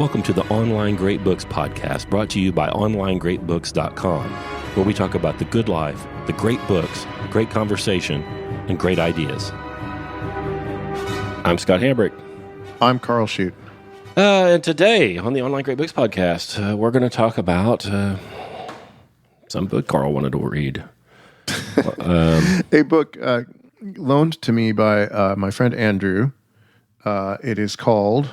Welcome to the Online Great Books podcast, brought to you by onlinegreatbooks.com, where we talk about the good life, the great books, great conversation, and great ideas. I'm Scott Hambrick. I'm Karl Shute. And today on the Online Great Books podcast, we're going to talk about some book Karl wanted to read. A book loaned to me by my friend Andrew. It is called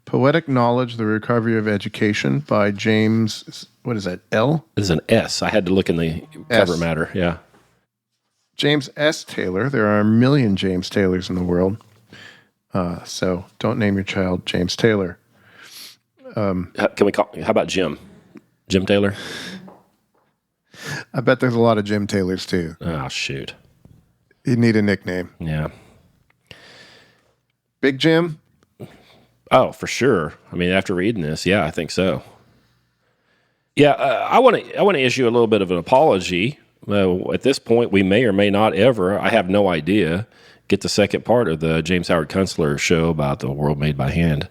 Poetic Knowledge, The Recovery of Education by James, what is that, L? It is an S. I had to look in the cover matter, yeah. James S. Taylor. There are a million James Taylors in the world. So don't name your child James Taylor. How about Jim? Jim Taylor? I bet there's a lot of Jim Taylors too. Oh, shoot. You'd need a nickname. Yeah. Big Jim? Oh, for sure. I mean, after reading this, yeah, I think so. Yeah, I want to issue a little bit of an apology. At this point, we may or may not ever, I have no idea, get the second part of the James Howard Kunstler show about the world made by hand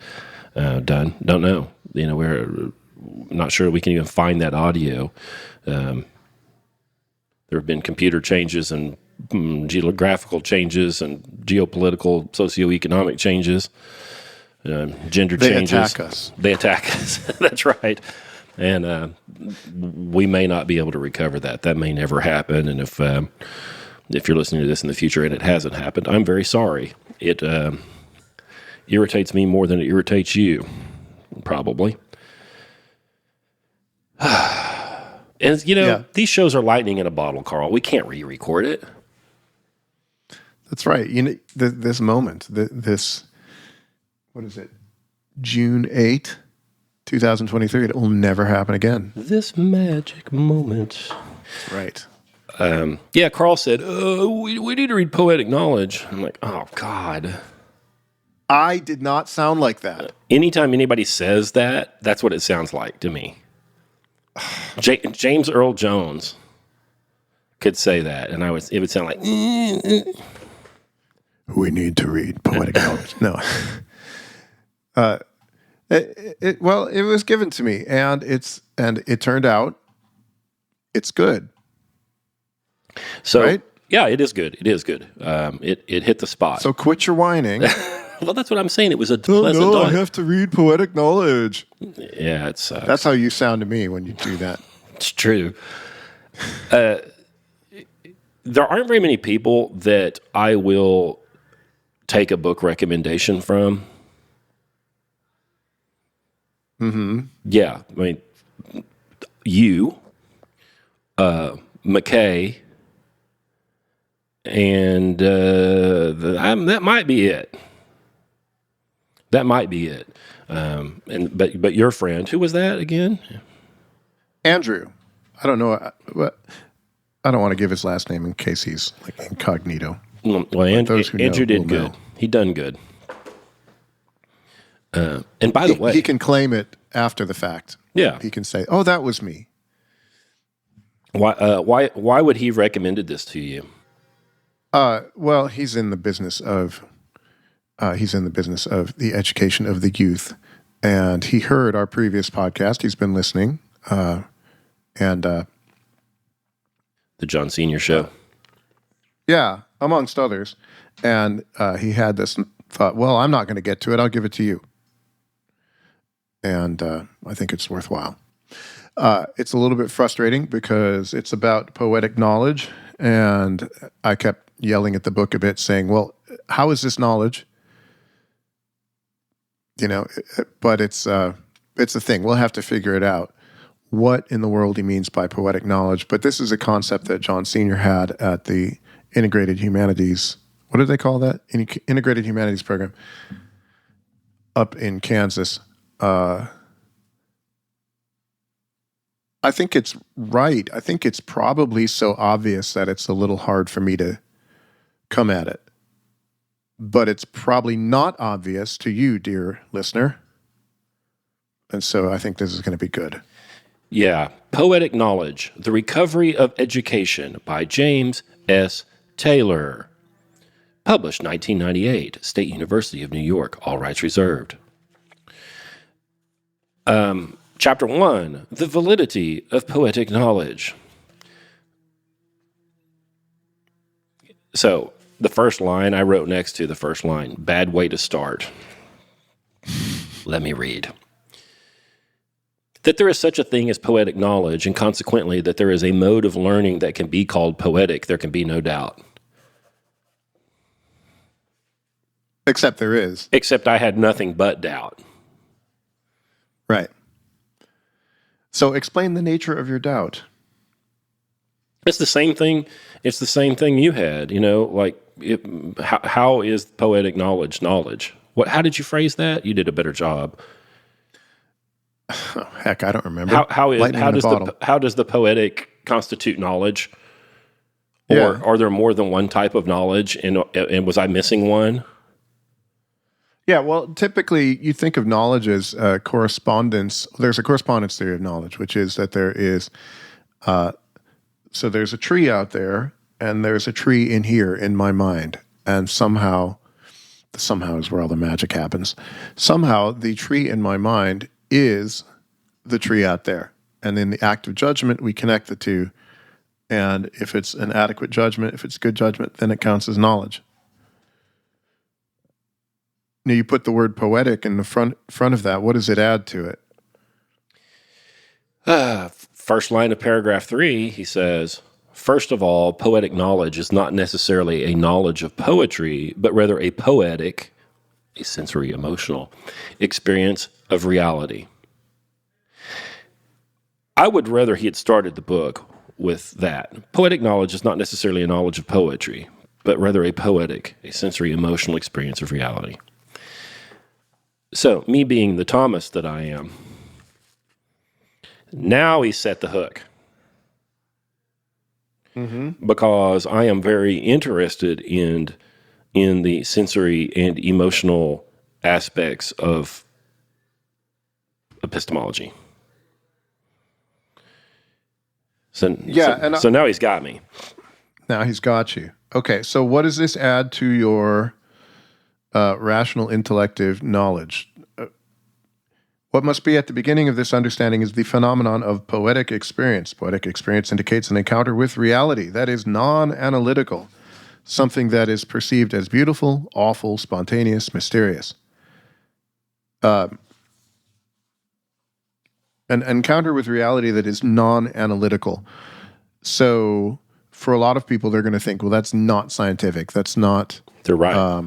done. Don't know. You know, we're not sure we can even find that audio. There have been computer changes and geographical changes and geopolitical, socioeconomic changes. Gender changes. They attack us. That's right. And we may not be able to recover that. That may never happen. And if you're listening to this in the future and it hasn't happened, I'm very sorry. It irritates me more than it irritates you, probably. And, These shows are lightning in a bottle, Karl. We can't re-record it. That's right. You know, this moment, this... What is it? June 8, 2023. It will never happen again. This magic moment. Right. Karl said, we need to read Poetic Knowledge. I'm like, oh, God. I did not sound like that. Anytime anybody says that, that's what it sounds like to me. James Earl Jones could say that, and it would sound like... We need to read Poetic Knowledge. No. It was given to me, and it turned out it's good. So, right? Yeah, it is good. It is good. It hit the spot. So quit your whining. Well, that's what I'm saying. It was a pleasant. No, I have to read Poetic Knowledge. Yeah, it sucks. That's how you sound to me when you do that. It's true. There aren't very many people that I will take a book recommendation from. Mm-hmm. Yeah, I mean, you, McKay, and that might be it. That might be it. But your friend, who was that again? Andrew. I don't know. I don't want to give his last name in case he's like incognito. Well, Andrew did good. Know. He done good. And by the way, he can claim it after the fact. Yeah, he can say, "Oh, that was me." Why would he recommended this to you? Well, he's in the business of the education of the youth, and he heard our previous podcast. He's been listening, and the John Senior show. Yeah, amongst others, and he had this thought. Well, I'm not going to get to it. I'll give it to you. And I think it's worthwhile. It's a little bit frustrating because it's about poetic knowledge, and I kept yelling at the book a bit, saying, well, how is this knowledge? You know, but it's a thing. We'll have to figure it out, what in the world he means by poetic knowledge. But this is a concept that John Senior had at the Integrated Humanities, what do they call that? Integrated Humanities program up in Kansas. I think it's right. I think it's probably so obvious that it's a little hard for me to come at it. But it's probably not obvious to you, dear listener. And so I think this is going to be good. Yeah. Poetic Knowledge, The Recovery of Education by James S. Taylor. Published 1998, State University of New York, all rights reserved. Chapter 1, the validity of poetic knowledge. So the first line I wrote next to the first line, bad way to start. Let me read. That there is such a thing as poetic knowledge, and consequently that there is a mode of learning that can be called poetic, there can be no doubt. Except there is. Except I had nothing but doubt. Right. So explain the nature of your doubt. It's the same thing. It's the same thing you had, like how is poetic knowledge knowledge? How did you phrase that? You did a better job. Oh, heck, I don't remember. How does the poetic constitute knowledge? Or are there more than one type of knowledge? And was I missing one? Yeah, well, typically you think of knowledge as correspondence. There's a correspondence theory of knowledge, which is that there is, so there's a tree out there, and there's a tree in here in my mind, and somehow is where all the magic happens. Somehow the tree in my mind is the tree out there, and in the act of judgment, we connect the two, and if it's an adequate judgment, if it's good judgment, then it counts as knowledge. Now, you put the word poetic in the front of that. What does it add to it? First line of paragraph 3, he says, first of all, poetic knowledge is not necessarily a knowledge of poetry, but rather a poetic, a sensory emotional experience of reality. I would rather he had started the book with that. Poetic knowledge is not necessarily a knowledge of poetry, but rather a poetic, a sensory emotional experience of reality. So, me being the Thomas that I am, now he set the hook. Mm-hmm. Because I am very interested in the sensory and emotional aspects of epistemology. So now he's got me. Now he's got you. Okay, so what does this add to your rational intellective knowledge? What must be at the beginning of this understanding is the phenomenon of poetic experience. Poetic experience indicates an encounter with reality that is non-analytical, something that is perceived as beautiful, awful, spontaneous, mysterious. An encounter with reality that is non-analytical. So for a lot of people, they're going to think, well, that's not scientific. That's not... They're right.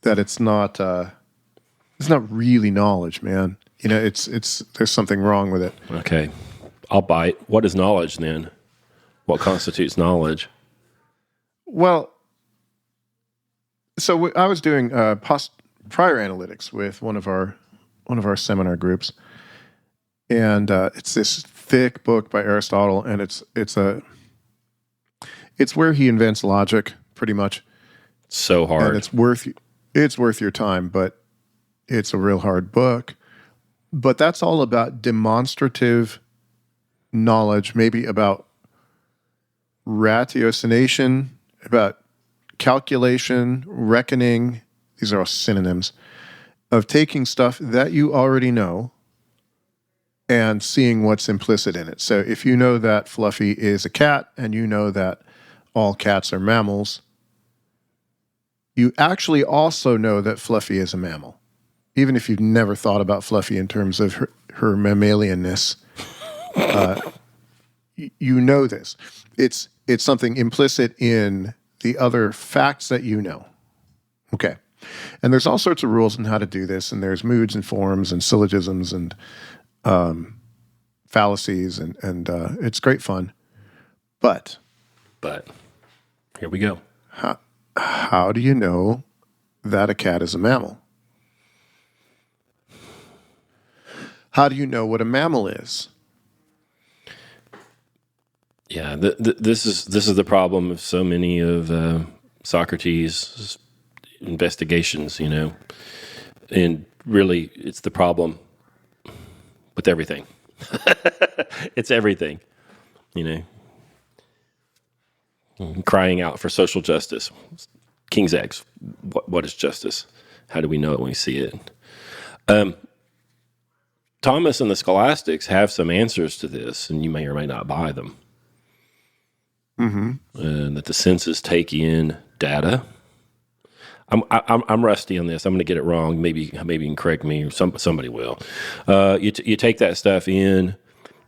That it's not really knowledge, man. It's there's something wrong with it. Okay, I'll bite. What is knowledge then? What constitutes knowledge? Well, so I was doing prior analytics with one of our seminar groups, and it's this thick book by Aristotle, and it's where he invents logic, pretty much. So hard. And it's worth your time, but it's a real hard book. But that's all about demonstrative knowledge, maybe about ratiocination, about calculation, reckoning. These are all synonyms of taking stuff that you already know and seeing what's implicit in it. So if you know that Fluffy is a cat and you know that all cats are mammals, you actually also know that Fluffy is a mammal. Even if you've never thought about Fluffy in terms of her mammalianness, you know this. It's something implicit in the other facts that you know. Okay. And there's all sorts of rules on how to do this, and there's moods and forms and syllogisms and fallacies, and it's great fun. But here we go. How do you know that a cat is a mammal? How do you know what a mammal is? Yeah, this is the problem of so many of Socrates' investigations, and really it's the problem with everything. It's everything, crying out for social justice. King's eggs. What is justice? How do we know it when we see it? Thomas and the scholastics have some answers to this, and you may or may not buy them. And that the senses take in data. I'm rusty on this. I'm going to get it wrong. Maybe you can correct me, or somebody will. You take that stuff in.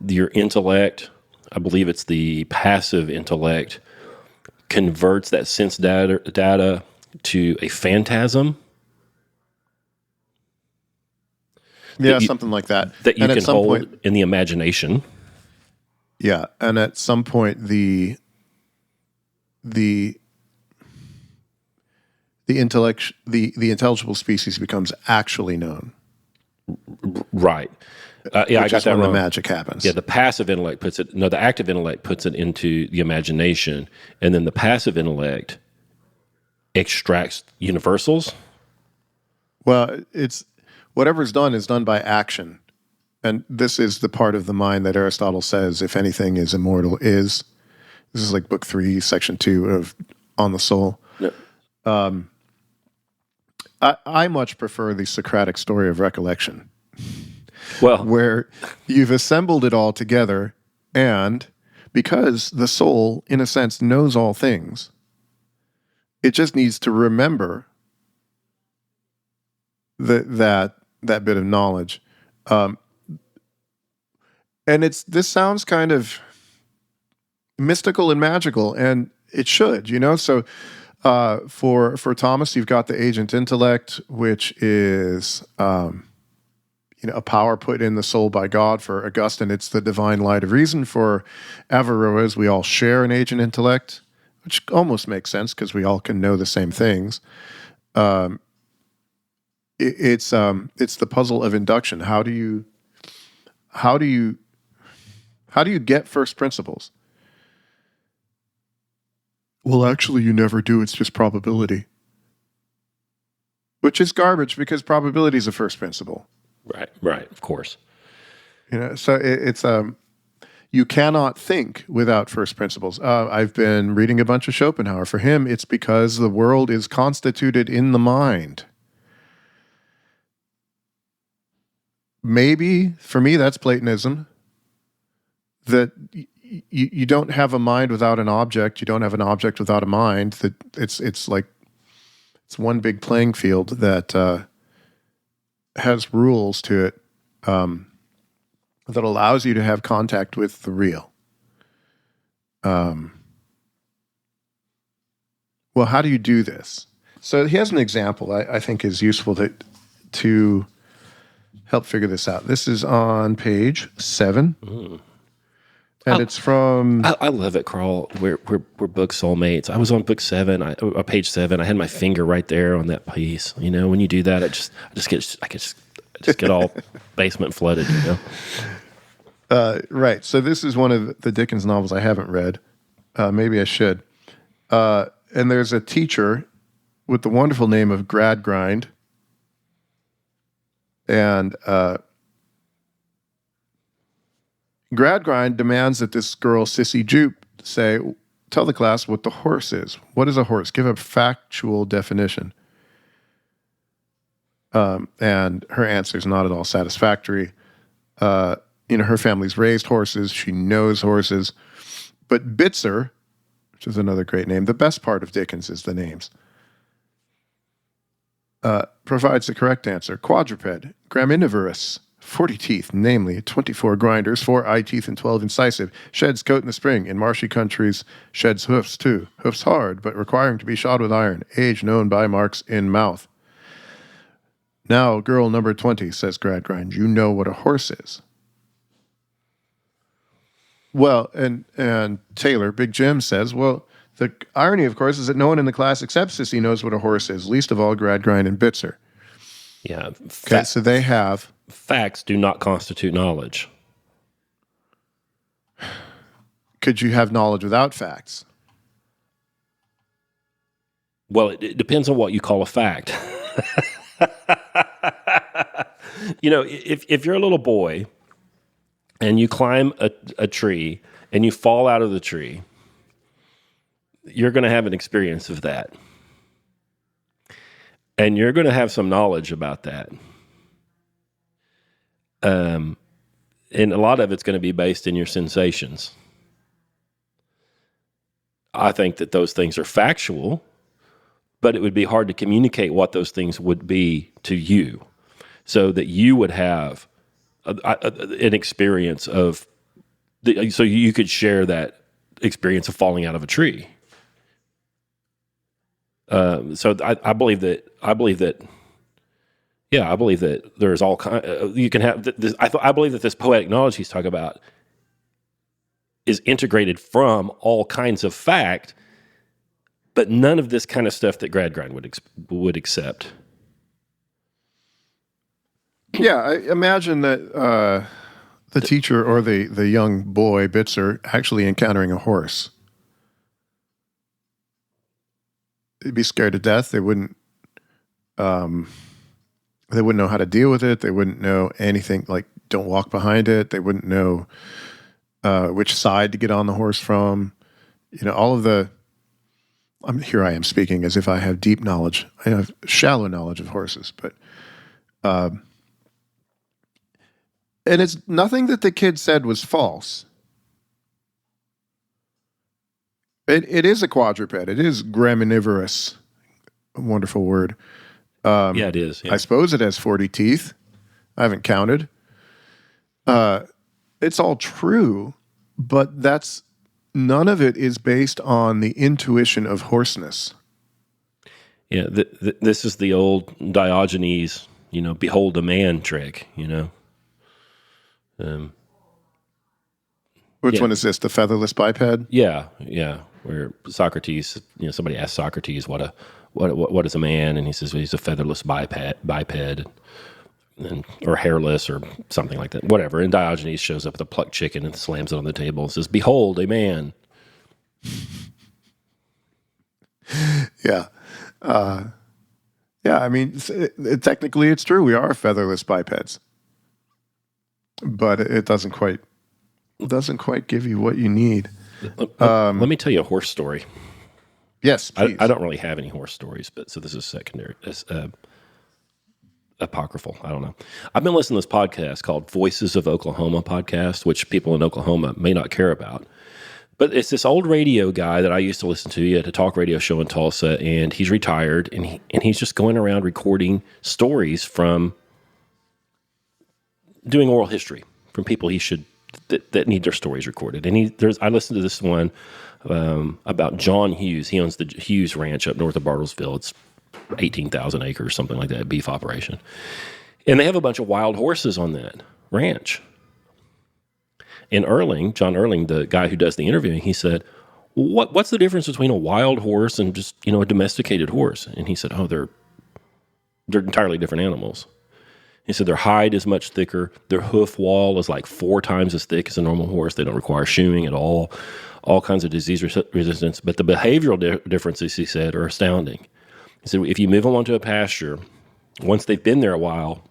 Your intellect, I believe it's the passive intellect, converts that sense data to a phantasm. Yeah, something like that. That you can hold in the imagination. Yeah, and at some point the intelligible species becomes actually known. Right. I got that wrong. The magic happens. Yeah, the passive intellect the active intellect puts it into the imagination, and then the passive intellect extracts universals. Well, it's whatever's done is done by action. And this is the part of the mind that Aristotle says, if anything is immortal, is. This is like book 3, section 2 of On the Soul. No. I much prefer the Socratic story of recollection. Well, where you've assembled it all together, and because the soul, in a sense, knows all things, it just needs to remember that bit of knowledge. And this sounds kind of mystical and magical, and it should, So for Thomas, you've got the agent intellect, which is a power put in the soul by God. For Augustine, it's the divine light of reason. For Averroes, we all share an agent intellect, which almost makes sense because we all can know the same things. It's the puzzle of induction. How do you get first principles? Well, actually, you never do. It's just probability, which is garbage because probability is a first principle. Right, of course. So it's you cannot think without first principles. I've been reading a bunch of Schopenhauer. For him, it's because the world is constituted in the mind. Maybe, for me, that's Platonism. That you don't have a mind without an object. You don't have an object without a mind. That it's like it's one big playing field that has rules to it that allows you to have contact with the real. Well, how do you do this? So he has an example I think is useful to help figure this out. This is on page 7. And it's from... I love it, Karl. We're book soulmates. I was on book 7, page 7. I had my finger right there on that piece. When you do that, I just get all basement flooded. Right. So this is one of the Dickens novels I haven't read. Maybe I should. And there's a teacher with the wonderful name of Gradgrind, and Gradgrind demands that this girl, Sissy Jupe, tell the class what the horse is. What is a horse? Give a factual definition. And her answer is not at all satisfactory. Her family's raised horses. She knows horses. But Bitzer, which is another great name, the best part of Dickens is the names, provides the correct answer. Quadruped, graminivorous, 40 teeth, namely 24 grinders, 4 eye teeth, and 12 incisive. Sheds coat in the spring. In marshy countries, sheds hoofs too. Hoofs hard, but requiring to be shod with iron. Age known by marks in mouth. Now, girl number 20, says Gradgrind, you know what a horse is. Well, and Taylor, Big Jim, says, well, the irony, of course, is that no one in the class except Sissy knows what a horse is, least of all Gradgrind and Bitzer. Yeah. Okay, so they have... Facts do not constitute knowledge. Could you have knowledge without facts? Well, it depends on what you call a fact. If you're a little boy and you climb a tree and you fall out of the tree, you're going to have an experience of that. And you're going to have some knowledge about that. And a lot of it's going to be based in your sensations. I think that those things are factual, but it would be hard to communicate what those things would be to you so that you would have an experience of, so you could share that experience of falling out of a tree. So I believe that there's all kind. You can have this. I believe that this poetic knowledge he's talking about is integrated from all kinds of fact, but none of this kind of stuff that Gradgrind would accept. Yeah, I imagine that the teacher or the young boy Bitzer actually encountering a horse. They'd be scared to death. They wouldn't know how to deal with it. They wouldn't know anything, like don't walk behind it. They wouldn't know which side to get on the horse from. All of the. Here I am speaking as if I have deep knowledge. I have shallow knowledge of horses, but and it's nothing that the kid said was false. It is a quadruped. It is graminivorous. A wonderful word. Yeah, it is. Yeah. I suppose it has 40 teeth. I haven't counted. It's all true, but none of it is based on the intuition of horseness. Yeah, this is the old Diogenes, behold a man trick, Which one is this? The featherless biped? Yeah. Where Socrates, somebody asked Socrates what is a man, and he says, well, he's a featherless biped, or hairless, or something like that. Whatever. And Diogenes shows up with a plucked chicken and slams it on the table and says, "Behold, a man." Yeah. I mean, technically it's true. We are featherless bipeds. But it doesn't quite give you what you need. Let me tell you a horse story. Yes, please. I don't really have any horse stories, but so this is secondary. It's apocryphal. I don't know. I've been listening to this podcast called Voices of Oklahoma podcast, which people in Oklahoma may not care about. But it's this old radio guy that I used to listen to. He had a talk radio show in Tulsa, and he's retired, and he's just going around recording stories from doing oral history from people that need their stories recorded. And I listened to this one about John Hughes. He owns the Hughes Ranch up north of Bartlesville. It's 18,000 acres, something like that, beef operation. And they have a bunch of wild horses on that ranch. And John Erling, the guy who does the interviewing, he said, what's the difference between a wild horse and just, a domesticated horse? And he said, they're entirely different animals. He said their hide is much thicker. Their hoof wall is like 4 times as thick as a normal horse. They don't require shoeing at all kinds of disease resistance. But the behavioral differences, he said, are astounding. He said if you move them onto a pasture, once they've been there a while,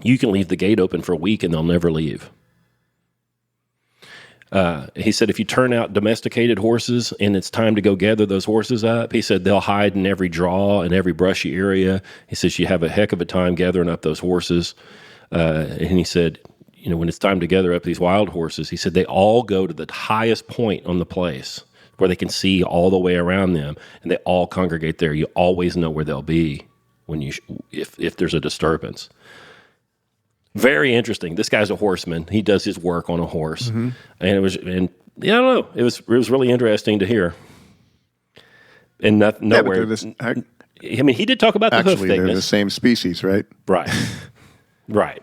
you can leave the gate open for a week and they'll never leave. He said if you turn out domesticated horses and it's time to go gather those horses up, he said they'll hide in every draw and every brushy area. He says you have a heck of a time gathering up those horses. And he said, when it's time to gather up these wild horses, he said they all go to the highest point on the place where they can see all the way around them, and they all congregate there. You always know where they'll be if there's a disturbance. Very interesting. This guy's a horseman. He does his work on a horse, and I don't know. It was really interesting to hear. And nowhere. He did talk about the hoof thickness. Actually, they're the same species, right? Right, right.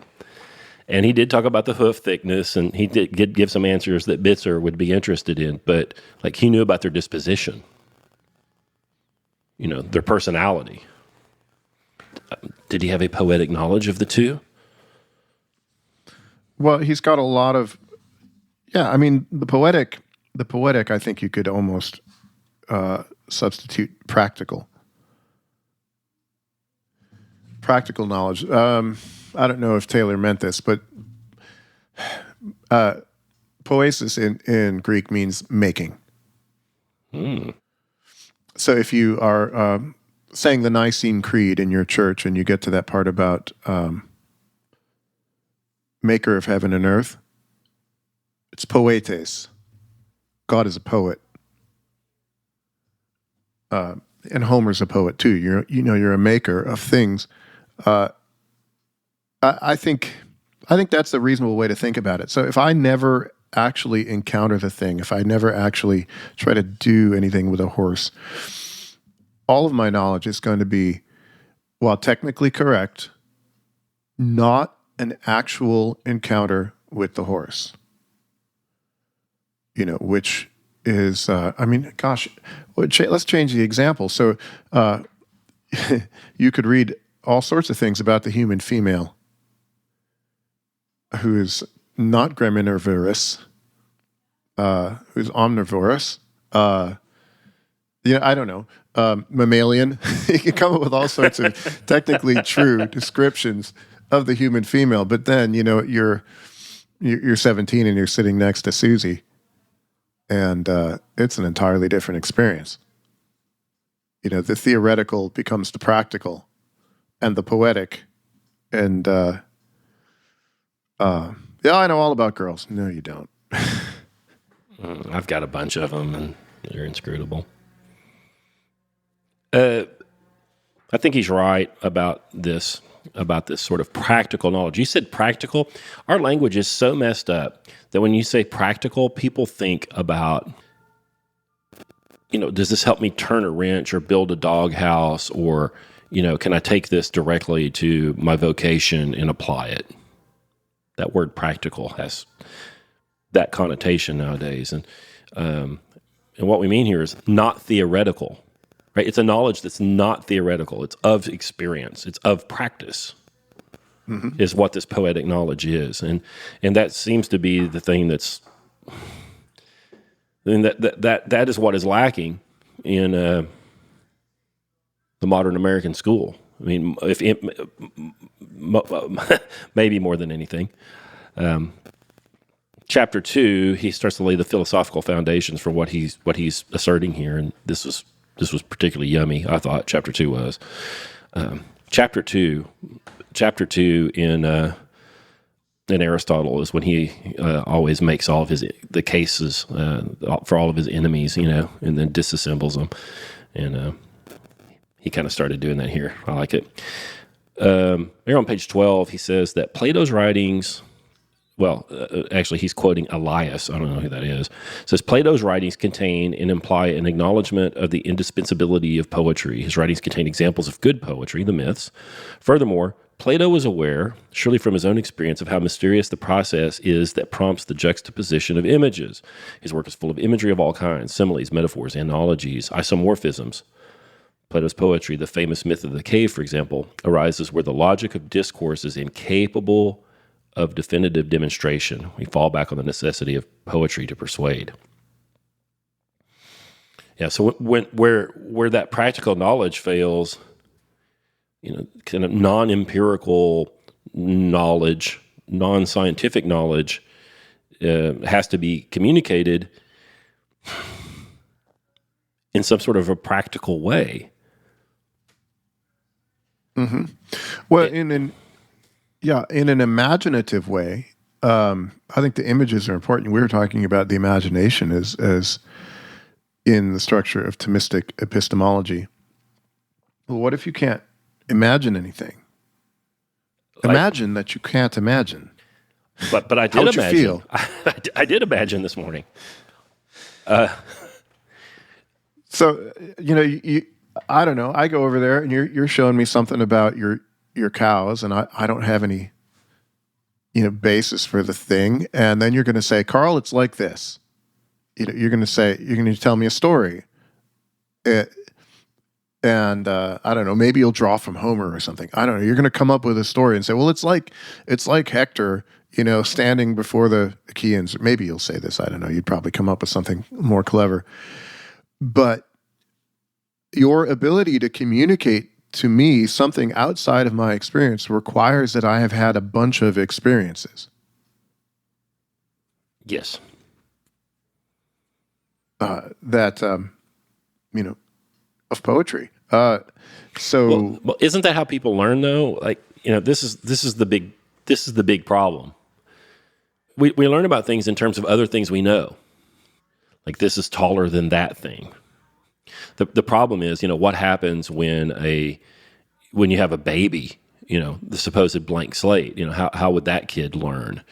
And he did talk about the hoof thickness, and he did give some answers that Bitzer would be interested in. But he knew about their disposition, their personality. Did he have a poetic knowledge of the two? Well, he's got a lot of, the poetic, I think you could almost substitute practical knowledge. I don't know if Taylor meant this, but poesis in Greek means making. So if you are saying the Nicene Creed in your church and you get to that part about maker of heaven and earth. It's Poētēs. God is a poet. And Homer's a poet too. You're a maker of things. I think that's a reasonable way to think about it. So if I never actually encounter the thing, if I never actually try to do anything with a horse, all of my knowledge is going to be, while technically correct, not an actual encounter with the horse. Which is, let's change the example. So you could read all sorts of things about the human female who is not graminivorous, who's omnivorous. I don't know, mammalian. You can come up with all sorts of technically true descriptions of the human female, but then you're 17 and you're sitting next to Susie, and it's an entirely different experience. The theoretical becomes the practical, and the poetic, and I know all about girls. No, you don't. I've got a bunch of them, and they're inscrutable. I think he's right about this sort of practical knowledge. You said practical. Our language is so messed up that when you say practical, people think about, does this help me turn a wrench or build a doghouse, or, can I take this directly to my vocation and apply it? That word practical has that connotation nowadays. And what we mean here is not theoretical, right? It's a knowledge that's not theoretical. It's of experience. It's of practice, is what this poetic knowledge is. And that seems to be the thing that is what is lacking in the modern American school. I mean, maybe more than anything. Chapter 2, he starts to lay the philosophical foundations for what he's asserting here, and this was particularly yummy. I thought chapter 2 was. Chapter 2 in Aristotle is when he always makes all of the cases for all of his enemies, and then disassembles them, and he kind of started doing that here. I like it. Here on page 12, he says that Plato's writings, actually he's quoting Elias, I don't know who that is, says Plato's writings contain and imply an acknowledgement of the indispensability of poetry. His writings contain examples of good poetry, the myths. Furthermore, Plato was aware, surely from his own experience, of how mysterious the process is that prompts the juxtaposition of images. His work is full of imagery of all kinds, similes, metaphors, analogies, isomorphisms. Plato's poetry, the famous myth of the cave, for example, arises where the logic of discourse is incapable of definitive demonstration. We fall back on the necessity of poetry to persuade. Yeah, so where that practical knowledge fails, kind of non-empirical knowledge, non-scientific knowledge has to be communicated in some sort of a practical way. Mm-hmm. Well, in an imaginative way, I think the images are important. We were talking about the imagination as in the structure of Thomistic epistemology. Well, what if you can't imagine anything? Imagine that you can't imagine. But I did imagine. How would you feel? I did imagine this morning. So, I don't know. I go over there and you're showing me something about your cows, and I don't have any, basis for the thing. And then you're going to say, Karl, it's like this. You're going to tell me a story. I don't know, maybe you'll draw from Homer or something. I don't know. You're going to come up with a story and say, well, it's like Hector, standing before the Achaeans. Maybe you'll say this. I don't know. You'd probably come up with something more clever. But your ability to communicate to me something outside of my experience requires that I have had a bunch of experiences. Yes. Of poetry. Well, isn't that how people learn though? Like, this is the big problem. we learn about things in terms of other things we know. Like this is taller than that thing. The problem is, what happens when you have a baby, the supposed blank slate, how would that kid learn?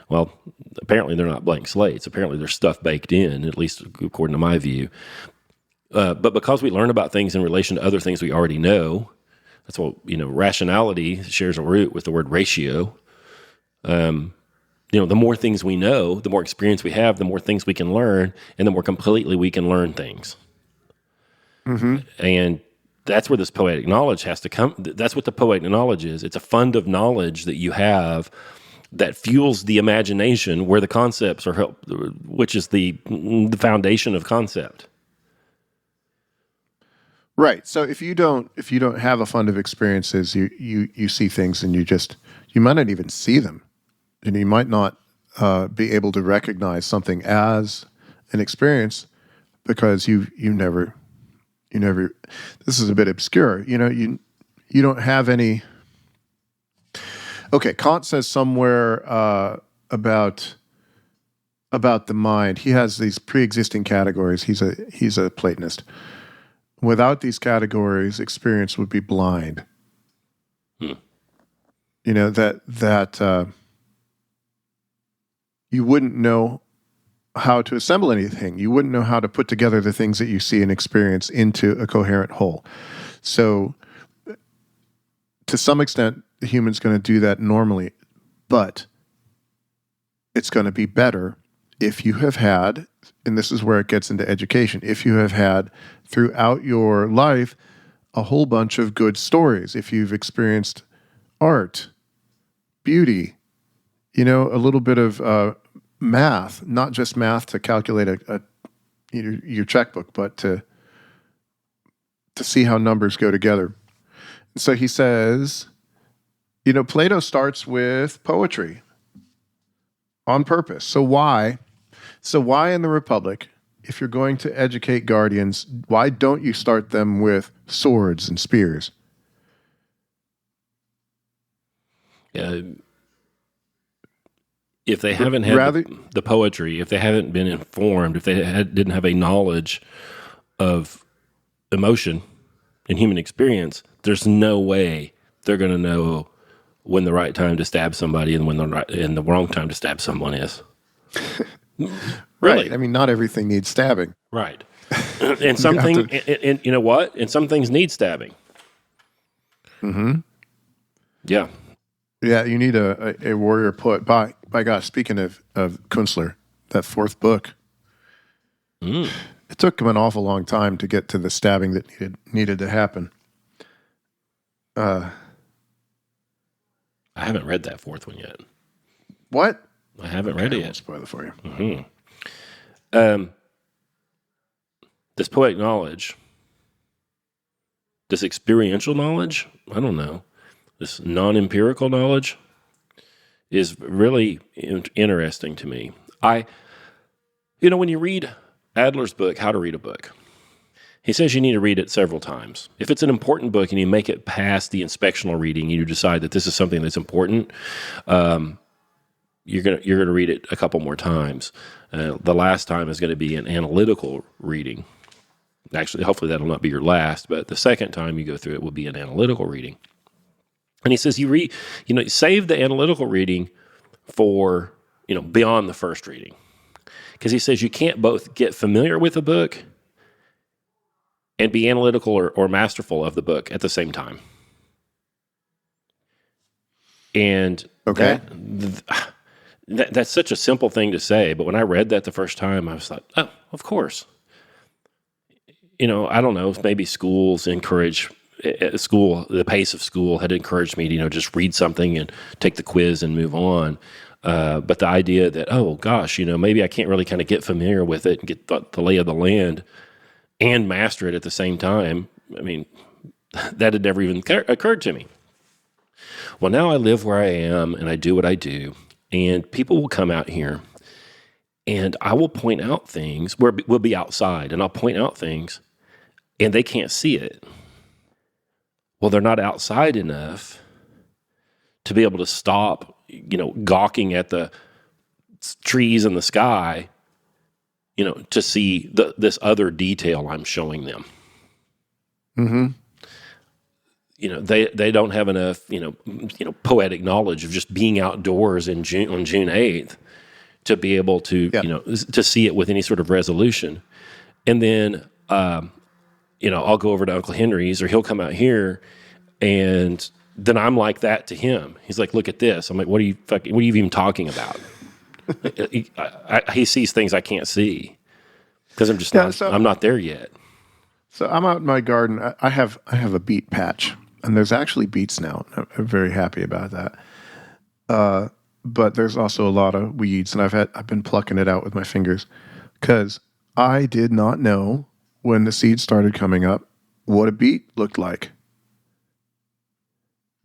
Well, apparently they're not blank slates. Apparently there's stuff baked in, at least according to my view. But because we learn about things in relation to other things we already know, that's what, rationality shares a root with the word ratio. The more things we know, the more experience we have, the more things we can learn, and the more completely we can learn things. Mm-hmm. And that's where this poetic knowledge has to come. That's what the poetic knowledge is. It's a fund of knowledge that you have that fuels the imagination, where the concepts are helped, which is the foundation of concept. Right. So if you don't have a fund of experiences, you see things and you might not even see them, and you might not be able to recognize something as an experience because you never. This is a bit obscure. You don't have any. Okay, Kant says somewhere about the mind. He has these pre-existing categories. He's a Platonist. Without these categories, experience would be blind. That you wouldn't know how to assemble anything. You wouldn't know how to put together the things that you see and experience into a coherent whole. So, to some extent, the human's going to do that normally, but it's going to be better if you have had, and this is where it gets into education, if you have had throughout your life a whole bunch of good stories, if you've experienced art, beauty, a little bit of math, not just math to calculate your checkbook, but to see how numbers go together. So he says, Plato starts with poetry on purpose. So why in the Republic, if you're going to educate guardians, why don't you start them with swords and spears? If they haven't had the poetry, if they haven't been informed, if they didn't have a knowledge of emotion and human experience, there's no way they're going to know when the right time to stab somebody and when the wrong time to stab someone is. Really? Right. I mean, not everything needs stabbing. Right. And and you know what? And some things need stabbing. Mm-hmm. Yeah. Yeah, you need a warrior poet. By gosh, speaking of Künstler, that fourth book, it took him an awful long time to get to the stabbing that needed to happen. I haven't read that fourth one yet. What? I haven't read it yet. I won't spoil it for you. Mm-hmm. This poetic knowledge, this experiential knowledge, I don't know, this non-empirical knowledge is really interesting to me. When you read Adler's book, How to Read a Book, he says you need to read it several times. If it's an important book and you make it past the inspectional reading and you decide that this is something that's important, you're gonna read it a couple more times. The last time is going to be an analytical reading. Actually, hopefully that'll not be your last, but the second time you go through it will be an analytical reading. And he says save the analytical reading for, beyond the first reading. Because he says you can't both get familiar with a book and be analytical or masterful of the book at the same time. And okay. That's such a simple thing to say, but when I read that the first time, I was like, oh, of course. I don't know, maybe the pace of school had encouraged me to, just read something and take the quiz and move on. But the idea that, oh gosh, maybe I can't really kind of get familiar with it and get the lay of the land and master it at the same time. I mean, that had never even occurred to me. Well, now I live where I am and I do what I do. And people will come out here and I will point out things where we'll be outside and I'll point out things and they can't see it. Well, they're not outside enough to be able to stop, gawking at the trees in the sky, to see this other detail I'm showing them. Mm-hmm. They don't have enough, poetic knowledge of just being outdoors on June 8th to be able to, to see it with any sort of resolution. And then, I'll go over to Uncle Henry's, or he'll come out here, and then I'm like that to him. He's like, "Look at this." I'm like, what are you even talking about?" He sees things I can't see because I'm just I'm not there yet. So I'm out in my garden. I have a beet patch, and there's actually beets now. I'm very happy about that. But there's also a lot of weeds, and I've been plucking it out with my fingers because I did not know when the seeds started coming up what a beet looked like.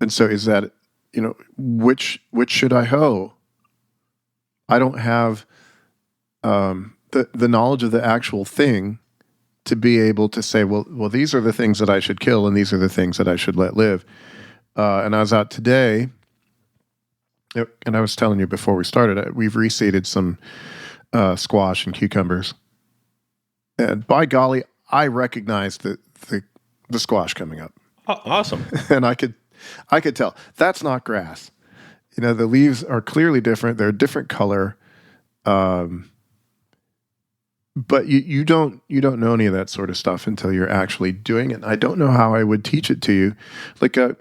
And so is that, which should I hoe? I don't have the knowledge of the actual thing to be able to say, well, these are the things that I should kill, and these are the things that I should let live. And I was out today, and I was telling you before we started, we've reseeded some squash and cucumbers. And by golly, I recognized the squash coming up. Oh, awesome. And I could tell that's not grass. The leaves are clearly different. They're a different color. But you don't know any of that sort of stuff until you're actually doing it. And I don't know how I would teach it to you. Like to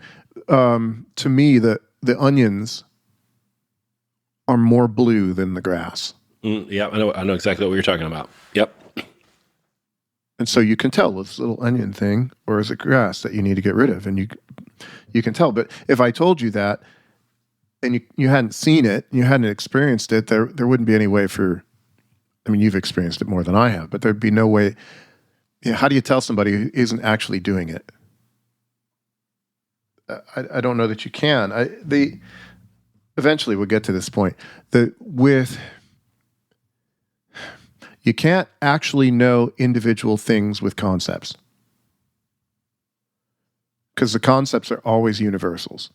me, the onions are more blue than the grass. Yeah, I know exactly what you're talking about. Yep. And so you can tell this little onion thing, or is it grass that you need to get rid of? And you can tell. But if I told you that, and you hadn't seen it, you hadn't experienced it, there wouldn't be any way for. I mean, you've experienced it more than I have, but there'd be no way. How do you tell somebody who isn't actually doing it? I don't know that you can. Eventually we'll get to this point. You can't actually know individual things with concepts, because the concepts are always universals.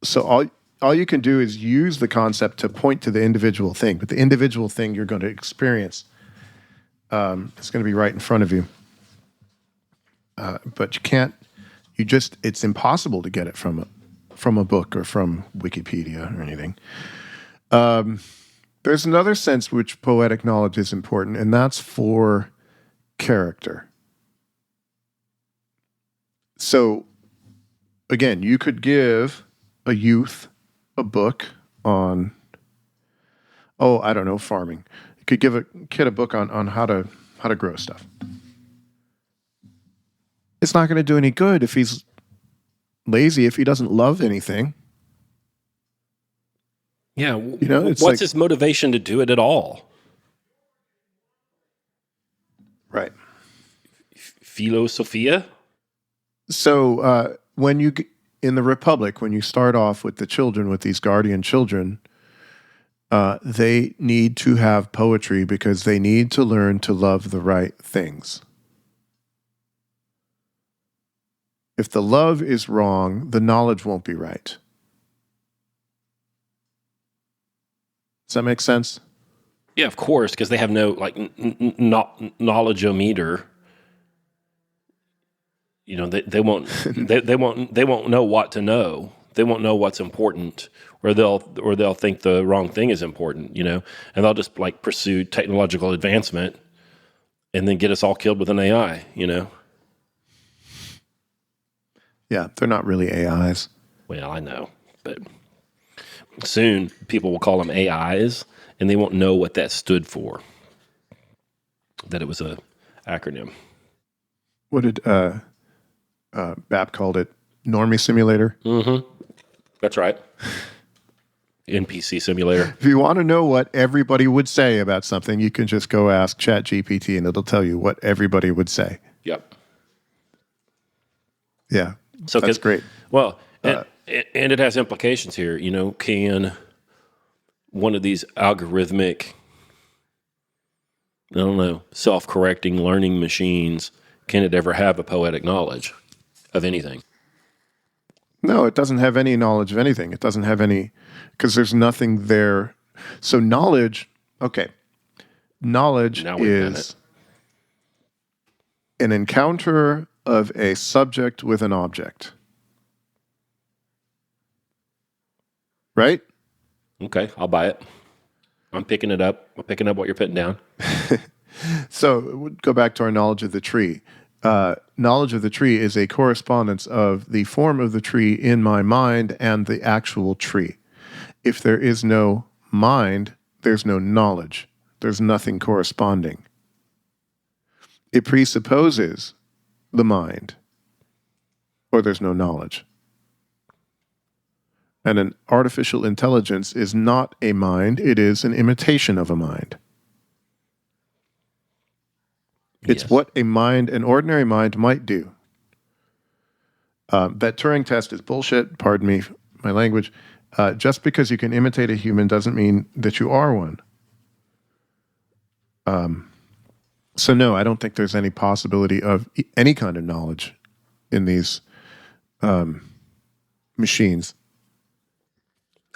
So all you can do is use the concept to point to the individual thing, but the individual thing you're going to experience, it's going to be right in front of you. But you can't. It's impossible to get it from a book or from Wikipedia or anything. There's another sense which poetic knowledge is important, and that's for character. So, again, you could give a youth a book on, I don't know, farming. You could give a kid a book on how to grow stuff. It's not going to do any good if he's lazy, if he doesn't love anything. Yeah, what's his motivation to do it at all? Right. Philosophia? So when you, in the Republic, when you start off with the children, with these guardian children, they need to have poetry because they need to learn to love the right things. If the love is wrong, the knowledge won't be right. Does that make sense? Yeah, of course, because they have no knowledgeometer. They won't they won't know what to know. They won't know what's important, or they'll think the wrong thing is important. And they'll just pursue technological advancement, and then get us all killed with an AI. Yeah, they're not really AIs. Well, I know, but soon people will call them AIs, and they won't know what that stood for. That it was a acronym. What did BAP called it? Normie simulator? Mm-hmm. That's right. NPC simulator. If you want to know what everybody would say about something, you can just go ask ChatGPT, and it'll tell you what everybody would say. Yep. Yeah, so that's great. Well, and it has implications here. Can one of these algorithmic, self-correcting learning machines, can it ever have a poetic knowledge of anything? No, it doesn't have any knowledge of anything. It doesn't have any, because there's nothing there. So knowledge, okay. Knowledge is an encounter of a subject with an object. Right? Okay, I'll buy it. I'm picking it up. I'm picking up what you're putting down. So we'll go back to our knowledge of the tree. Knowledge of the tree is a correspondence of the form of the tree in my mind and the actual tree. If there is no mind, there's no knowledge. There's nothing corresponding. It presupposes the mind, or there's no knowledge. And an artificial intelligence is not a mind, it is an imitation of a mind. It's what an ordinary mind might do. That Turing test is bullshit, pardon me, my language. Just because you can imitate a human doesn't mean that you are one. So no, I don't think there's any possibility of any kind of knowledge in these machines.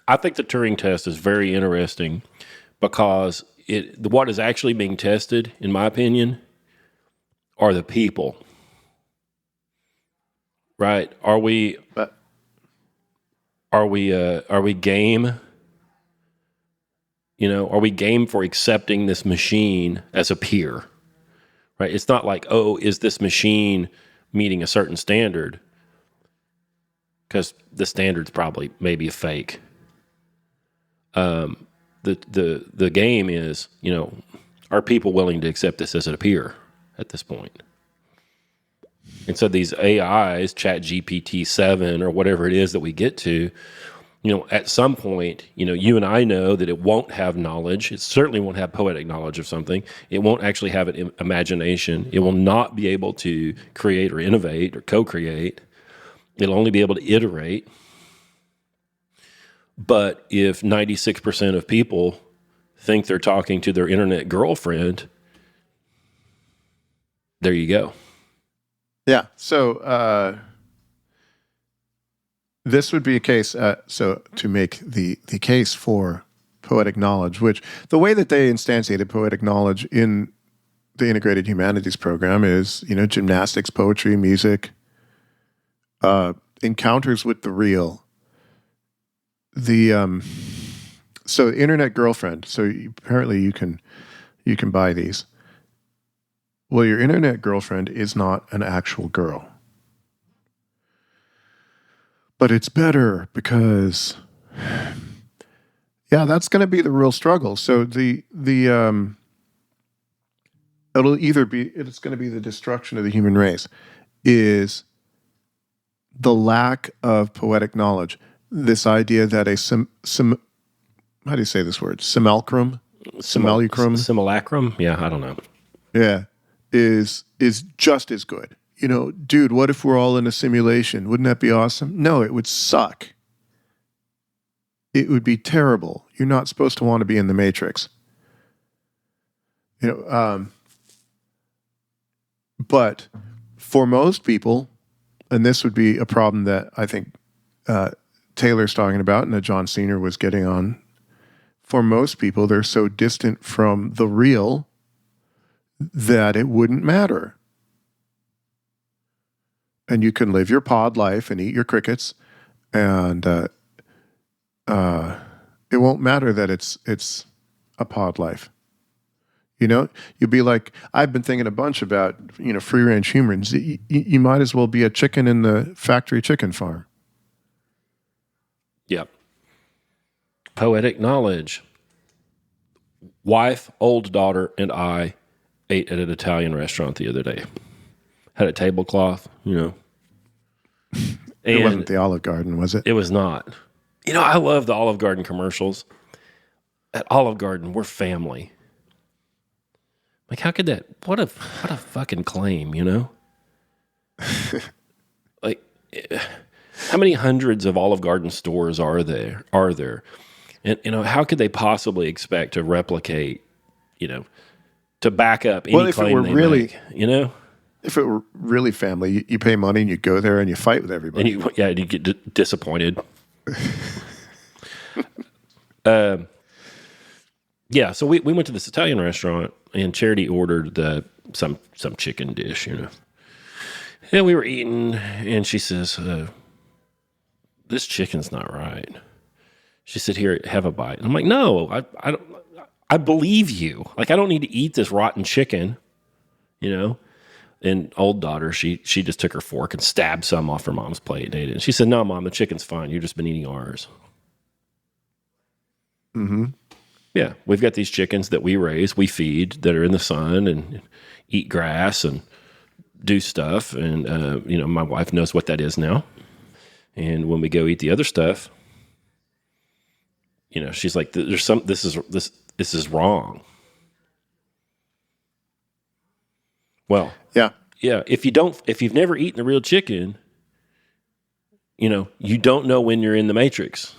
I think the Turing test is very interesting because what is actually being tested, in my opinion, are the people. Right? Are we game? Are we game for accepting this machine as a peer? Right? It's not like, oh, is this machine meeting a certain standard? Because the standard's probably maybe a fake. The game is, are people willing to accept this as a peer at this point? And so these AIs, ChatGPT-7 or whatever it is that we get to, at some point, you and I know that it won't have knowledge. It certainly won't have poetic knowledge of something. It won't actually have an imagination. It will not be able to create or innovate or co-create. It'll only be able to iterate. But if 96% of people think they're talking to their internet girlfriend, there you go. Yeah. So this would be a case. So to make the case for poetic knowledge, which the way that they instantiated poetic knowledge in the integrated humanities program is, gymnastics, poetry, music, encounters with the real. So internet girlfriend. So apparently you can buy these. Well, your internet girlfriend is not an actual girl. But it's better because, that's going to be the real struggle. So it's going to be the destruction of the human race, is the lack of poetic knowledge. This idea that how do you say this word? Simulacrum? Simulacrum? Yeah, I don't know. Yeah. Is just as good. Dude, what if we're all in a simulation? Wouldn't that be awesome? No, it would suck. It would be terrible. You're not supposed to want to be in the Matrix. But for most people, and this would be a problem that I think Taylor's talking about and that John Senior was getting on, for most people, they're so distant from the real that it wouldn't matter. And you can live your pod life and eat your crickets, and it won't matter that it's a pod life. You'll be like, I've been thinking a bunch about, free range humans. You might as well be a chicken in the factory chicken farm. Yep. Poetic knowledge. Wife, old daughter, and I ate at an Italian restaurant the other day. Had a tablecloth, It wasn't the Olive Garden, was it? It was not. I love the Olive Garden commercials. At Olive Garden, we're family. Like, how could that? What a fucking claim, Like, how many hundreds of Olive Garden stores are there? And how could they possibly expect to replicate, to back up any claim they make? If it were really family, you pay money and you go there and you fight with everybody. And you get disappointed. Yeah, so we went to this Italian restaurant, and Charity ordered some chicken dish, And we were eating, and she says, "This chicken's not right." She said, "Here, have a bite." And I'm like, "No, I don't. I believe you. Like, I don't need to eat this rotten chicken, And old daughter, she just took her fork and stabbed some off her mom's plate and ate it. And she said, "No, Mom, the chicken's fine. You've just been eating ours." Mm-hmm. Yeah, we've got these chickens that we raise, we feed, that are in the sun and eat grass and do stuff. And, my wife knows what that is now. And when we go eat the other stuff, she's like, this is wrong. Well, yeah. If you've never eaten a real chicken, you don't know when you're in the matrix.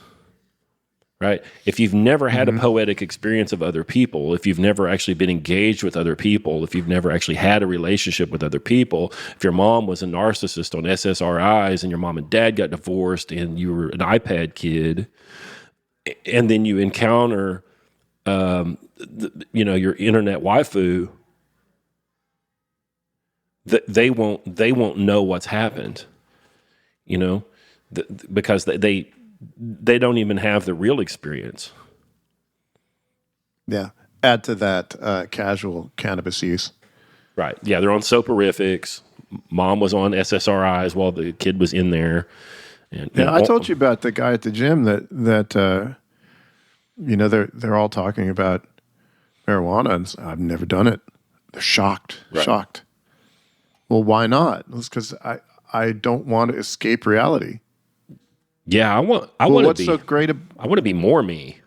Right? If you've never had a poetic experience of other people, if you've never actually been engaged with other people, if you've never actually had a relationship with other people, if your mom was a narcissist on SSRIs and your mom and dad got divorced and you were an iPad kid, and then you encounter, your internet waifu, they won't know what's happened, because they don't even have the real experience. Yeah. Add to that casual cannabis use. Right. Yeah, they're on soporifics. Mom was on SSRIs while the kid was in there. And I told you about the guy at the gym that they're all talking about marijuana, and I've never done it. They're shocked. Right. Shocked. Well, why not? It's because I don't want to escape reality. Yeah, I want to be more me.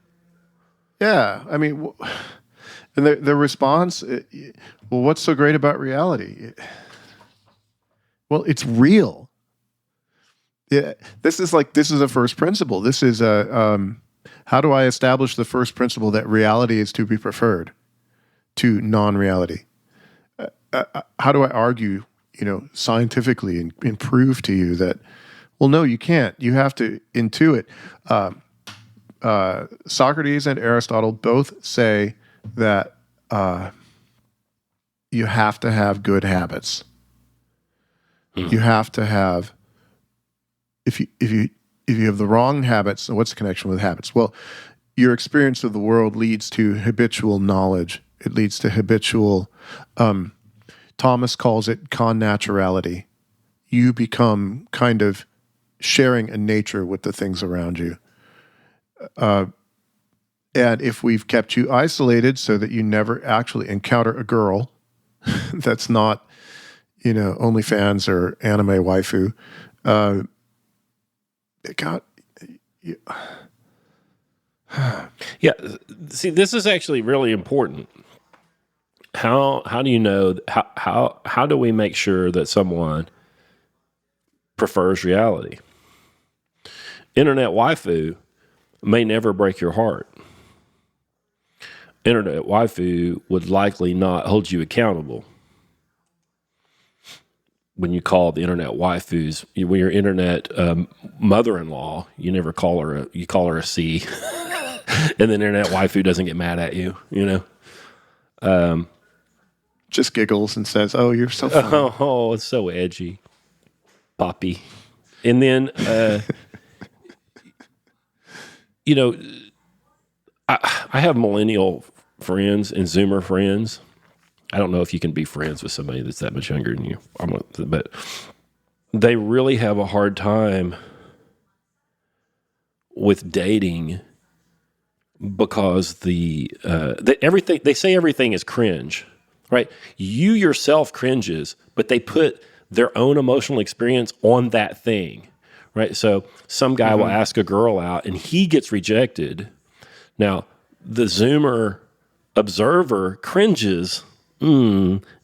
Yeah, I mean, and the response, well, what's so great about reality? Well, it's real. Yeah, this is a first principle. This is how do I establish the first principle that reality is to be preferred to non-reality? How do I argue, scientifically and prove to you that? Well, no, you can't. You have to intuit. Socrates and Aristotle both say that you have to have good habits. You have to have. If you have the wrong habits, what's the connection with habits? Well, your experience of the world leads to habitual knowledge. It leads to habitual. Thomas calls it connaturality. You become kind of sharing a nature with the things around you. And if we've kept you isolated so that you never actually encounter a girl that's not, OnlyFans or anime waifu, Yeah. See, this is actually really important. How do you know, how do we make sure that someone prefers reality? Internet waifu may never break your heart. Internet waifu would likely not hold you accountable. When you call the internet waifus, when your internet mother-in-law, you call her a C, and the internet waifu doesn't get mad at you, just giggles and says, "Oh, you're so funny." Oh, it's so edgy, Poppy. And then, I have millennial friends and Zoomer friends. I don't know if you can be friends with somebody that's that much younger than you. But they really have a hard time with dating because they say everything is cringe, right? You yourself cringes, but they put their own emotional experience on that thing. Right, so some guy will ask a girl out, and he gets rejected. Now, the Zoomer observer cringes,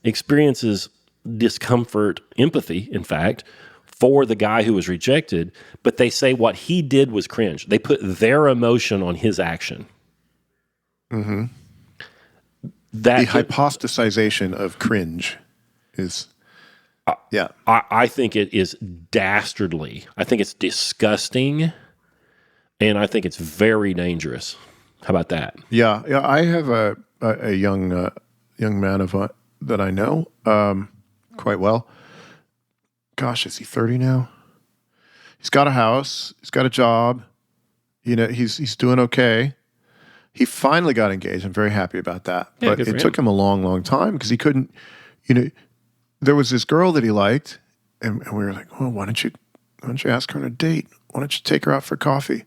experiences discomfort, empathy, in fact, for the guy who was rejected, but they say what he did was cringe. They put their emotion on his action. Mm-hmm. The hypostasization of cringe is Yeah. I think it is dastardly. I think it's disgusting, and I think it's very dangerous. How about that? Yeah. Yeah. I have a young man that I know quite well. Gosh, is he 30 now? He's got a house. He's got a job. He's doing okay. He finally got engaged. I'm very happy about that. Yeah, but it took him a long, long time because he couldn't, there was this girl that he liked, and we were like, well, why don't you ask her on a date? Why don't you take her out for coffee?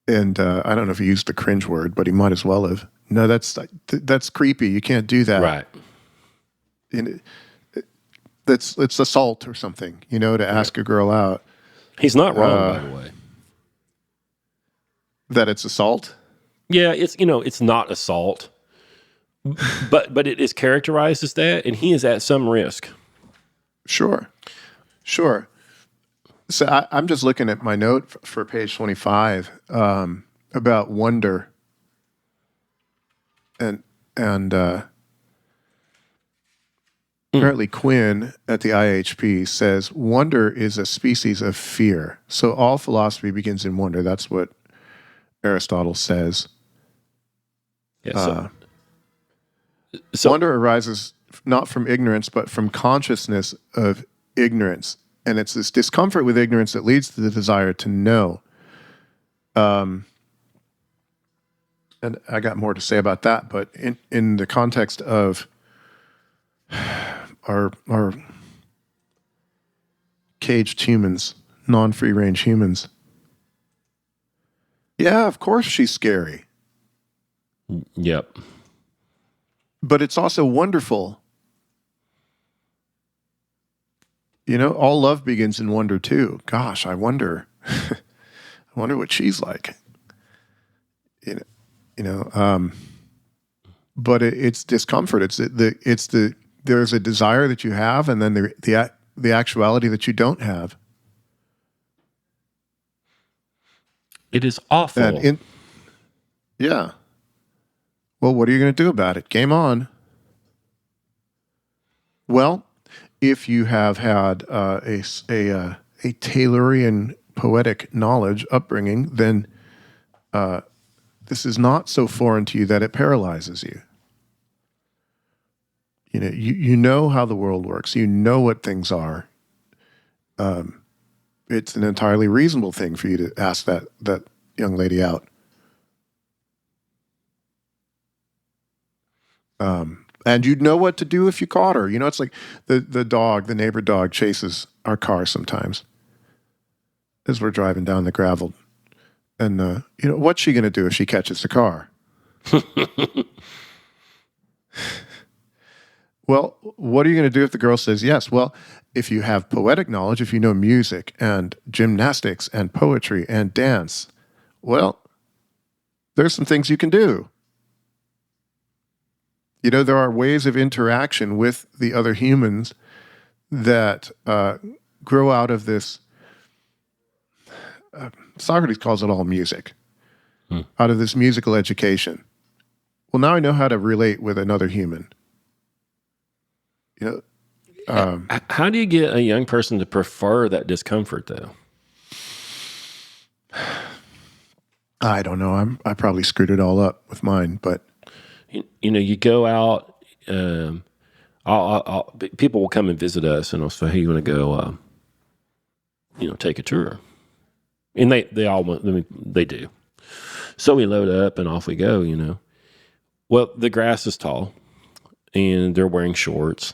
And I don't know if he used the cringe word, but he might as well have. No, that's creepy. You can't do that. Right. It's assault or something, to ask a girl out. He's not wrong, by the way. That it's assault? Yeah, it's not assault, but it is characterized as that, and he is at some risk. Sure. So I'm just looking at my note for page 25 about wonder, and apparently Quinn at the IHP says wonder is a species of fear. So all philosophy begins in wonder. That's what Aristotle says. Yeah, wonder arises not from ignorance, but from consciousness of ignorance. And it's this discomfort with ignorance that leads to the desire to know. And I got more to say about that, but in the context of our caged humans, non-free range humans, yeah, of course she's scary. Yep. But it's also wonderful. All love begins in wonder too. Gosh, I wonder what she's like. But it's discomfort. There's a desire that you have, and then the actuality that you don't have. It is awful. Yeah. Well, what are you going to do about it? Game on. Well, if you have had a Taylorian poetic knowledge upbringing, then this is not so foreign to you that it paralyzes you. You know how the world works. You know what things are. It's an entirely reasonable thing for you to ask that young lady out. And you'd know what to do if you caught her. It's like the neighbor dog chases our car sometimes as we're driving down the gravel. And, what's she going to do if she catches the car? Well, what are you going to do if the girl says yes? Well, if you have poetic knowledge, if you know music and gymnastics and poetry and dance, well, there's some things you can do. There are ways of interaction with the other humans that grow out of this. Socrates calls it all music, out of this musical education. Well, now I know how to relate with another human. How do you get a young person to prefer that discomfort, though? I don't know. I probably screwed it all up with mine, but you go out. People will come and visit us, and I'll say, "Hey, you want to go? Take a tour." And they all want. They do. So we load up and off we go. Well, the grass is tall, and they're wearing shorts,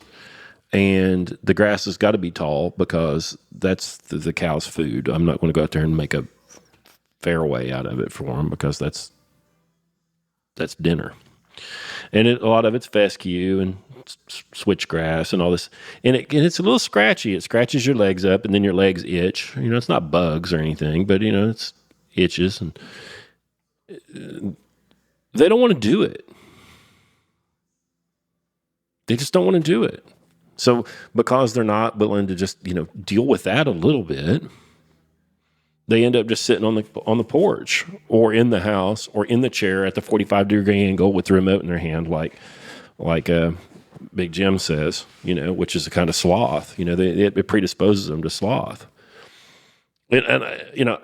and the grass has got to be tall because that's the cow's food. I'm not going to go out there and make a fairway out of it for them because that's dinner. And a lot of it's fescue and switchgrass and all this. And it's a little scratchy. It scratches your legs up, and then your legs itch. It's not bugs or anything, but, it's itches. And they don't want to do it. They just don't want to do it. So because they're not willing to just, deal with that a little bit, they end up just sitting on the porch or in the house or in the chair at the 45-degree angle with the remote in their hand, like Big Jim says, which is a kind of sloth. It predisposes them to sloth. And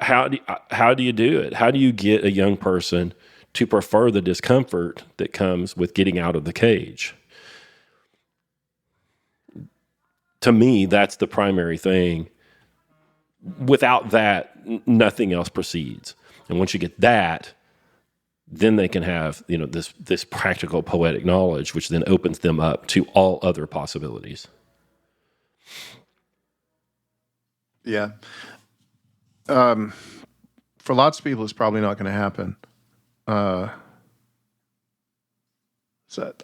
how do you do it? How do you get a young person to prefer the discomfort that comes with getting out of the cage? To me, that's the primary thing. Without that, nothing else proceeds. And once you get that, then they can have, this practical poetic knowledge, which then opens them up to all other possibilities. Yeah. For lots of people, it's probably not going to happen. So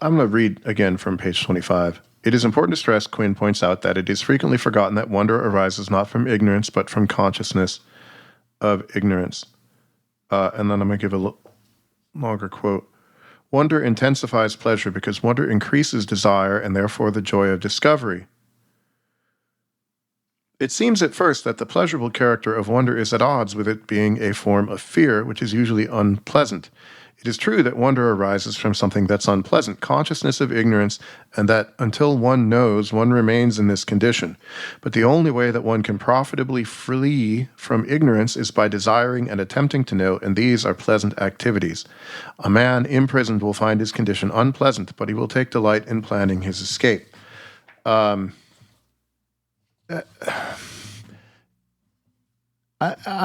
I'm going to read again from page 25. It is important to stress, Quinn points out, that it is frequently forgotten that wonder arises not from ignorance, but from consciousness of ignorance. And then I'm going to give a longer quote. Wonder intensifies pleasure because wonder increases desire and therefore the joy of discovery. It seems at first that the pleasurable character of wonder is at odds with it being a form of fear, which is usually unpleasant. It is true that wonder arises from something that's unpleasant, consciousness of ignorance, and that until one knows, one remains in this condition. But the only way that one can profitably flee from ignorance is by desiring and attempting to know, and these are pleasant activities. A man imprisoned will find his condition unpleasant, but he will take delight in planning his escape. I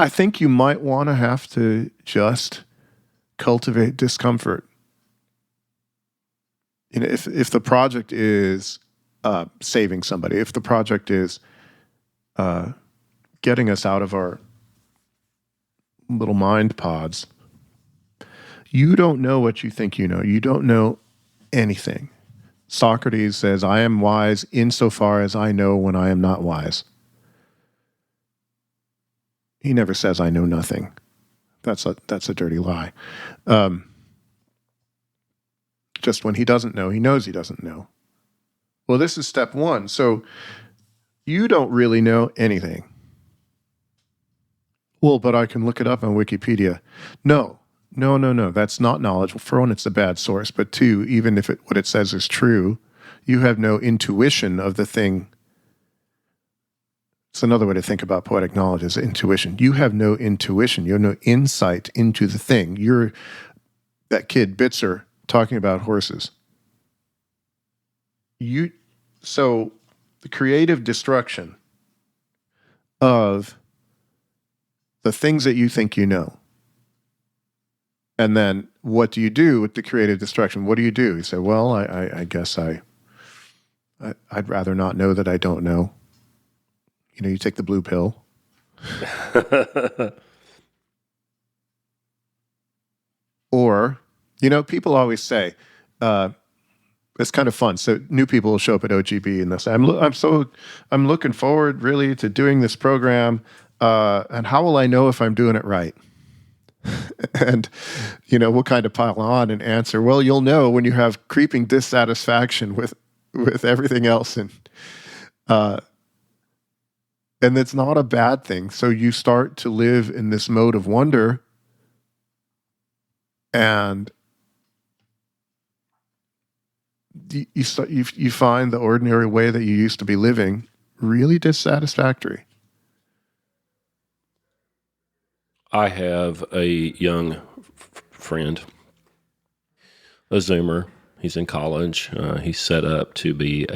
think you might want to have to just cultivate discomfort. If the project is saving somebody, if the project is getting us out of our little mind pods, you don't know what you think you know. You don't know anything. Socrates says, I am wise insofar as I know when I am not wise. He never says, I know nothing. That's a dirty lie. Just when he doesn't know, he knows he doesn't know. Well, this is step one. So you don't really know anything. Well, but I can look it up on Wikipedia. No. That's not knowledge. For one, it's a bad source. But two, even if what it says is true, you have no intuition of the thing. It's another way to think about poetic knowledge is intuition. You have no intuition. You have no insight into the thing. You're that kid, Bitzer, talking about horses. So the creative destruction of the things that you think you know. And then what do you do with the creative destruction? What do? You say, well, I guess I'd rather not know that I don't know. You take the blue pill. Or, people always say, it's kind of fun. So new people will show up at OGB and they'll say, I'm looking forward really to doing this program. And how will I know if I'm doing it right? And, we'll kind of pile on and answer, well, you'll know when you have creeping dissatisfaction with everything else. And it's not a bad thing. So you start to live in this mode of wonder, and you find the ordinary way that you used to be living really dissatisfactory. I have a young friend, a Zoomer. He's in college. He's set up to be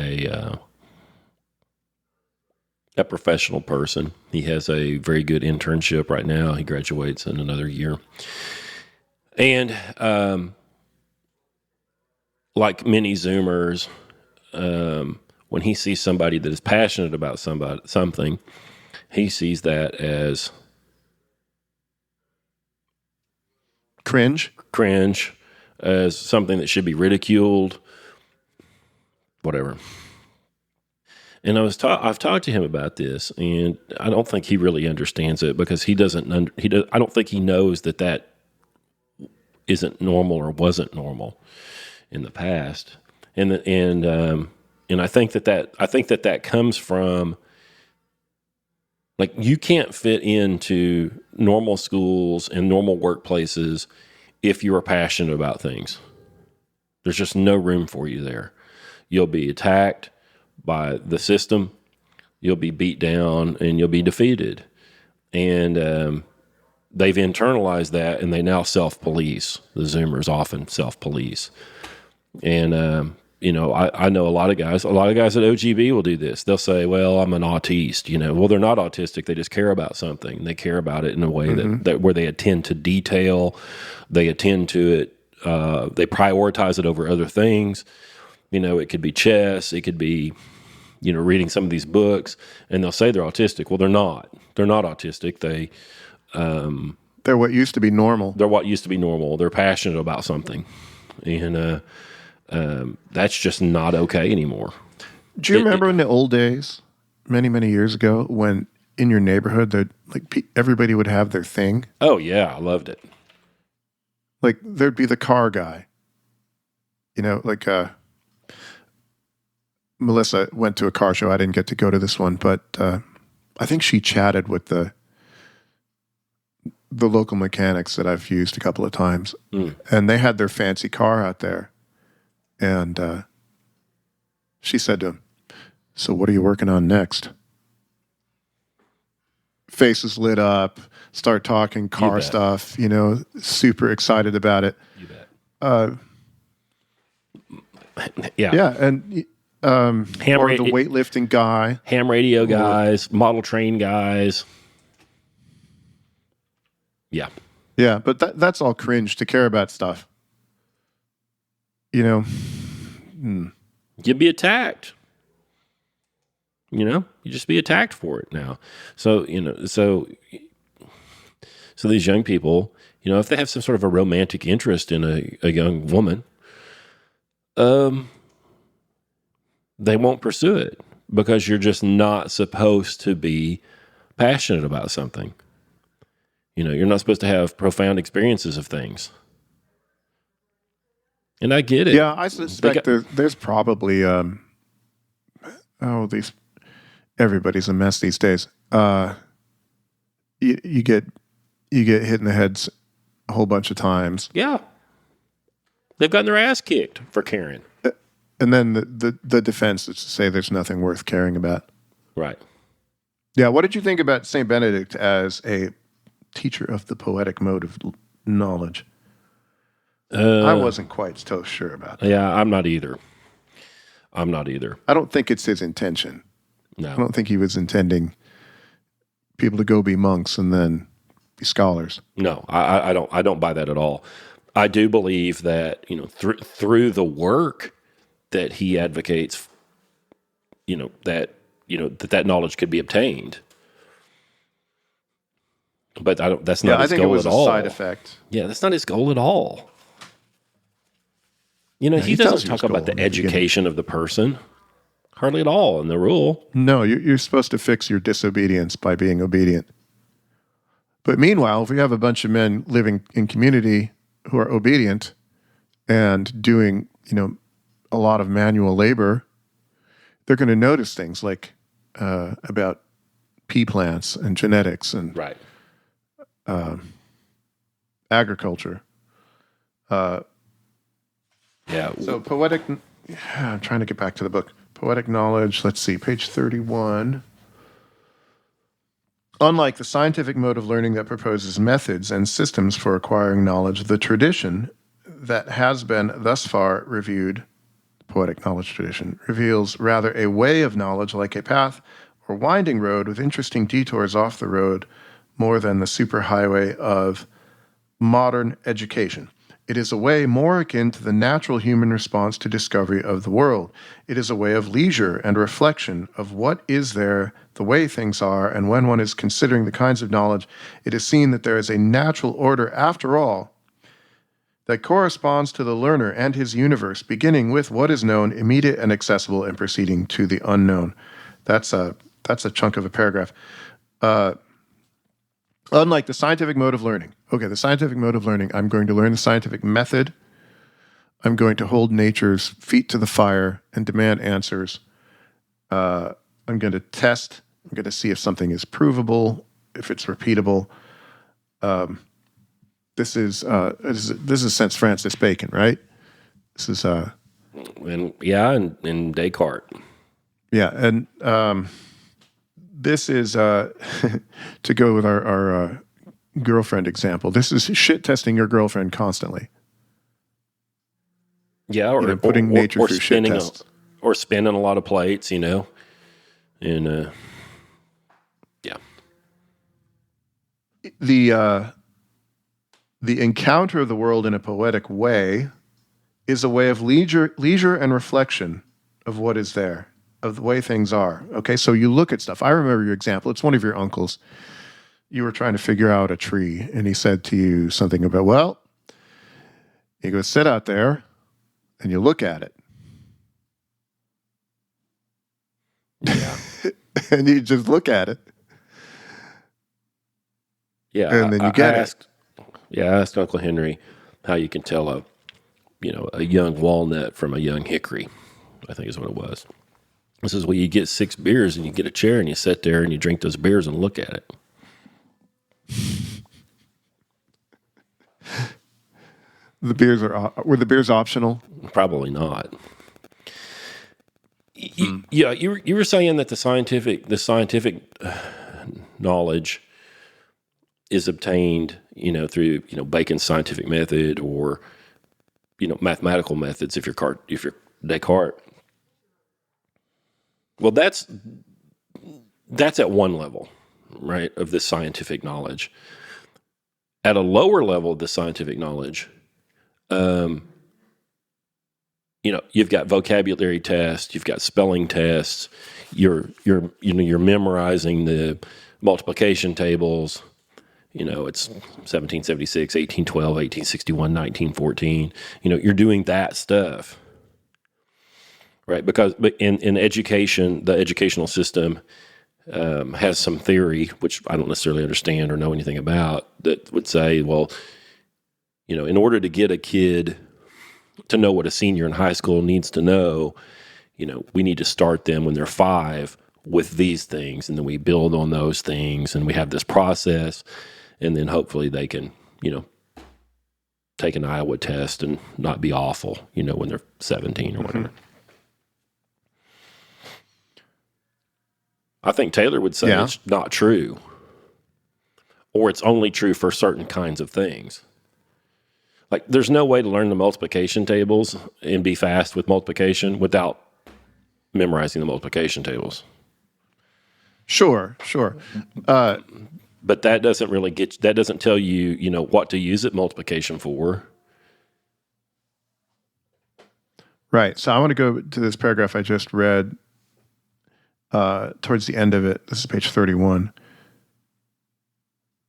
a professional person. He has a very good internship right now. He graduates in another year. And like many Zoomers, when he sees somebody that is passionate about something, he sees that as cringe, as something that should be ridiculed, whatever. And I've talked to him about this, and I don't think he really understands it because I don't think he knows that isn't normal or wasn't normal in the past. And I think that comes from, like, you can't fit into normal schools and normal workplaces if you are passionate about things. There's just no room for you there. you'll be attacked by the system, you'll be beat down, and you'll be defeated. And they've internalized that, and they now self-police. The Zoomers often self-police. And, I know a lot of guys at OGB will do this. They'll say, well, I'm an autiste, Well, they're not autistic. They just care about something. They care about it in a way that where they attend to detail. They attend to it. They prioritize it over other things. It could be chess. It could be, reading some of these books, and they'll say they're autistic. Well, they're not. They're not autistic. They're what used to be normal. They're what used to be normal. They're passionate about something. And that's just not okay anymore. Do you remember in the old days, many, many years ago, when in your neighborhood, everybody would have their thing? Oh, yeah. I loved it. Like, there'd be the car guy. Melissa went to a car show. I didn't get to go to this one, but I think she chatted with the local mechanics that I've used a couple of times. And they had their fancy car out there. And she said to him, so what are you working on next? Faces lit up, start talking car stuff, super excited about it. You bet. Yeah. Yeah, and or the weightlifting guy. Ham radio guys, model train guys. Yeah. Yeah, but that's all cringe to care about stuff. You'd be attacked. You just be attacked for it now. So, so these young people, if they have some sort of a romantic interest in a young woman, they won't pursue it because you're just not supposed to be passionate about something. You're not supposed to have profound experiences of things. And I get it. Yeah, I suspect there's probably everybody's a mess these days. You get hit in the head a whole bunch of times. Yeah, they've gotten their ass kicked for caring. And then the defense is to say there's nothing worth caring about. Right. Yeah. What did you think about Saint Benedict as a teacher of the poetic mode of knowledge? I wasn't quite so sure about that. Yeah, I'm not either. I don't think it's his intention. No. I don't think he was intending people to go be monks and then be scholars. No, I don't buy that at all. I do believe that, through the work that he advocates, that knowledge could be obtained. But that's not his goal at all. I think it was a side effect. Yeah, that's not his goal at all. He doesn't talk about the education of the person. Hardly at all in the rule. No, you're supposed to fix your disobedience by being obedient. But meanwhile, if we have a bunch of men living in community who are obedient and doing, a lot of manual labor, they're going to notice things like about pea plants and genetics and right. Agriculture. Yeah. So I'm trying to get back to the book. Poetic Knowledge, let's see, page 31. Unlike the scientific mode of learning that proposes methods and systems for acquiring knowledge, the tradition that has been thus far reviewed, the poetic knowledge tradition, reveals rather a way of knowledge like a path or winding road with interesting detours off the road more than the superhighway of modern education. It is a way more akin to the natural human response to discovery of the world. It is a way of leisure and reflection of what is there, the way things are, and when one is considering the kinds of knowledge, it is seen that there is a natural order after all that corresponds to the learner and his universe, beginning with what is known, immediate and accessible, and proceeding to the unknown. That's a chunk of a paragraph. Unlike the scientific mode of learning. Okay, the scientific mode of learning, I'm going to learn the scientific method. I'm going to hold nature's feet to the fire and demand answers. I'm going to test. I'm going to see if something is provable, if it's repeatable. This is since Francis Bacon, right? This is And Descartes. Yeah, and this is to go with our girlfriend example. This is shit testing your girlfriend constantly. Yeah, or putting nature through shit tests, or spinning a lot of plates, and yeah. The encounter of the world in a poetic way is a way of leisure and reflection of what is there, of the way things are. Okay, so you look at stuff. I remember your example. It's one of your uncles. You were trying to figure out a tree, and he said to you something about, well, you go sit out there, and you look at it. Yeah. And you just look at it. Yeah. And then you get it. I asked Uncle Henry how you can tell a young walnut from a young hickory, I think is what it was. He says, well, you get 6 beers and you get a chair and you sit there and you drink those beers and look at it. Were the beers optional? Probably not. You were saying that the scientific knowledge is obtained, through Bacon's scientific method or mathematical methods. If you're Descartes, well, that's at one level, right, of this scientific knowledge. At a lower level of the scientific knowledge, you've got vocabulary tests, you've got spelling tests, you're memorizing the multiplication tables. It's 1776, 1812, 1861, 1914. You're doing that stuff, right? But in education, the educational system has some theory, which I don't necessarily understand or know anything about, that would say, well, in order to get a kid to know what a senior in high school needs to know, we need to start them when they're 5 with these things, and then we build on those things, and we have this process, and then hopefully they can, take an Iowa test and not be awful, when they're 17 or whatever. I think Taylor would say it's not true, or it's only true for certain kinds of things. Like, there's no way to learn the multiplication tables and be fast with multiplication without memorizing the multiplication tables. Sure. But that doesn't tell you, what to use it multiplication for. Right. So I want to go to this paragraph I just read towards the end of it. This is page 31.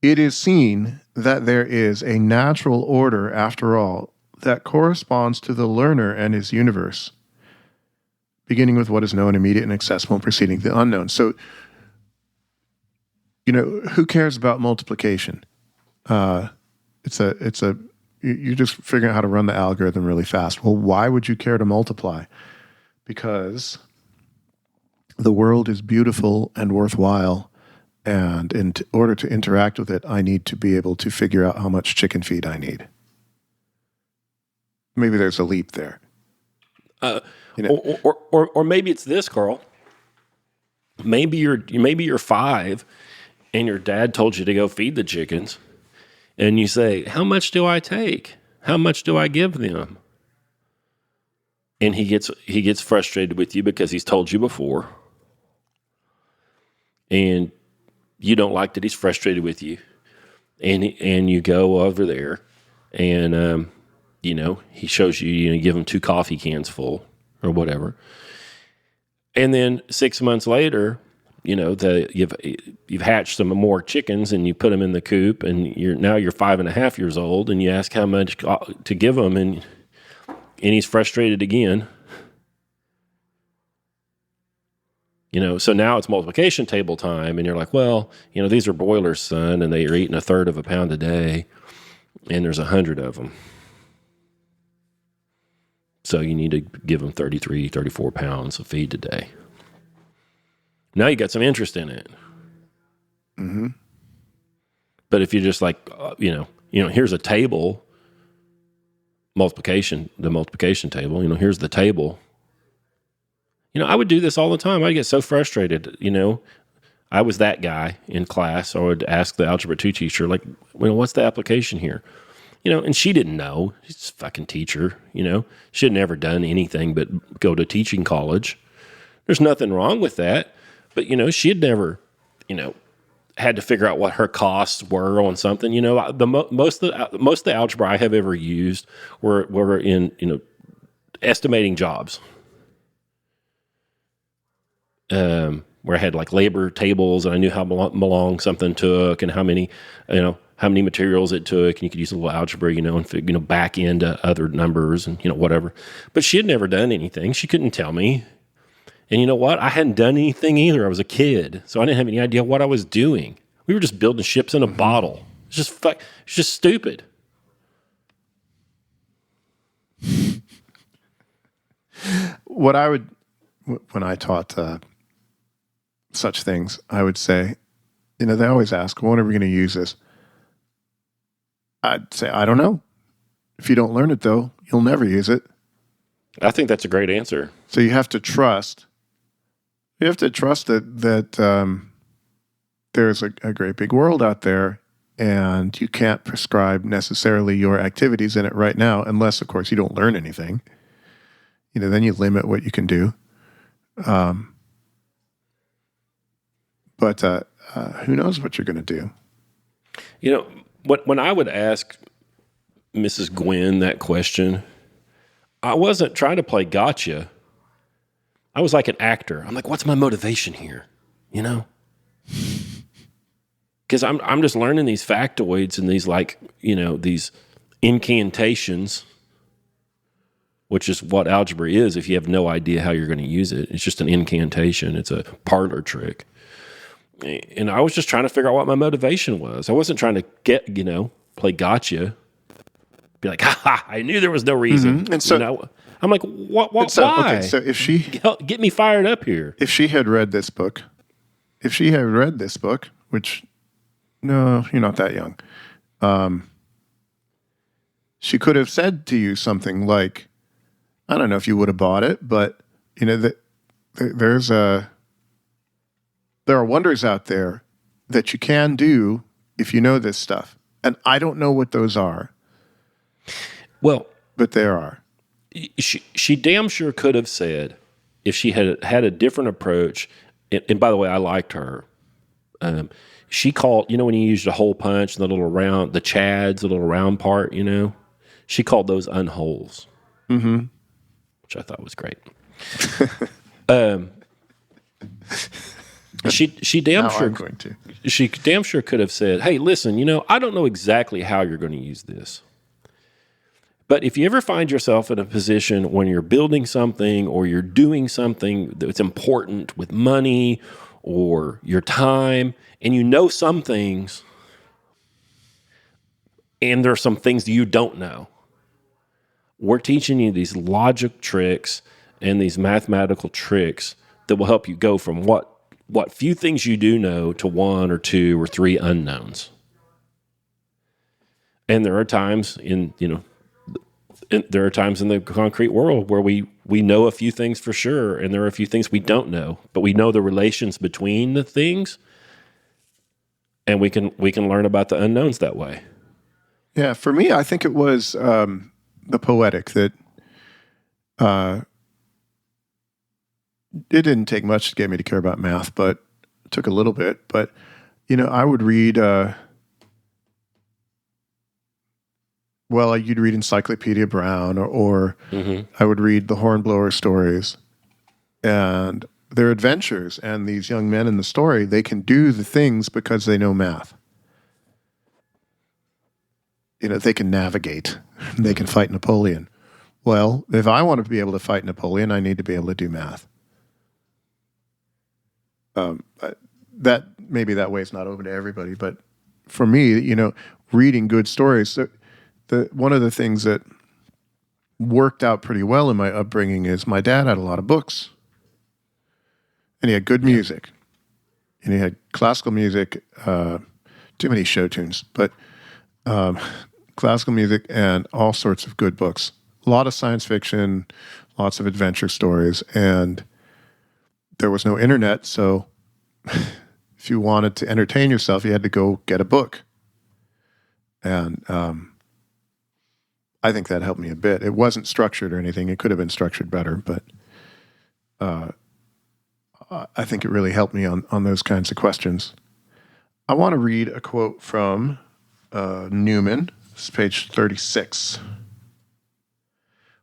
It is seen that there is a natural order, after all, that corresponds to the learner and his universe, beginning with what is known, immediate and accessible, and preceding the unknown. So, who cares about multiplication? You're just figuring out how to run the algorithm really fast. Well, why would you care to multiply? Because the world is beautiful and worthwhile, and in order to interact with it, I need to be able to figure out how much chicken feed I need. Maybe there's a leap there. Or maybe it's this, Karl. Maybe you're 5, and your dad told you to go feed the chickens, and you say, "How much do I take? How much do I give them?" And he gets frustrated with you because he's told you before, and you don't like that he's frustrated with you, and you go over there, and he shows you, you give him 2 coffee cans full or whatever, and then 6 months later, you've hatched some more chickens and you put them in the coop, and you're 5.5 years old, and you ask how much to give them, and he's frustrated again. So now it's multiplication table time, and you're like, well, these are broilers, son, and they are eating 1/3 of a pound a day, and there's 100 of them. So you need to give them 33, 34 pounds of feed today. Now you got some interest in it. Mm-hmm. But if you're just like, here's a table, the multiplication table. Here's the table. I would do this all the time. I'd get so frustrated. I was that guy in class. I would ask the Algebra 2 teacher, like, what's the application here? And she didn't know. She's a fucking teacher, She had never done anything but go to teaching college. There's nothing wrong with that. But, she had never, had to figure out what her costs were on something. Most of the algebra I have ever used were in, estimating jobs. Where I had like labor tables and I knew how long something took and how many materials it took, and you could use a little algebra, and back into other numbers and whatever. But she had never done anything. She couldn't tell me. And you know what? I hadn't done anything either. I was a kid, so I didn't have any idea what I was doing. We were just building ships in a bottle. It's just stupid. What I would, when I taught such things, I would say, they always ask, when are we going to use this? I'd say, I don't know. If you don't learn it, though, you'll never use it. I think that's a great answer. So you have to trust. You have to trust that there's a great big world out there, and you can't prescribe necessarily your activities in it right now, unless, of course, you don't learn anything. Then you limit what you can do. But who knows what you're going to do? When I would ask Mrs. Gwynn that question, I wasn't trying to play gotcha. I was like an actor. I'm like, what's my motivation here? Because I'm just learning these factoids and these these incantations, which is what algebra is. If you have no idea how you're going to use it, it's just an incantation. It's a parlor trick. And I was just trying to figure out what my motivation was. I wasn't trying to play gotcha. Be like, I knew there was no reason. Mm-hmm. And so I'm like, what? Why? Okay, so if she get me fired up here. If she had read this book, which no, you're not that young. She could have said to you something like, I don't know if you would have bought it, but there are wonders out there that you can do if you know this stuff. And I don't know what those are. Well, but there are. She damn sure could have said, if she had a different approach, and by the way, I liked her. She called, when you used a hole punch, the little round, the chads, the little round part, she called those unholes. Mm-hmm. Which I thought was great. She damn sure could have said, hey, listen, I don't know exactly how you're going to use this. But if you ever find yourself in a position when you're building something or you're doing something that's important with money or your time, and some things, and there are some things that you don't know, we're teaching you these logic tricks and these mathematical tricks that will help you go from what few things you do know to one or two or three unknowns. And there are times in the concrete world where we know a few things for sure, and there are a few things we don't know, but we know the relations between the things, and we can learn about the unknowns that way. Yeah, for me, I think it was the Poetic that it didn't take much to get me to care about math, but it took a little bit. But, I would read, you'd read Encyclopedia Brown or mm-hmm. I would read the Hornblower stories and their adventures. And these young men in the story, they can do the things because they know math. They can navigate. They can fight Napoleon. Well, if I want to be able to fight Napoleon, I need to be able to do math. That maybe that way is not open to everybody, but for me, reading good stories, one of the things that worked out pretty well in my upbringing is my dad had a lot of books, and he had good music, and he had classical music, too many show tunes, but classical music, and all sorts of good books. A lot of science fiction, lots of adventure stories, and there was no internet, so if you wanted to entertain yourself, you had to go get a book. And I think that helped me a bit. It wasn't structured or anything. It could have been structured better, but I think it really helped me on those kinds of questions. I want to read a quote from Newman. This is page 36,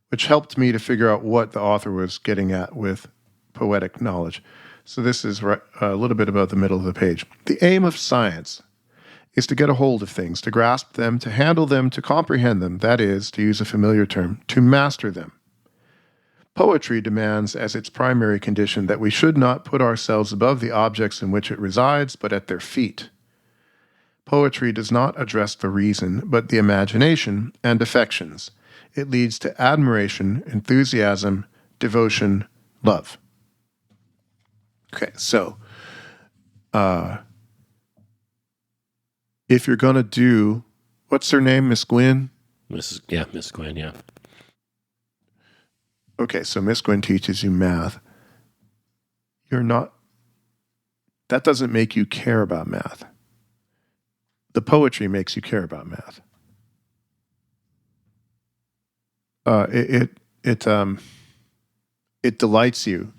which helped me to figure out what the author was getting at with poetic knowledge. So this is a little bit about the middle of the page. The aim of science is to get a hold of things, to grasp them, to handle them, to comprehend them, that is, to use a familiar term, to master them. Poetry demands as its primary condition that we should not put ourselves above the objects in which it resides, but at their feet. Poetry does not address the reason, but the imagination and affections. It leads to admiration, enthusiasm, devotion, love. Okay, so if you're going to do, what's her name, Miss Gwynn? Miss Gwynn, yeah. Okay, so Miss Gwynn teaches you math. That doesn't make you care about math. The poetry makes you care about math. It delights you.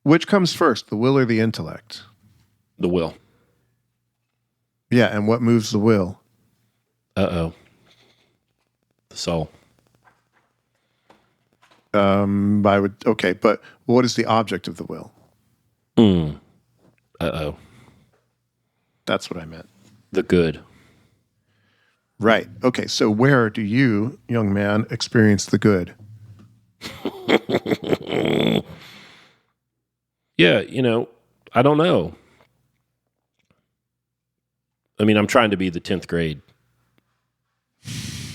Which comes first, the will or the intellect? The will. Yeah, and what moves the will? The soul. But what is the object of the will? That's what I meant. The good. Right. Okay, so where do you, young man, experience the good? Yeah, I don't know. I mean, I'm trying to be the 10th grade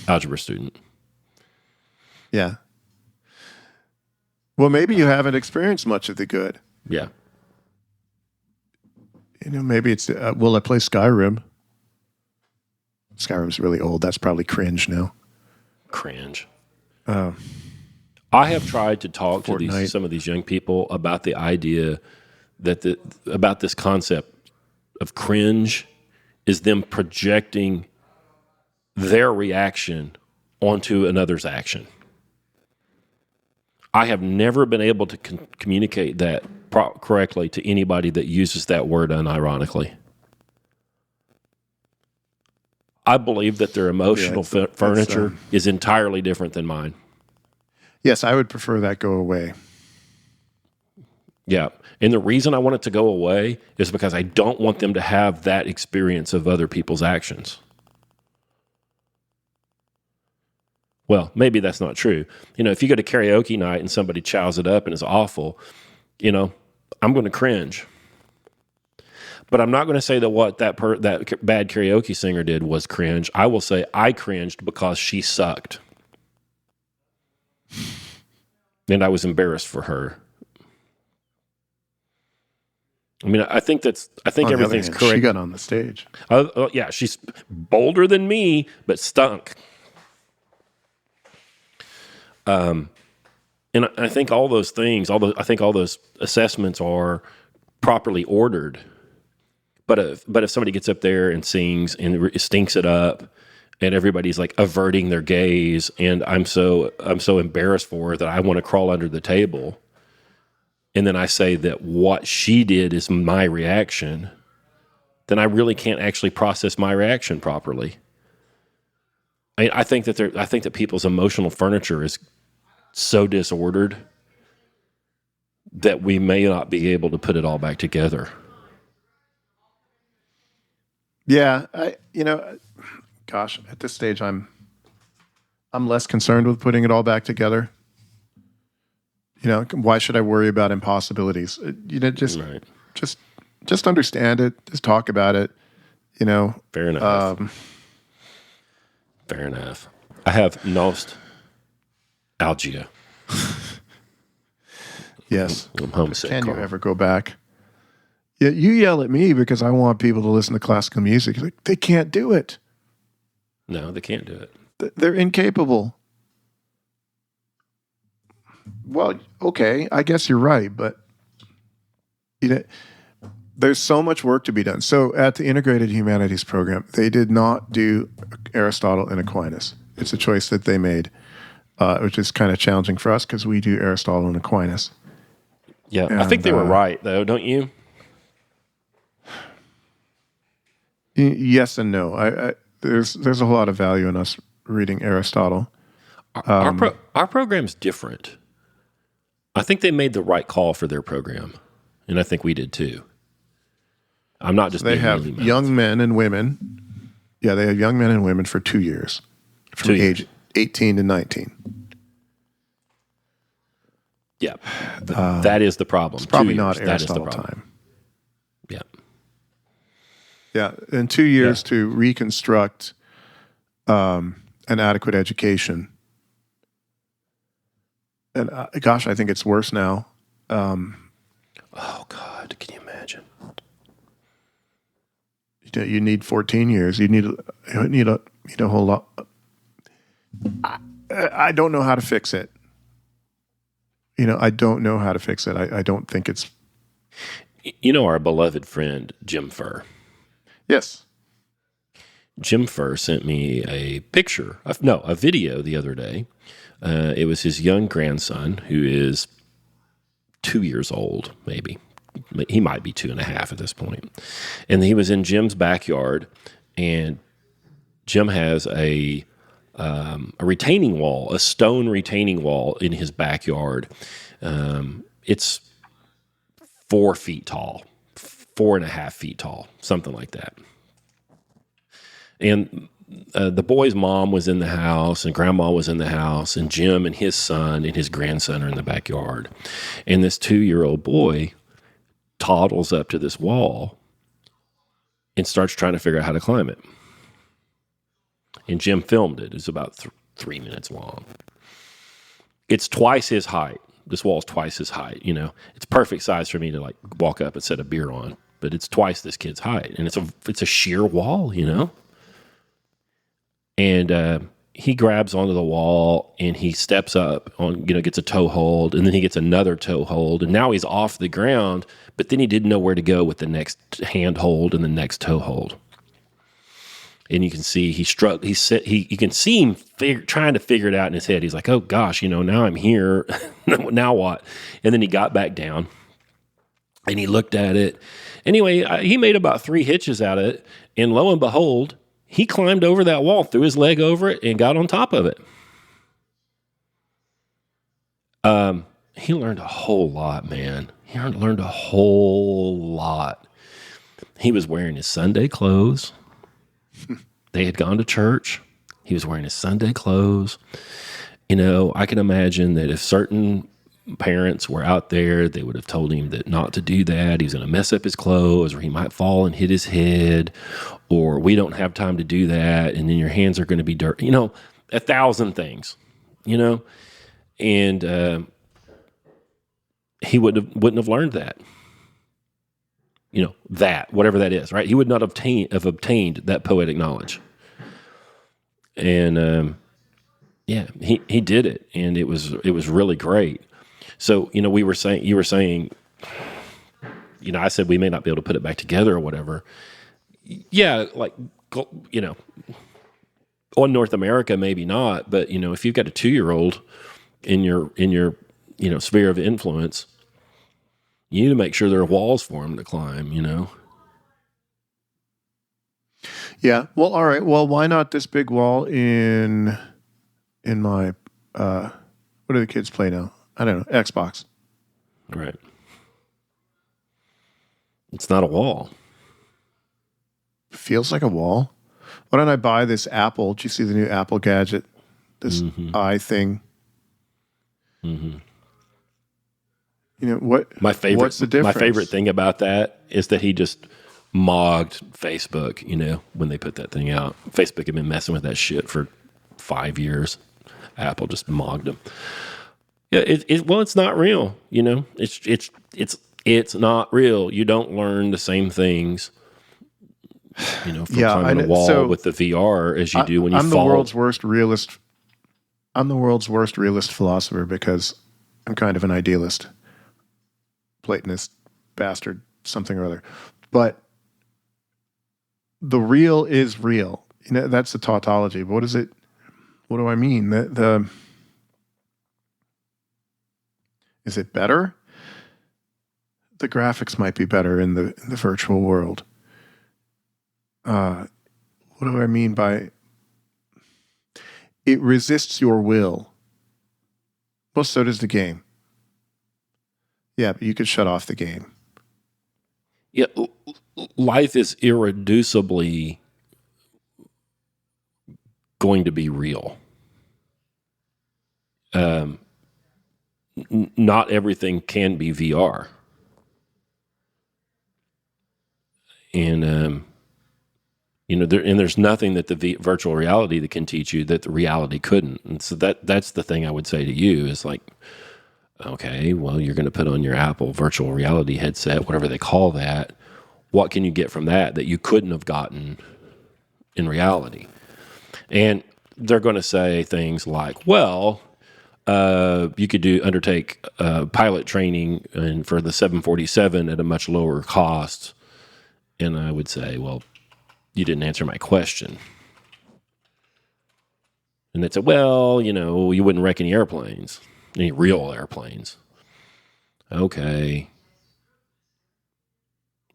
algebra student. Yeah. Well, maybe you haven't experienced much of the good. Yeah. Maybe it's, I play Skyrim. Skyrim's really old. That's probably cringe now. Cringe. I have tried to talk to some of these young people about the idea that about this concept of cringe is them projecting their reaction onto another's action. I have never been able to communicate that correctly to anybody that uses that word unironically. I believe that their emotional furniture is entirely different than mine. Yes, I would prefer that go away. Yeah. And the reason I want it to go away is because I don't want them to have that experience of other people's actions. Well, maybe that's not true. If you go to karaoke night and somebody chows it up and is awful, I'm going to cringe. But I'm not going to say that what that bad karaoke singer did was cringe. I will say I cringed because she sucked. And I was embarrassed for her. I mean, I think everything's correct. She got on the stage. Yeah, she's bolder than me, but stunk. And I think all those things, all those assessments are properly ordered. But if somebody gets up there and sings and stinks it up, and everybody's like averting their gaze, and I'm so embarrassed for her that I want to crawl under the table, and then I say that what she did is my reaction, then I really can't actually process my reaction properly. I think that people's emotional furniture is so disordered that we may not be able to put it all back together. Yeah, gosh, at this stage, I'm less concerned with putting it all back together. Why should I worry about impossibilities? Just understand it. Just talk about it. Fair enough. Fair enough. I have nostalgia. Yes. I'm homesick. Can Karl. you ever go back? Yeah, you yell at me because I want people to listen to classical music. Like, they can't do it. No, they can't do it. They're incapable. Well, okay, I guess you're right, but there's so much work to be done. So at the Integrated Humanities program, they did not do Aristotle and Aquinas. It's a choice that they made, which is kind of challenging for us because we do Aristotle and Aquinas. Yeah, and I think they were right, though, don't you? Yes and no. There's a whole lot of value in us reading Aristotle. Our program's different. I think they made the right call for their program, and I think we did too. I'm not just. They have young men and women. Yeah, they have young men and women for 2 years, from age 18 to 19. Yeah, that is the problem. It's probably not Aristotle time. Yeah. Yeah, in 2 years to reconstruct an adequate education. And gosh, I think it's worse now. Oh God, can you imagine? You need 14 years. You need a whole lot. I don't know how to fix it. I don't know how to fix it. I don't think it's. Our beloved friend Jim Furr. Yes. Jim Furr sent me a video the other day. It was his young grandson, who is 2 years old, maybe. He might be 2.5 at this point. And he was in Jim's backyard, and Jim has a retaining wall, a stone retaining wall in his backyard. It's 4 feet tall, 4.5 feet tall, something like that. And the boy's mom was in the house, and grandma was in the house, and Jim and his son and his grandson are in the backyard. And this 2-year-old boy toddles up to this wall and starts trying to figure out how to climb it. And Jim filmed it. It's about 3 minutes long. It's twice his height. This wall is twice his height. It's perfect size for me to walk up and set a beer on, but it's twice this kid's height, and it's a sheer wall. And he grabs onto the wall, and he steps up on, gets a toe hold, and then he gets another toe hold, and now he's off the ground, but then he didn't know where to go with the next hand hold and the next toe hold. And you can see you can see him trying to figure it out in his head. He's like, oh gosh, now I'm here. Now what? And then he got back down and he looked at it. Anyway, he made about 3 hitches out of it. And lo and behold, he climbed over that wall, threw his leg over it, and got on top of it. He learned a whole lot, man. He learned a whole lot. He was wearing his Sunday clothes. They had gone to church. He was wearing his Sunday clothes. I can imagine that if certain parents were out there, they would have told him that not to do that. He was going to mess up his clothes, or he might fall and hit his head, or we don't have time to do that, and then your hands are going to be dirty. 1,000 things, and he wouldn't have learned that. That, whatever that is, right? He would not have obtained that poetic knowledge. And he did it, and it was really great. So, you were saying, I said we may not be able to put it back together or whatever. Yeah, on North America, maybe not, but if you've got a 2-year-old in your sphere of influence, you need to make sure there are walls for him to climb, Yeah. Well, all right. Well, why not this big wall in my what do the kids play now? I don't know. Xbox. Right. It's not a wall. Feels like a wall. Why don't I buy this Apple? Did you see the new Apple gadget? This eye thing. Mm-hmm. What's the difference? My favorite thing about that is that he just mogged Facebook, when they put that thing out. Facebook had been messing with that shit for 5 years. Apple just mogged them. Yeah, it's not real, It's not real. You don't learn the same things from climbing a wall with the VR as you do when you fall. I'm the world's worst realist. I'm the world's worst realist philosopher because I'm kind of an idealist, Platonist bastard, something or other. But the real is real. That's the tautology. What is it? What do I mean? Is it better? The graphics might be better in the virtual world. What do I mean by it resists your will? Well, so does the game. Yeah, but you could shut off the game. Yeah, life is irreducibly going to be real. Not everything can be VR. And there's nothing that the virtual reality that can teach you that the reality couldn't. And so that's the thing I would say to you is like, okay, well, you're going to put on your Apple virtual reality headset, whatever they call that. What can you get from that you couldn't have gotten in reality? And they're going to say things like, well, you could undertake pilot training and for the 747 at a much lower cost. And I would say, well, you didn't answer my question. And they'd say, well, you wouldn't wreck any airplanes, any real airplanes. Okay.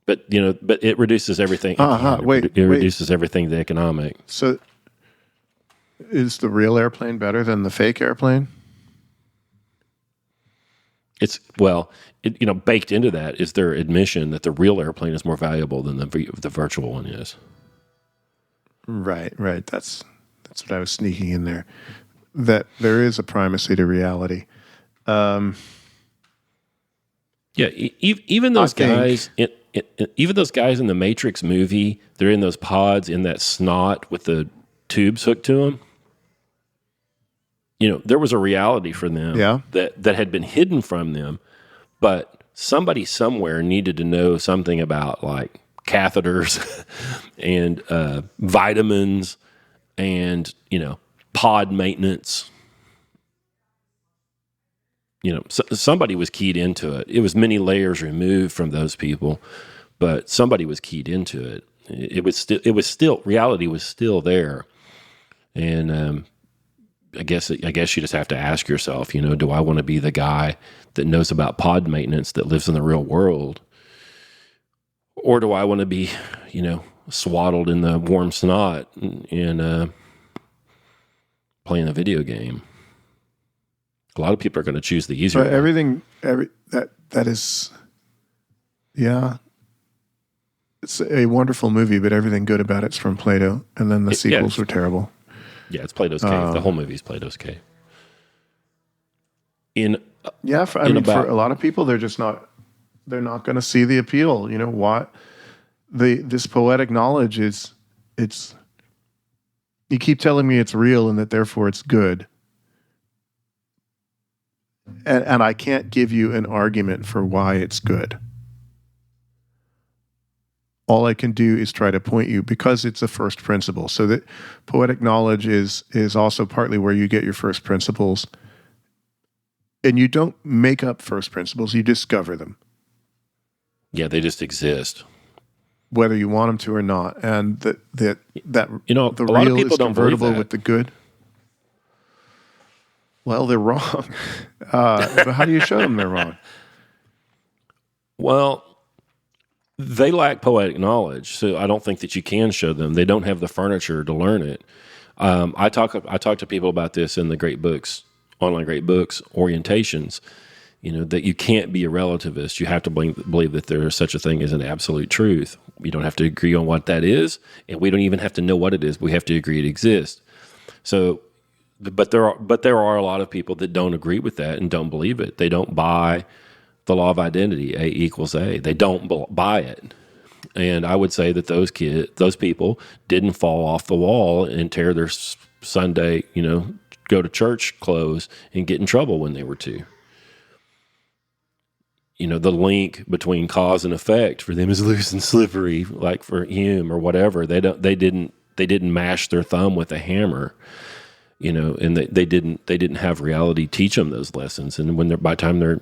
But it reduces everything. Wait. Reduces everything to economic. So is the real airplane better than the fake airplane? It's baked into that is their admission that the real airplane is more valuable than the virtual one is. Right. That's what I was sneaking in there. That there is a primacy to reality. Even those guys, even those guys in the Matrix movie, they're in those pods in that snot with the tubes hooked to them. There was a reality for them that had been hidden from them, but somebody somewhere needed to know something about like catheters and vitamins and, pod maintenance. Somebody was keyed into it. It was many layers removed from those people, but somebody was keyed into it. It was still reality was still there. And, I guess you just have to ask yourself, do I want to be the guy that knows about pod maintenance that lives in the real world? Or do I want to be, swaddled in the warm snot and playing a video game? A lot of people are going to choose the easier one. That is, yeah. It's a wonderful movie, but everything good about it's from Plato. And then the sequels were terrible. Yeah, it's Plato's Cave. The whole movie is Plato's Cave. For a lot of people, they're not going to see the appeal. What this poetic knowledge is, you keep telling me it's real and that therefore it's good. And I can't give you an argument for why it's good. All I can do is try to point you, because it's a first principle. So that poetic knowledge is also partly where you get your first principles. And you don't make up first principles, you discover them. Yeah, they just exist. Whether you want them to or not. And the a lot of people don't believe that. With the good. Well, they're wrong. But how do you show them they're wrong? Well, they lack poetic knowledge, so I don't think that you can show them. They don't have the furniture to learn it. I talk to people about this in the great books, online great books, orientations, that you can't be a relativist. You have to believe that there is such a thing as an absolute truth. We don't have to agree on what that is, and we don't even have to know what it is. We have to agree it exists. So, but there are a lot of people that don't agree with that and don't believe it. They don't buy the law of identity, A equals A. They don't buy it. And I would say that those people didn't fall off the wall and tear their Sunday, go to church clothes and get in trouble when they were two. the link between cause and effect for them is loose and slippery, like for Hume or whatever. They didn't mash their thumb with a hammer, and they didn't have reality teach them those lessons. And by the time they're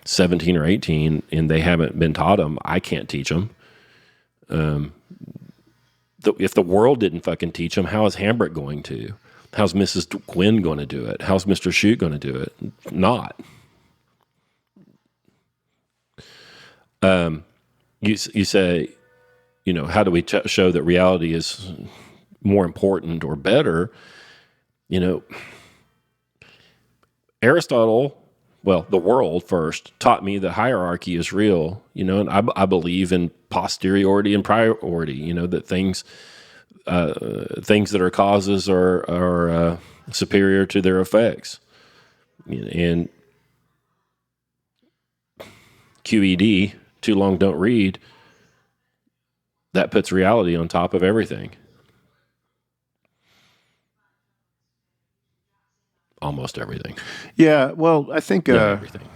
17 or 18 and they haven't been taught them, I can't teach them. If the world didn't fucking teach them, how is Hambrick going to? How's Mrs. Quinn going to do it? How's Mr. Shute going to do it? Not. You say, how do we show that reality is more important or better? Aristotle, well, the world first taught me that hierarchy is real, and I believe in posteriority and priority, that things that are causes are superior to their effects. And QED, too long don't read, that puts reality on top of everything. Almost everything. Yeah, well, I think Everything.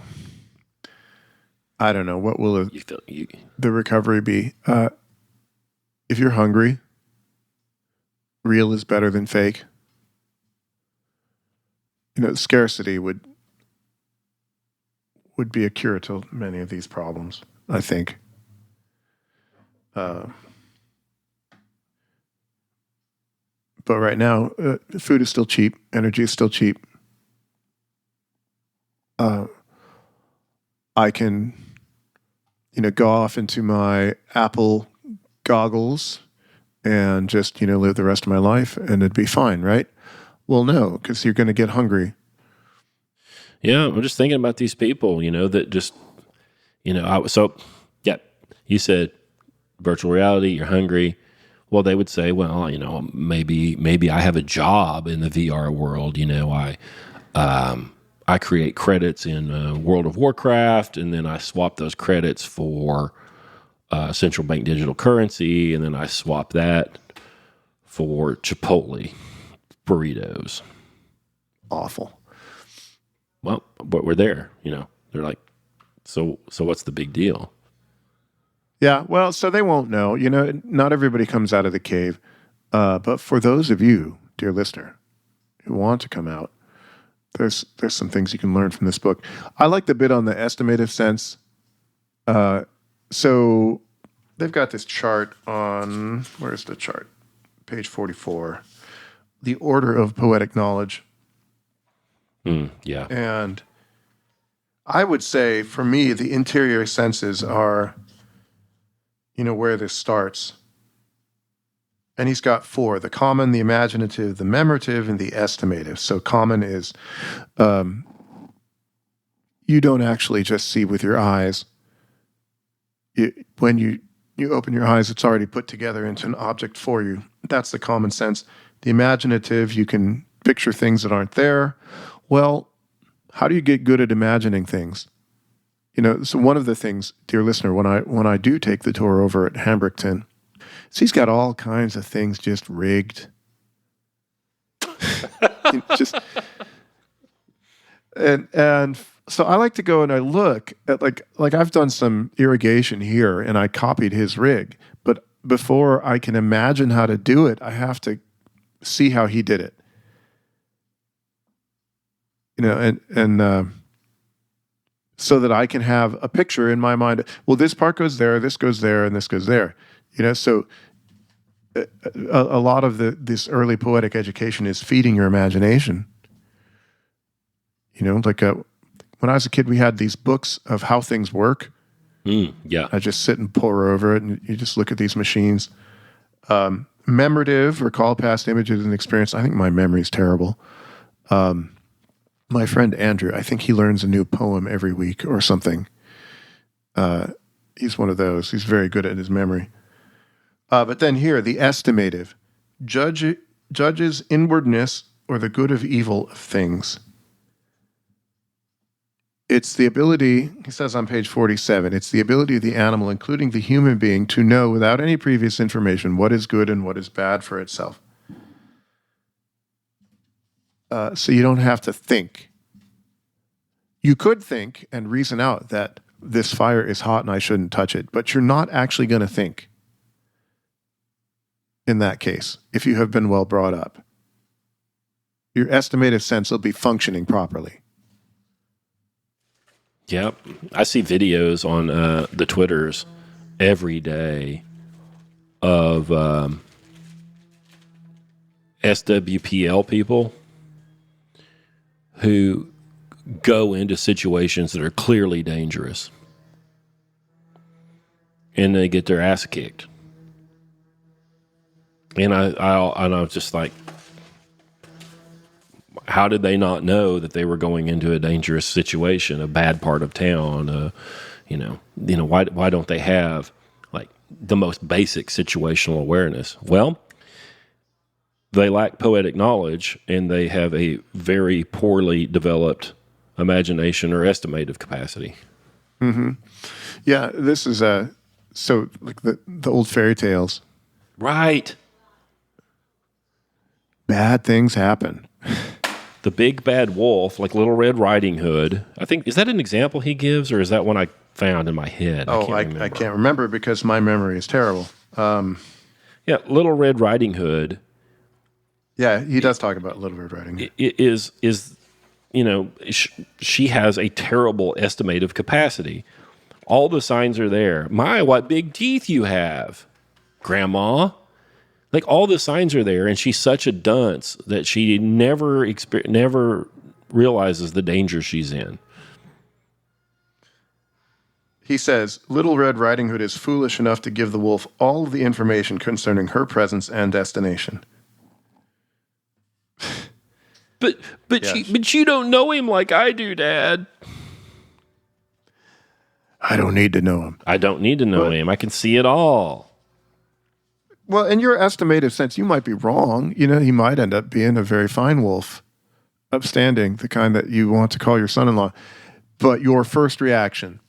I don't know, what will the recovery be? If you're hungry, real is better than fake. Scarcity would be a cure to many of these problems, I think. But right now, food is still cheap. Energy is still cheap. I can, go off into my Apple goggles and just, live the rest of my life and it'd be fine, right? Well, no, because you're going to get hungry. Yeah, I'm just thinking about these people, that just, you said virtual reality, you're hungry. Well, they would say, well, maybe I have a job in the VR world. I create credits in World of Warcraft, and then I swap those credits for central bank digital currency, and then I swap that for Chipotle burritos. Awful. Well, but we're there. They're like, so what's the big deal? Yeah, well, so they won't know. Not everybody comes out of the cave. But for those of you, dear listener, who want to come out, there's some things you can learn from this book. I like the bit on the estimative sense. So they've got this chart on, where's the chart? Page 44. The order of poetic knowledge. Yeah. And I would say, for me, the interior senses are, where this starts. And he's got 4, the common, the imaginative, the memorative, and the estimative. So common is you don't actually just see with your eyes. When you open your eyes, it's already put together into an object for you. That's the common sense. The imaginative, you can picture things that aren't there. Well, how do you get good at imagining things? So one of the things, dear listener, when I do take the tour over at Hambrickton, so he's got all kinds of things just rigged. And so I like to go and I look at like I've done some irrigation here and I copied his rig, but before I can imagine how to do it, I have to see how he did it. So that I can have a picture in my mind. Well, this part goes there, this goes there, and this goes there. So a lot of this early poetic education is feeding your imagination. When I was a kid, we had these books of how things work. Yeah. I just sit and pore over it, and you just look at these machines. Memorative, recall past images and experience. I think my memory's terrible. My friend Andrew, I think he learns a new poem every week or something. He's one of those. He's very good at his memory. But then here, the estimative. Judges inwardness or the good of evil of things. It's the ability, he says on page 47, it's the ability of the animal, including the human being, to know without any previous information what is good and what is bad for itself. So you don't have to think. You could think and reason out that this fire is hot and I shouldn't touch it. But you're not actually going to think in that case if you have been well brought up. Your estimative sense will be functioning properly. Yep. I see videos on the Twitters every day of SWPL people who go into situations that are clearly dangerous and they get their ass kicked. And I was just like, how did they not know that they were going into a dangerous situation, a bad part of town? Why don't they have like the most basic situational awareness? Well, they lack poetic knowledge and they have a very poorly developed imagination or estimative capacity. Mm-hmm. Yeah, this is so like the old fairy tales. Right. Bad things happen. The big bad wolf, like Little Red Riding Hood. I think, is that an example he gives, or is that one I found in my head? I can't remember because my memory is terrible. Yeah, Little Red Riding Hood. Yeah, he does talk about Little Red Riding Hood. Is she has a terrible estimative capacity. All the signs are there. My, what big teeth you have, Grandma. Like, all the signs are there, and she's such a dunce that she never realizes the danger she's in. He says, Little Red Riding Hood is foolish enough to give the wolf all of the information concerning her presence and destination. But you don't know him like I do, Dad. I don't need to know him. I don't need to know him. I can see it all. Well, in your estimative sense, you might be wrong. He might end up being a very fine wolf, upstanding, the kind that you want to call your son-in-law. But your first reaction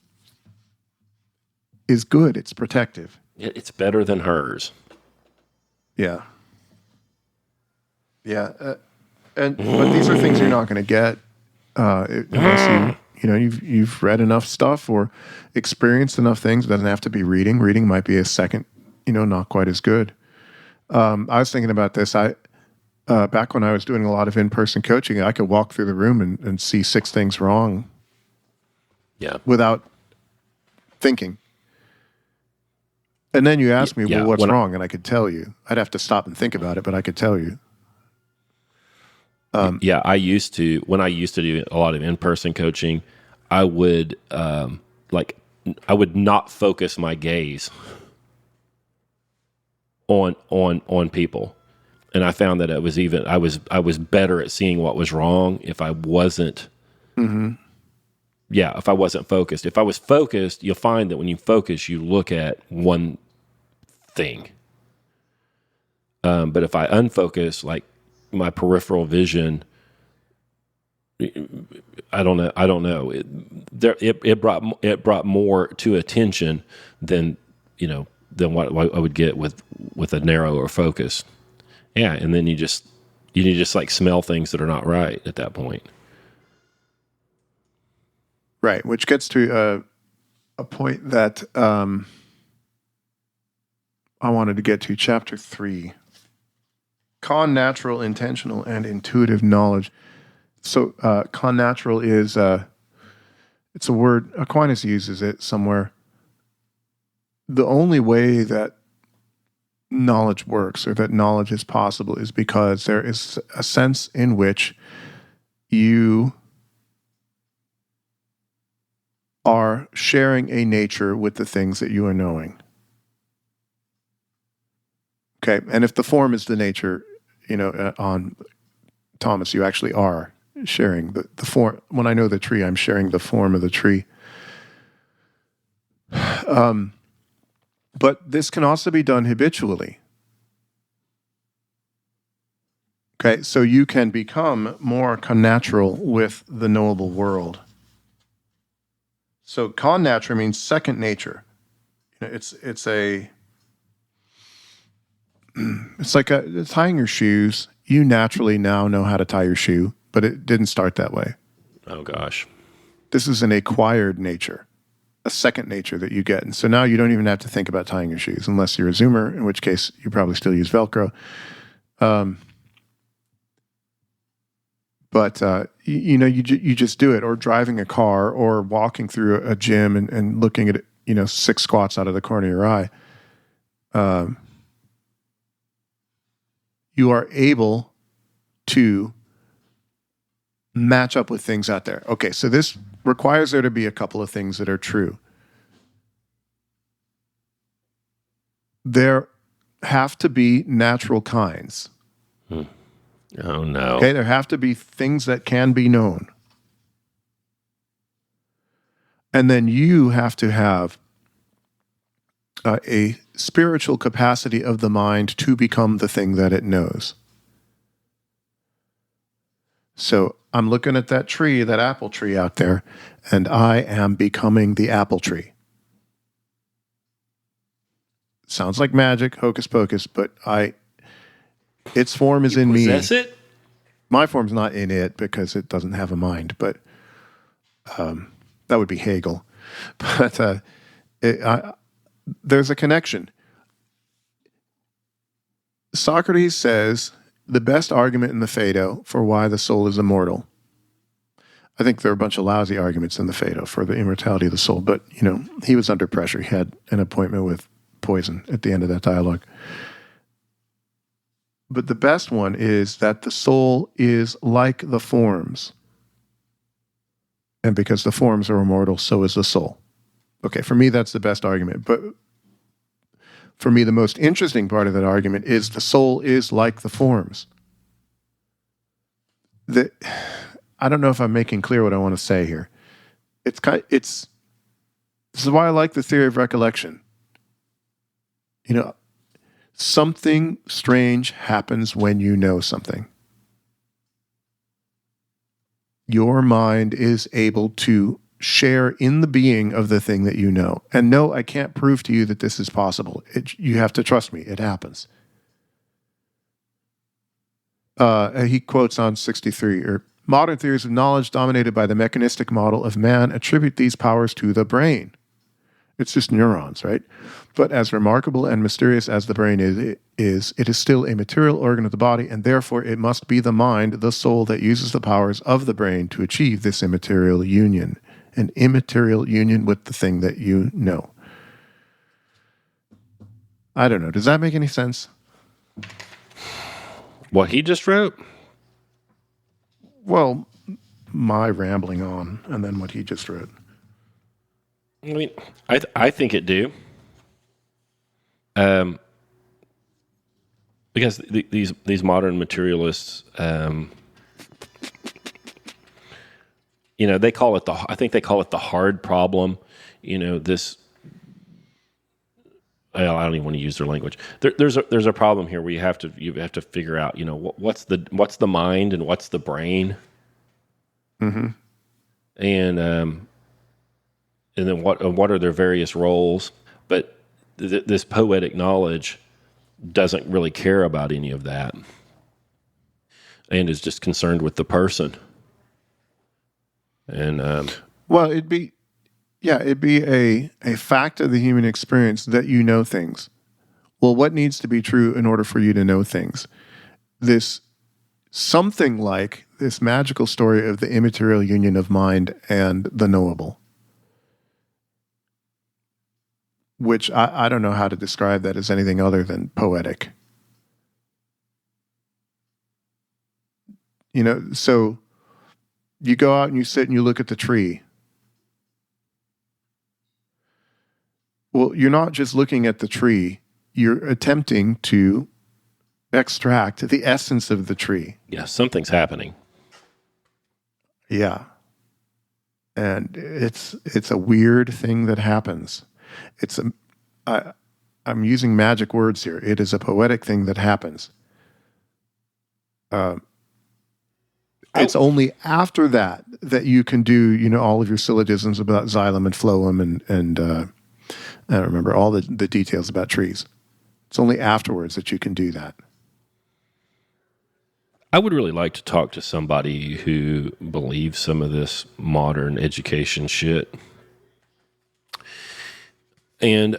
is good. It's protective. It's better than hers. Yeah. Yeah. But these are things you're not going to get unless you've read enough stuff or experienced enough things. It doesn't have to be reading. Reading might be a second, not quite as good. I was thinking about this. Back when I was doing a lot of in-person coaching, I could walk through the room and see 6 things wrong. Yeah. Without thinking. And then you ask me, what's wrong? And I could tell you. I'd have to stop and think about it, but I could tell you. When I used to do a lot of in-person coaching, I would not focus my gaze on people. And I found that I was better at seeing what was wrong if I wasn't if I wasn't focused. If I was focused, you'll find that when you focus, you look at one thing. But if I unfocus, like my peripheral vision, I don't know. It brought more to attention than what I would get with a narrower focus. Yeah, and then you just like smell things that are not right at that point. Right, which gets to a point that I wanted to get to, chapter 3. Connatural, intentional, and intuitive knowledge. So connatural is it's a word, Aquinas uses it somewhere. The only way that knowledge works or that knowledge is possible is because there is a sense in which you are sharing a nature with the things that you are knowing. Okay, and if the form is the nature, on Thomas, you actually are sharing the form. When I know the tree, I'm sharing the form of the tree. But this can also be done habitually. Okay, so you can become more connatural with the knowable world. So connatural means second nature. It's like tying your shoes. You naturally now know how to tie your shoe, but it didn't start that way. Oh, gosh. This is an acquired nature. a second nature that you get. And so now you don't even have to think about tying your shoes unless you're a Zoomer, in which case you probably still use Velcro. But you just do it, or driving a car, or walking through a gym and looking at 6 squats out of the corner of your eye. You are able to match up with things out there. Okay, so this requires there to be a couple of things that are true. There have to be natural kinds. Oh, no. Okay, there have to be things that can be known. And then you have to have a spiritual capacity of the mind to become the thing that it knows. So I'm looking at that tree, that apple tree out there, and I am becoming the apple tree. Sounds like magic, hocus pocus, but its form is in me. Possess it? My form's not in it because it doesn't have a mind, but that would be Hegel. But there's a connection. Socrates says the best argument in the Phaedo for why the soul is immortal. I think there are a bunch of lousy arguments in the Phaedo for the immortality of the soul, but he was under pressure. He had an appointment with poison at the end of that dialogue. But the best one is that the soul is like the forms. And because the forms are immortal, so is the soul. Okay, for me, that's the best argument. But for me, the most interesting part of that argument is the soul is like the forms. I don't know if I'm making clear what I want to say here. This is why I like the theory of recollection. Something strange happens when you know something. Your mind is able to share in the being of the thing that you know. And no, I can't prove to you that this is possible. You have to trust me. It happens. He quotes on 63, modern theories of knowledge dominated by the mechanistic model of man attribute these powers to the brain. It's just neurons, right? But as remarkable and mysterious as the brain it is still a material organ of the body, and therefore it must be the mind, the soul, that uses the powers of the brain to achieve this immaterial union, an immaterial union with the thing that you know. I don't know. Does that make any sense? What he just wrote? Well, my rambling on, and then what he just wrote. I mean, I think it do. Because these modern materialists, they call it I think they call it the hard problem. This. I don't even want to use their language. There's a problem here where you have to figure out, what's the mind and what's the brain, mm-hmm. and then what are their various roles. But this poetic knowledge doesn't really care about any of that, and is just concerned with the person. And well, it'd be a fact of the human experience that you know things. Well, what needs to be true in order for you to know things? This something like this magical story of the immaterial union of mind and the knowable, which I don't know how to describe that as anything other than poetic. So you go out and you sit and you look at the tree. Well, you're not just looking at the tree. You're attempting to extract the essence of the tree. Yeah, something's happening. Yeah. And it's a weird thing that happens. I'm using magic words here. It is a poetic thing that happens. It's only after that you can do, all of your syllogisms about xylem and phloem and I don't remember all the details about trees. It's only afterwards that you can do that. I would really like to talk to somebody who believes some of this modern education shit. and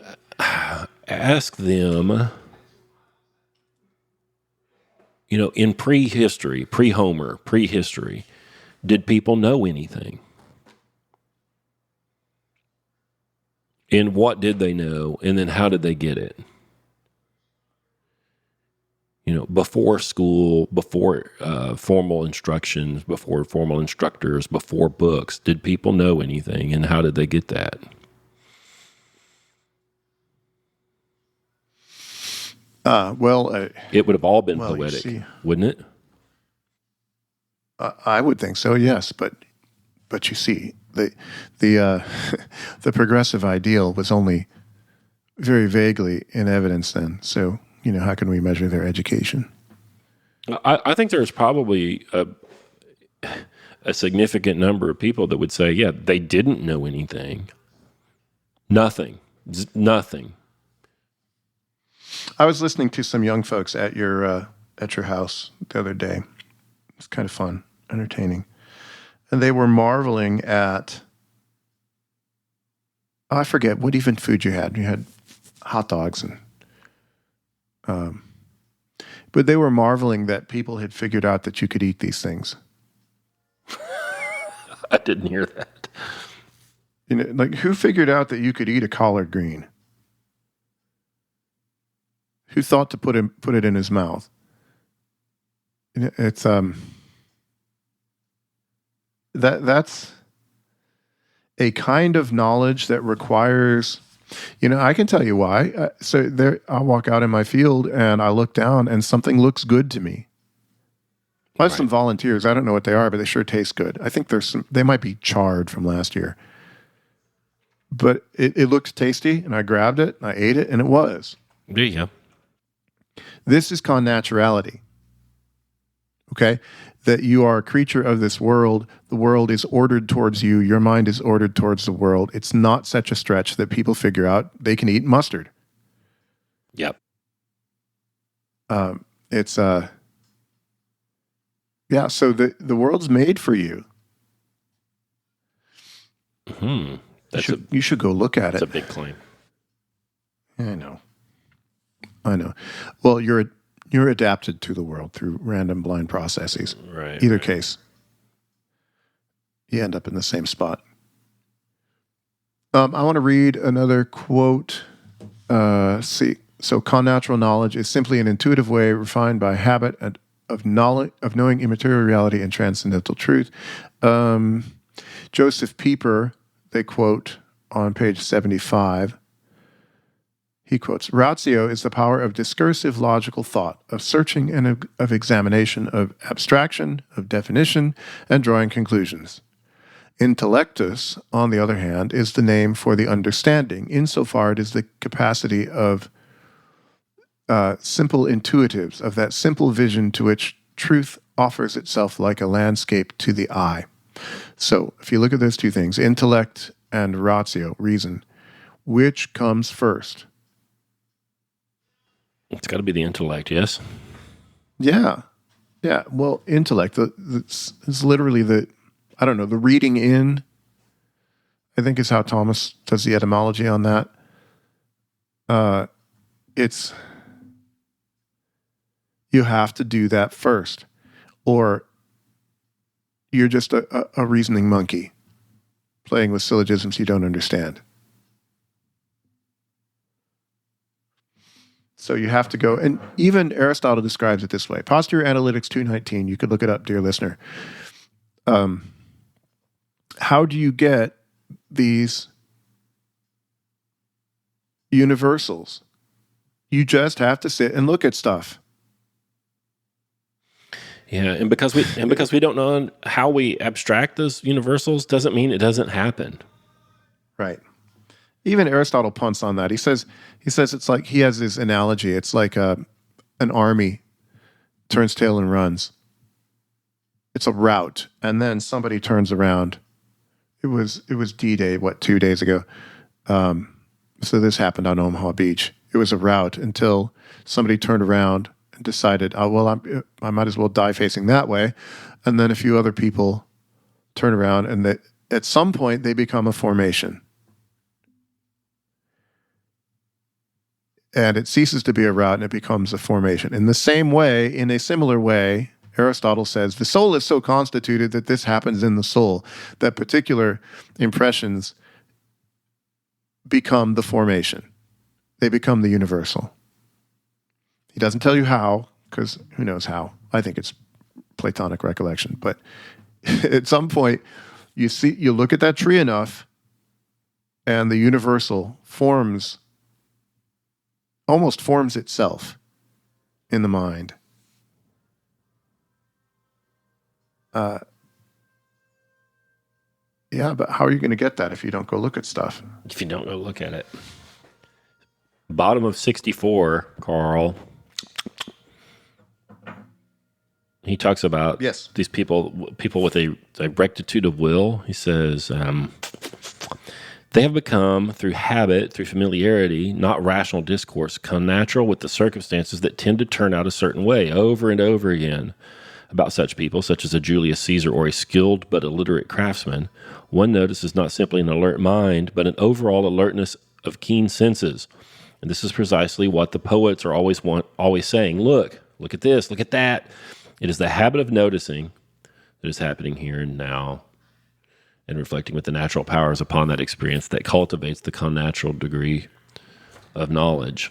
ask them, in prehistory, pre-Homer, prehistory, did people know anything? And what did they know? And then how did they get it? Before school, before formal instructions, before formal instructors, before books, did people know anything? And how did they get that? It would have all been poetic, wouldn't it? I would think so, yes. But you see, the the progressive ideal was only very vaguely in evidence then. So, how can we measure their education? I think there's probably a significant number of people that would say, yeah, they didn't know anything. Nothing. I was listening to some young folks at your house the other day. It's kind of fun, entertaining. And they were marveling at, I forget what even food you had. You had hot dogs and but they were marveling that people had figured out that you could eat these things. I didn't hear that. Like, who figured out that you could eat a collard green? Who thought to put it in his mouth? It's that's a kind of knowledge that requires. I can tell you why. So there, I walk out in my field and I look down and something looks good to me. I have some volunteers. I don't know what they are, but they sure taste good. I think they might be charred from last year. But it looked tasty, and I grabbed it, and I ate it, and it was. There you go. This is con-naturality. Okay? That you are a creature of this world. The world is ordered towards you. Your mind is ordered towards the world. It's not such a stretch that people figure out they can eat mustard. Yep. It's yeah, so the world's made for you. Mm-hmm. You should go look at it. That's a big claim. Yeah, I know. Well, you're adapted to the world through random blind processes. Right. Either case, you end up in the same spot. I want to read another quote. So connatural knowledge is simply an intuitive way refined by habit and of knowing immaterial reality and transcendental truth. Joseph Pieper, they quote on page 75. He quotes, "Ratio is the power of discursive logical thought, of searching and of examination, of abstraction, of definition, and drawing conclusions. Intellectus, on the other hand, is the name for the understanding, insofar it is the capacity of simple intuitives, of that simple vision to which truth offers itself like a landscape to the eye." So if you look at those two things, intellect and ratio, reason, which comes first? It's got to be the intellect, yes? Yeah. Well, intellect, it's literally the reading in, I think is how Thomas does the etymology on that. You have to do that first, or you're just a reasoning monkey playing with syllogisms you don't understand. So you have to go, and even Aristotle describes it this way. Posterior Analytics 219, you could look it up, dear listener. How do you get these universals? You just have to sit and look at stuff. Yeah, and because we don't know how we abstract those universals doesn't mean it doesn't happen. Right. Even Aristotle punts on that. He says it's like, he has this analogy. It's like an army turns tail and runs. It's a rout, and then somebody turns around. It was D-Day, 2 days ago. So this happened on Omaha Beach. It was a rout until somebody turned around and decided, I might as well die facing that way. And then a few other people turn around, and at some point they become a formation. and it ceases to be a route and it becomes a formation. In a similar way, Aristotle says the soul is so constituted that this happens in the soul, that particular impressions become the formation. They become the universal. He doesn't tell you how, because who knows how. I think it's Platonic recollection. But at some point, you look at that tree enough, and the universal almost forms itself in the mind. Yeah, but how are you going to get that if you don't go look at stuff? If you don't go look at it. Bottom of 64, Karl. He talks about these people with a rectitude of will. He says, they have become, through habit, through familiarity, not rational discourse, connatural with the circumstances that tend to turn out a certain way over and over again. About such people, such as a Julius Caesar or a skilled but illiterate craftsman, one notices not simply an alert mind, but an overall alertness of keen senses. And this is precisely what the poets are always saying. Look at this, look at that. It is the habit of noticing that is happening here and now, and reflecting with the natural powers upon that experience that cultivates the connatural degree of knowledge.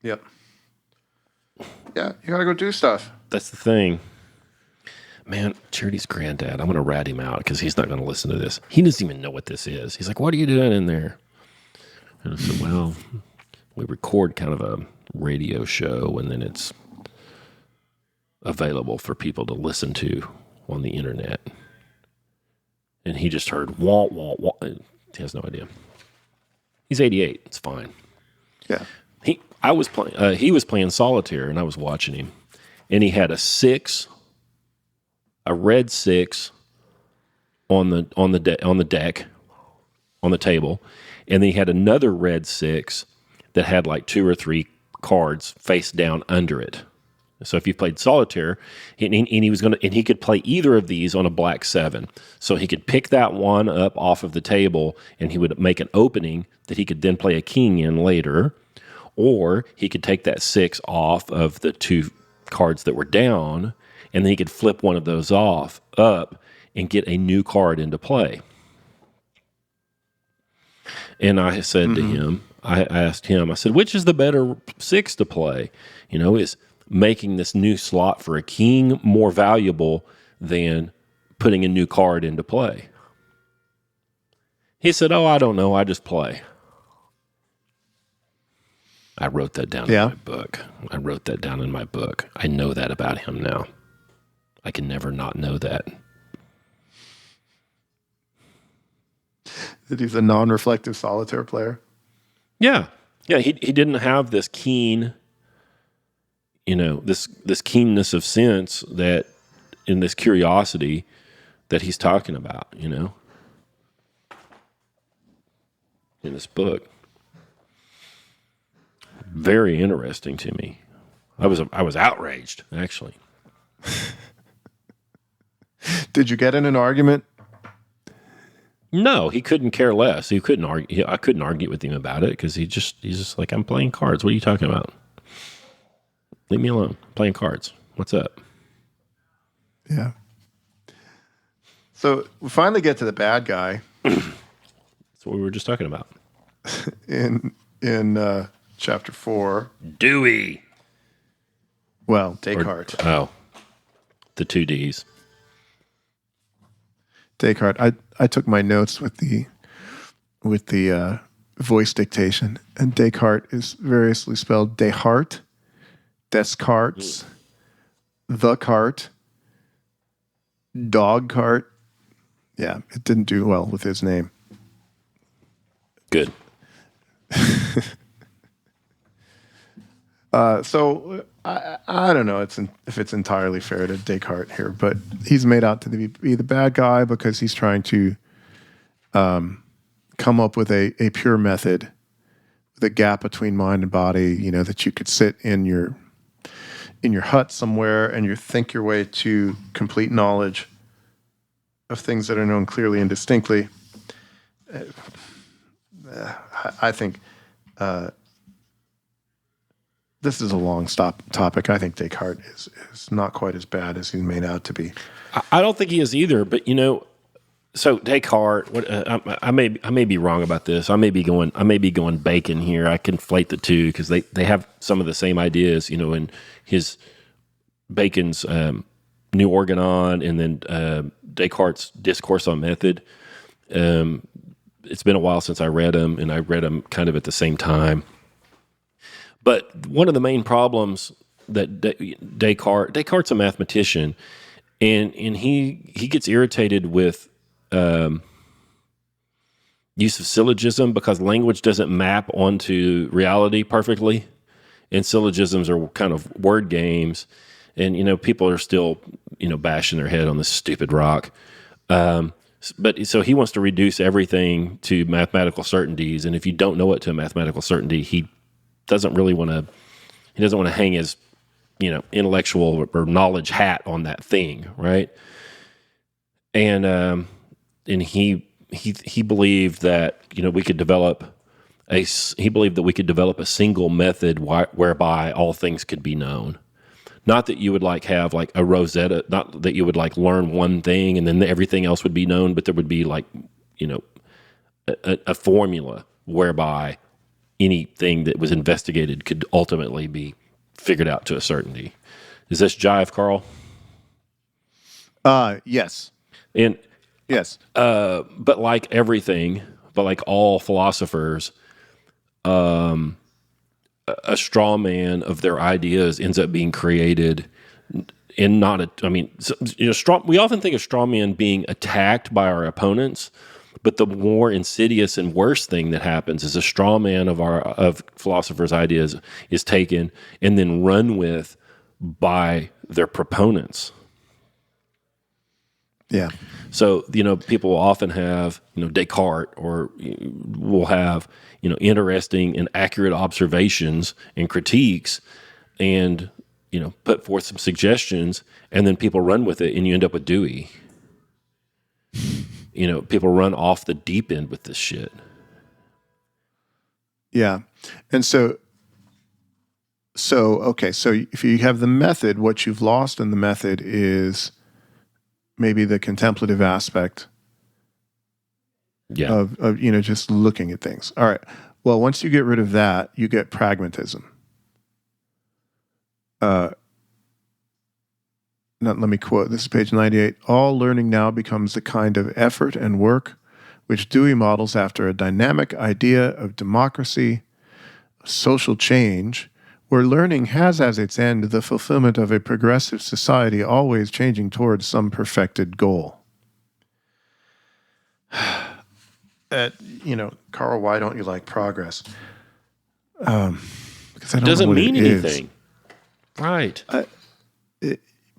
Yep. Yeah, you gotta go do stuff. That's the thing. Man, Charity's granddad, I'm going to rat him out because he's not going to listen to this. He doesn't even know what this is. He's like, what are you doing in there? And I said, well, we record kind of a radio show and then it's available for people to listen to on the internet. And he just heard wah, wah, wah. He has no idea. He's 88. It's fine. Yeah. He was playing solitaire and I was watching him. And he had a red 6 on the deck, on the table, and then he had another red 6 that had like 2 or 3 cards face down under it. So if you played solitaire, and he could play either of these on a black 7. So he could pick that one up off of the table, and he would make an opening that he could then play a king in later, or he could take that 6 off of the 2 cards that were down, and then he could flip one of those up and get a new card into play. And I said to him, I asked him, I said, which is the better 6 to play? Is making this new slot for a king more valuable than putting a new card into play? He said, oh, I don't know. I just play. I wrote that down in my book. I know that about him now. I can never not know that. That he's a non-reflective solitaire player? Yeah. Yeah, he didn't have this keen, this keenness of sense that, in this curiosity that he's talking about, in this book. Very interesting to me. I was outraged, actually. Did you get in an argument? No, he couldn't care less. He couldn't argue. I couldn't argue with him about it because he's just like, I'm playing cards. What are you talking about? Leave me alone. I'm playing cards. What's up? Yeah. So we finally get to the bad guy. That's what we were just talking about. In chapter 4. Dewey. Well, Descartes. The 2 Ds. Descartes. I took my notes with the voice dictation, and Descartes is variously spelled Descartes, Descartes, the cart, dog cart. Yeah, it didn't do well with his name. Good. So I don't know if it's entirely fair to Descartes here, but he's made out to be the bad guy because he's trying to come up with a pure method, the gap between mind and body, that you could sit in your hut somewhere and you think your way to complete knowledge of things that are known clearly and distinctly. I think this is a long topic. I think Descartes is not quite as bad as he's made out to be. I don't think he is either, but so Descartes. I may be wrong about this. I may be going Bacon here. I conflate the two because they have some of the same ideas. In his Bacon's New Organon, and then Descartes' Discourse on Method. It's been a while since I read them, and I read them kind of at the same time. But one of the main problems that Descartes' a mathematician, and he gets irritated with use of syllogism because language doesn't map onto reality perfectly, and syllogisms are kind of word games, and people are still bashing their head on this stupid rock. But so he wants to reduce everything to mathematical certainties, and if you don't know it to a mathematical certainty, he doesn't want to hang his intellectual or knowledge hat on that thing, right? And he believed that we could develop a a single method whereby all things could be known. Not that you would have a Rosetta, not that you would learn one thing and then everything else would be known, but there would be a formula whereby anything that was investigated could ultimately be figured out to a certainty. Is this jive, Karl? Yes. And yes. But like everything, but like all philosophers, a straw man of their ideas ends up being created in we often think of straw man being attacked by our opponents, but the more insidious and worse thing that happens is a straw man of philosophers' ideas is taken and then run with by their proponents. Yeah. So, people will often have, Descartes, or will have, interesting and accurate observations and critiques and, put forth some suggestions, and then people run with it and you end up with Dewey. People run off the deep end with this shit. Yeah. And so if you have the method, what you've lost in the method is maybe the contemplative aspect of just looking at things. All right. Well, once you get rid of that, you get pragmatism. Let me quote. This is page 98. All learning now becomes the kind of effort and work which Dewey models after a dynamic idea of democracy, social change, where learning has as its end the fulfillment of a progressive society always changing towards some perfected goal. Karl, why don't you like progress? Because I don't doesn't know what mean it anything. Is. Right.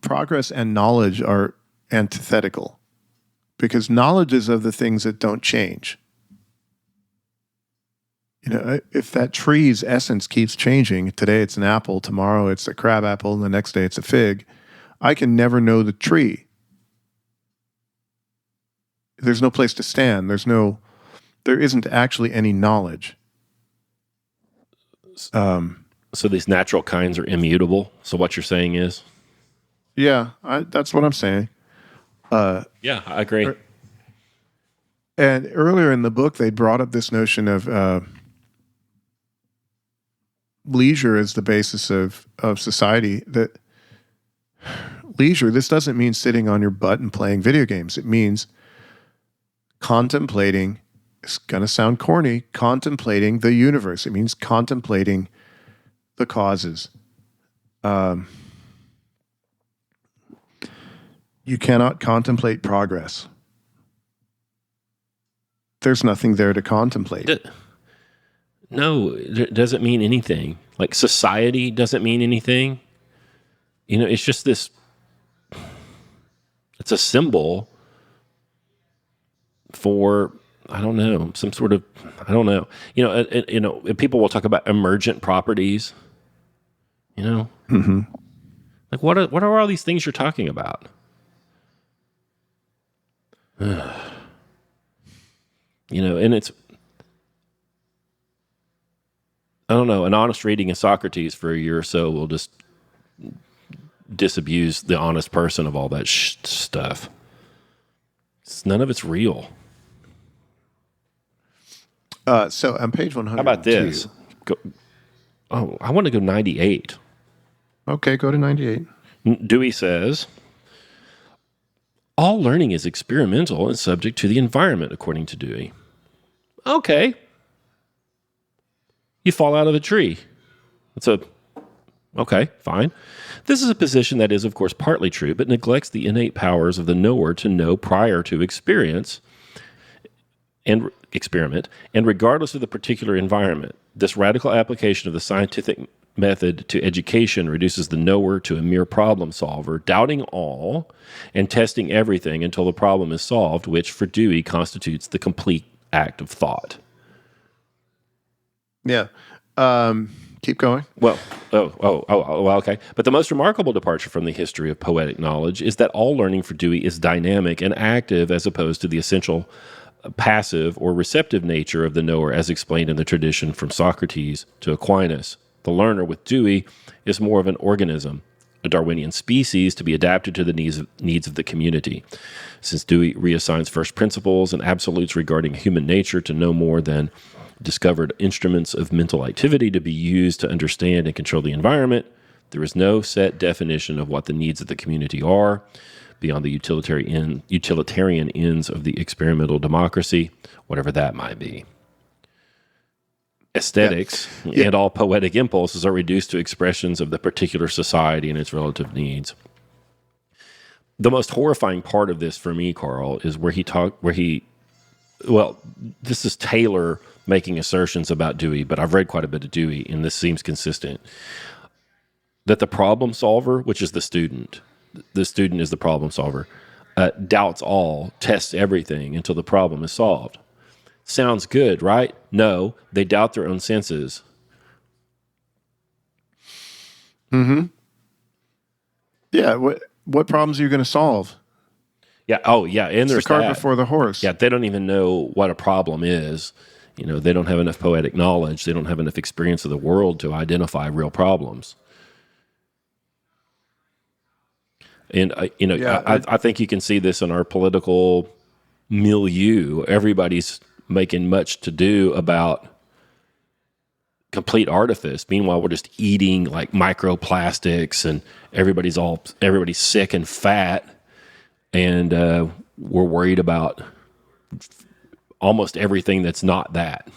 Progress and knowledge are antithetical because knowledge is of the things that don't change. If that tree's essence keeps changing, today it's an apple, tomorrow it's a crab apple, and the next day it's a fig, I can never know the tree. There's no place to stand. There isn't actually any knowledge. So these natural kinds are immutable. So what you're saying is? Yeah, that's what I'm saying. Yeah, I agree. And earlier in the book, they brought up this notion of leisure as the basis of society. That leisure, this doesn't mean sitting on your butt and playing video games. It means contemplating, it's going to sound corny, contemplating the universe. It means contemplating the causes. You cannot contemplate progress. There's nothing there to contemplate. No, it doesn't mean anything. Like society doesn't mean anything. It's just this, it's a symbol for, I don't know, some sort of, I don't know. People will talk about emergent properties, Mm-hmm. Like what are all these things you're talking about? And I don't know, an honest reading of Socrates for a year or so will just disabuse the honest person of all that stuff. None of it's real. So on page 100. How about this? I want to go 98. Okay, go to 98. Dewey says, all learning is experimental and subject to the environment, according to Dewey. Okay. You fall out of a tree. Okay, fine. This is a position that is, of course, partly true, but neglects the innate powers of the knower to know prior to experience and experiment, and regardless of the particular environment. This radical application of the scientific method to education reduces the knower to a mere problem solver, doubting all and testing everything until the problem is solved, which for Dewey constitutes the complete act of thought. Yeah. Keep going. Well, okay. But the most remarkable departure from the history of poetic knowledge is that all learning for Dewey is dynamic and active as opposed to the essential passive or receptive nature of the knower as explained in the tradition from Socrates to Aquinas. The learner with Dewey is more of an organism, a Darwinian species to be adapted to the needs of the community. Since Dewey reassigns first principles and absolutes regarding human nature to no more than discovered instruments of mental activity to be used to understand and control the environment, there is no set definition of what the needs of the community are beyond the utilitarian ends of the experimental democracy, whatever that might be. Aesthetics and all poetic impulses are reduced to expressions of the particular society and its relative needs. The most horrifying part of this for me, Karl, is this is Taylor making assertions about Dewey, but I've read quite a bit of Dewey, and this seems consistent, that the problem solver, which is the student is the problem solver, doubts all, tests everything until the problem is solved. Sounds good, right? No, they doubt their own senses. Mm-hmm. Yeah, what problems are you going to solve? Yeah, and there's the cart before the horse. Yeah, they don't even know what a problem is. They don't have enough poetic knowledge. They don't have enough experience of the world to identify real problems. And, I think you can see this in our political milieu. Everybody's making much to do about complete artifice. Meanwhile, we're just eating like microplastics and everybody's sick and fat. And we're worried about almost everything that's not that.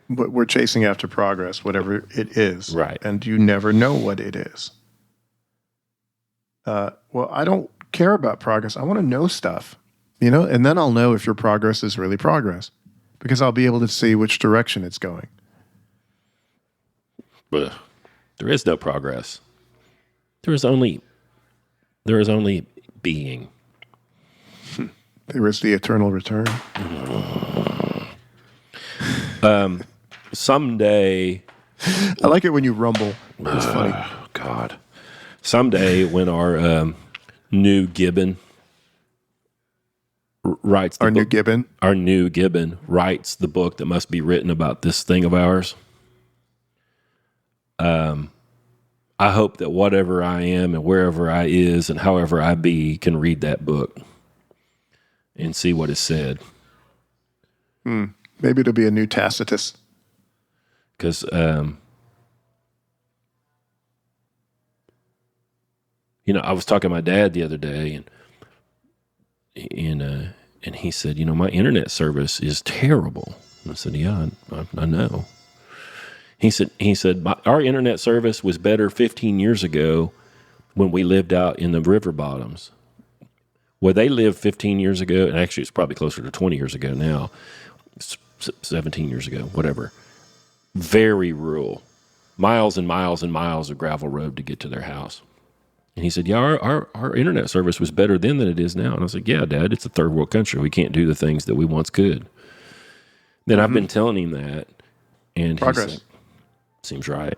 But we're chasing after progress, whatever it is. Right. And you never know what it is. Well, I don't care about progress. I want to know stuff, and then I'll know if your progress is really progress because I'll be able to see which direction it's going. Ugh. There is no progress. There is only being. There is the eternal return. Someday. I like it when you rumble. It's funny. God. Someday when our new Gibbon writes the book, our new Gibbon writes the book that must be written about this thing of ours. I hope that whatever I am and wherever I is and however I be can read that book and see what is said. Maybe it'll be a new Tacitus. Because, I was talking to my dad the other day, and he said, my internet service is terrible. And I said, yeah, I know. He said, our internet service was better 15 years ago when we lived out in the river bottoms. Where they lived 15 years ago, and actually it's probably closer to 20 years ago now, 17 years ago, whatever. Very rural. Miles and miles and miles of gravel road to get to their house. And he said, yeah, our internet service was better then than it is now. And I was like, yeah, Dad, it's a third world country. We can't do the things that we once could. Then I've been telling him that, and progress. He said, seems right.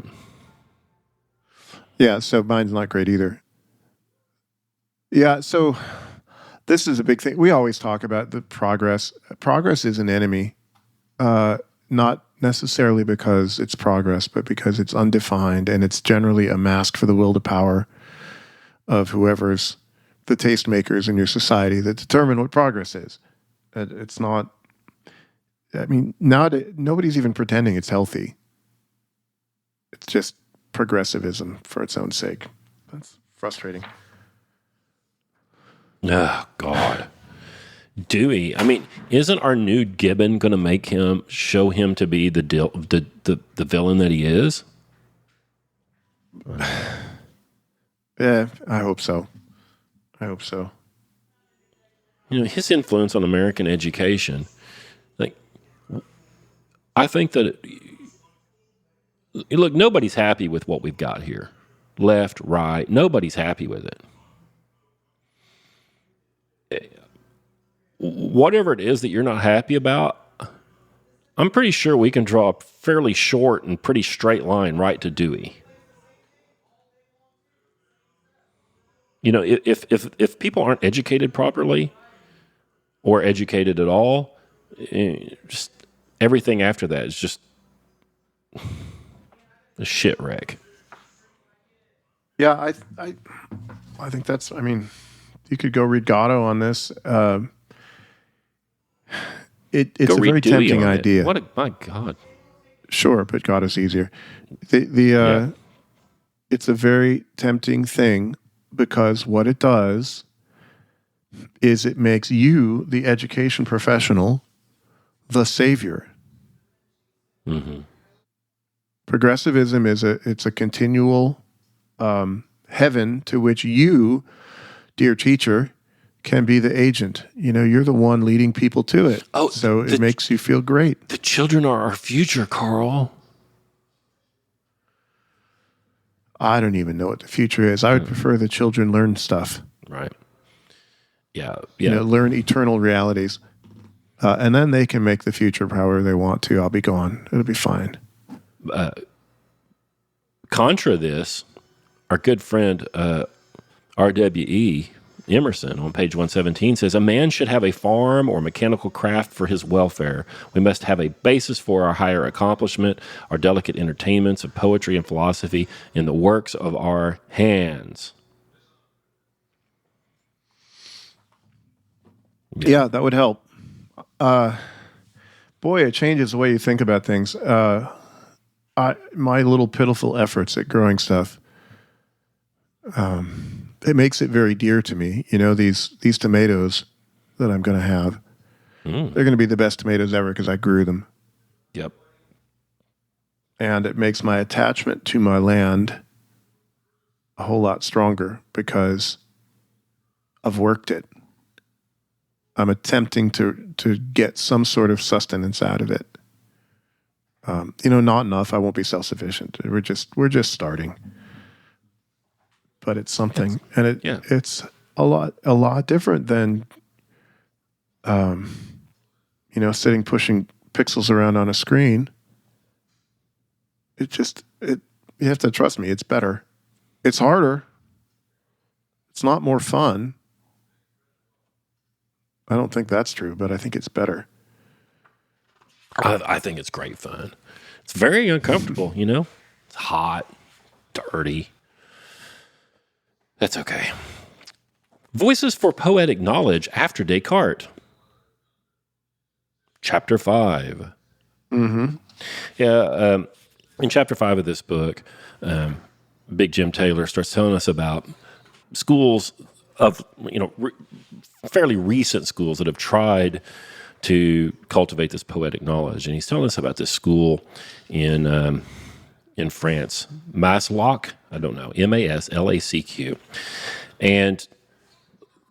Yeah, so mine's not great either. Yeah, so this is a big thing. We always talk about the progress. Progress is an enemy, not necessarily because it's progress, but because it's undefined, and it's generally a mask for the will to power of whoever's the tastemakers in your society that determine what progress is. It's not, I mean, nowadays, nobody's even pretending it's healthy. It's just progressivism for its own sake. That's frustrating. Oh, God. Dewey. I mean, isn't our new Gibbon going to show him to be the villain that he is? Yeah, I hope so. You know, his influence on American education, like, I think that, look, nobody's happy with what we've got here. Left, right, nobody's happy with it. Whatever it is that you're not happy about, I'm pretty sure we can draw a fairly short and pretty straight line right to Dewey. You know, if people aren't educated properly or educated at all, just everything after that is just a shit wreck. Yeah, I think that's, I mean, you could go read Gatto on this. It's a very tempting idea. My God. Sure, but Gatto's easier. It's a very tempting thing because what it does is it makes you, the education professional, the savior. Mm-hmm. Progressivism it's a continual heaven to which you, dear teacher, can be the agent. You know, you're the one leading people to it. Oh, so it makes you feel great. The children are our future, Karl. I don't even know what the future is. I would prefer the children learn stuff. Right. Yeah. You know, learn eternal realities. And then they can make the future however they want to. I'll be gone. It'll be fine. Contra this, our good friend R.W.E. Emerson on page 117 says, a man should have a farm or mechanical craft for his welfare. We must have a basis for our higher accomplishment, our delicate entertainments of poetry and philosophy in the works of our hands. Yeah, that would help. Boy, it changes the way you think about things. My little pitiful efforts at growing stuff, it makes it very dear to me. You know, these tomatoes that I'm going to have, they're going to be the best tomatoes ever because I grew them. Yep. And it makes my attachment to my land a whole lot stronger because I've worked it. I'm attempting to get some sort of sustenance out of it. You know, not enough. I won't be self-sufficient. We're just starting. But it's something, and it's a lot different than, you know, sitting pushing pixels around on a screen. You have to trust me. It's better. It's harder. It's not more fun. I don't think that's true, but I think it's better. I think it's great fun. It's very uncomfortable, you know? It's hot, dirty. That's okay. Voices for Poetic Knowledge after Descartes. Chapter 5. Mm-hmm. Yeah, in Chapter 5 of this book, Big Jim Taylor starts telling us about schools of, you know, fairly recent schools that have tried to cultivate this poetic knowledge. And he's telling us about this school in France, Maslach, I don't know, Maslacq. And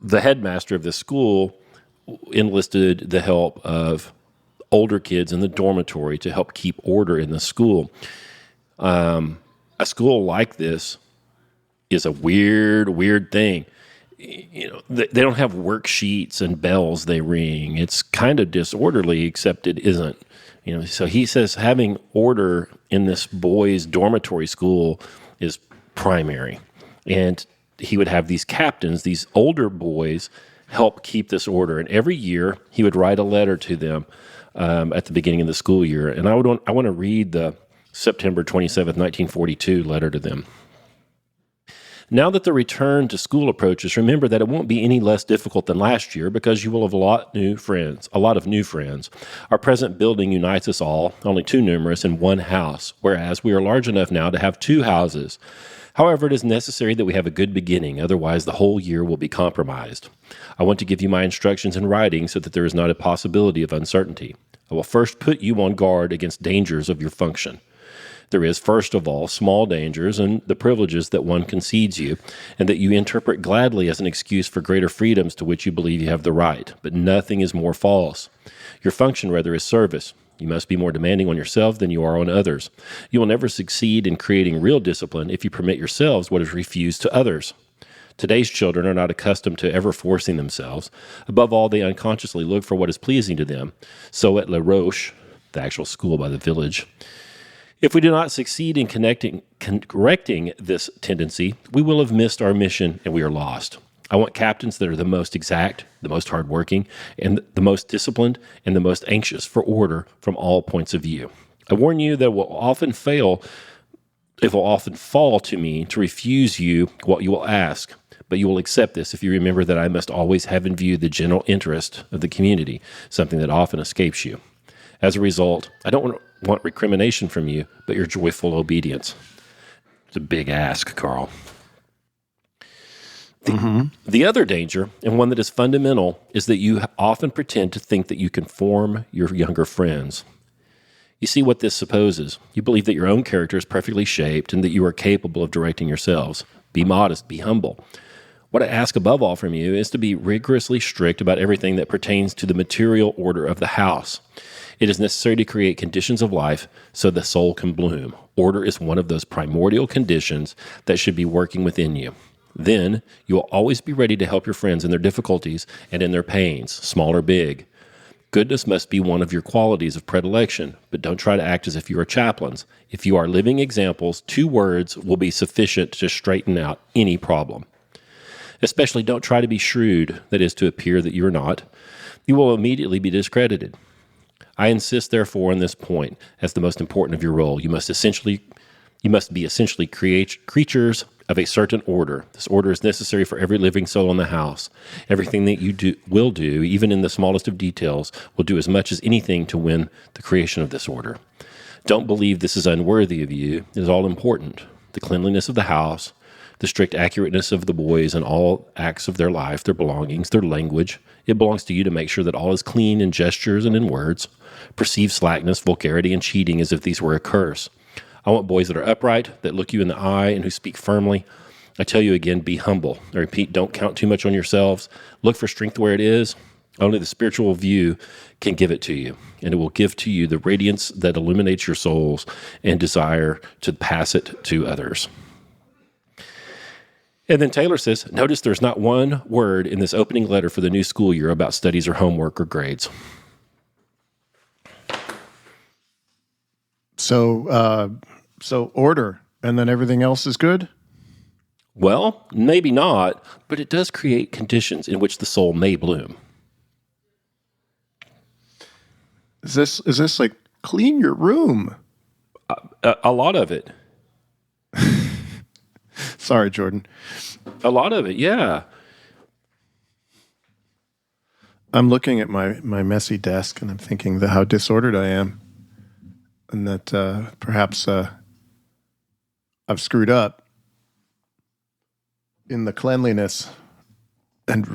the headmaster of this school enlisted the help of older kids in the dormitory to help keep order in the school. A school like this is a weird thing. You know, they don't have worksheets and bells they ring. It's kind of disorderly, except it isn't. You know, so he says having order in this boys' dormitory school is primary. And he would have these captains, these older boys, help keep this order. And every year he would write a letter to them at the beginning of the school year. And I want to read the September 27th, 1942 letter to them. Now that the return to school approaches, remember that it won't be any less difficult than last year because you will have a lot of new friends. Our present building unites us all, only too numerous, in one house, whereas we are large enough now to have two houses. However, it is necessary that we have a good beginning, otherwise the whole year will be compromised. I want to give you my instructions in writing so that there is not a possibility of uncertainty. I will first put you on guard against dangers of your function. There is, first of all, small dangers and the privileges that one concedes you, and that you interpret gladly as an excuse for greater freedoms to which you believe you have the right. But nothing is more false. Your function, rather, is service. You must be more demanding on yourself than you are on others. You will never succeed in creating real discipline if you permit yourselves what is refused to others. Today's children are not accustomed to ever forcing themselves. Above all, they unconsciously look for what is pleasing to them. So at La Roche, the actual school by the village, if we do not succeed in correcting this tendency, we will have missed our mission and we are lost. I want captains that are the most exact, the most hardworking, and the most disciplined, and the most anxious for order from all points of view. I warn you that it will often fall to me to refuse you what you will ask, but you will accept this if you remember that I must always have in view the general interest of the community, something that often escapes you. As a result, I don't want recrimination from you, but your joyful obedience. It's a big ask, Karl. The other danger, and one that is fundamental, is that you often pretend to think that you can form your younger friends. You see what this supposes. You believe that your own character is perfectly shaped and that you are capable of directing yourselves. Be modest, be humble. What I ask above all from you is to be rigorously strict about everything that pertains to the material order of the house. It is necessary to create conditions of life so the soul can bloom. Order is one of those primordial conditions that should be working within you. Then you will always be ready to help your friends in their difficulties and in their pains, small or big. Goodness must be one of your qualities of predilection, but don't try to act as if you are chaplains. If you are living examples, 2 words will be sufficient to straighten out any problem. Especially don't try to be shrewd, that is, to appear that you are not. You will immediately be discredited. I insist, therefore, on this point as the most important of your role. You must be essentially creatures of a certain order. This order is necessary for every living soul in the house. Everything that you will do, even in the smallest of details, will do as much as anything to win the creation of this order. Don't believe this is unworthy of you. It is all important. The cleanliness of the house, the strict accurateness of the boys in all acts of their life, their belongings, their language. It belongs to you to make sure that all is clean in gestures and in words. Perceive slackness, vulgarity, and cheating as if these were a curse. I want boys that are upright, that look you in the eye, and who speak firmly. I tell you again, be humble. I repeat, don't count too much on yourselves. Look for strength where it is. Only the spiritual view can give it to you, and it will give to you the radiance that illuminates your souls and desire to pass it to others. And then Taylor says, notice there's not one word in this opening letter for the new school year about studies or homework or grades. So order, and then everything else is good? Well, maybe not, but it does create conditions in which the soul may bloom. Is this like clean your room? A lot of it. Sorry, Jordan. A lot of it, yeah. I'm looking at my messy desk, and I'm thinking how disordered I am, and that perhaps I've screwed up in the cleanliness and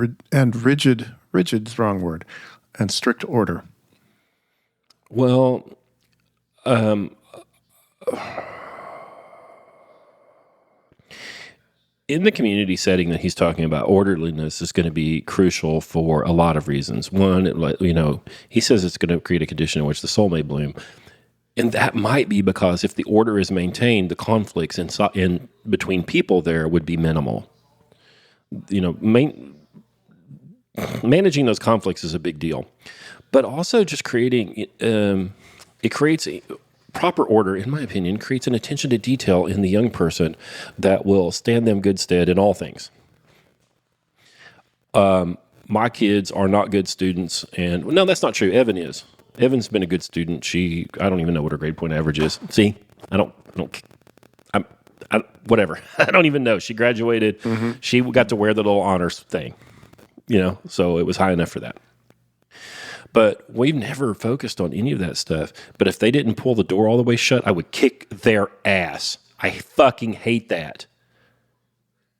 rigid's the wrong word, and strict order. Well, in the community setting that he's talking about, orderliness is going to be crucial for a lot of reasons. One, he says it's going to create a condition in which the soul may bloom. And that might be because if the order is maintained, the conflicts in between people there would be minimal. Managing those conflicts is a big deal. But also just creating, it creates a proper order, in my opinion, creates an attention to detail in the young person that will stand them good stead in all things. My kids are not good students, and no, that's not true. Evan is. Evan's been a good student. I don't even know what her grade point average is. See, whatever. I don't even know. She graduated. Mm-hmm. She got to wear the little honors thing, so it was high enough for that. But we've never focused on any of that stuff. But if they didn't pull the door all the way shut, I would kick their ass. I fucking hate that.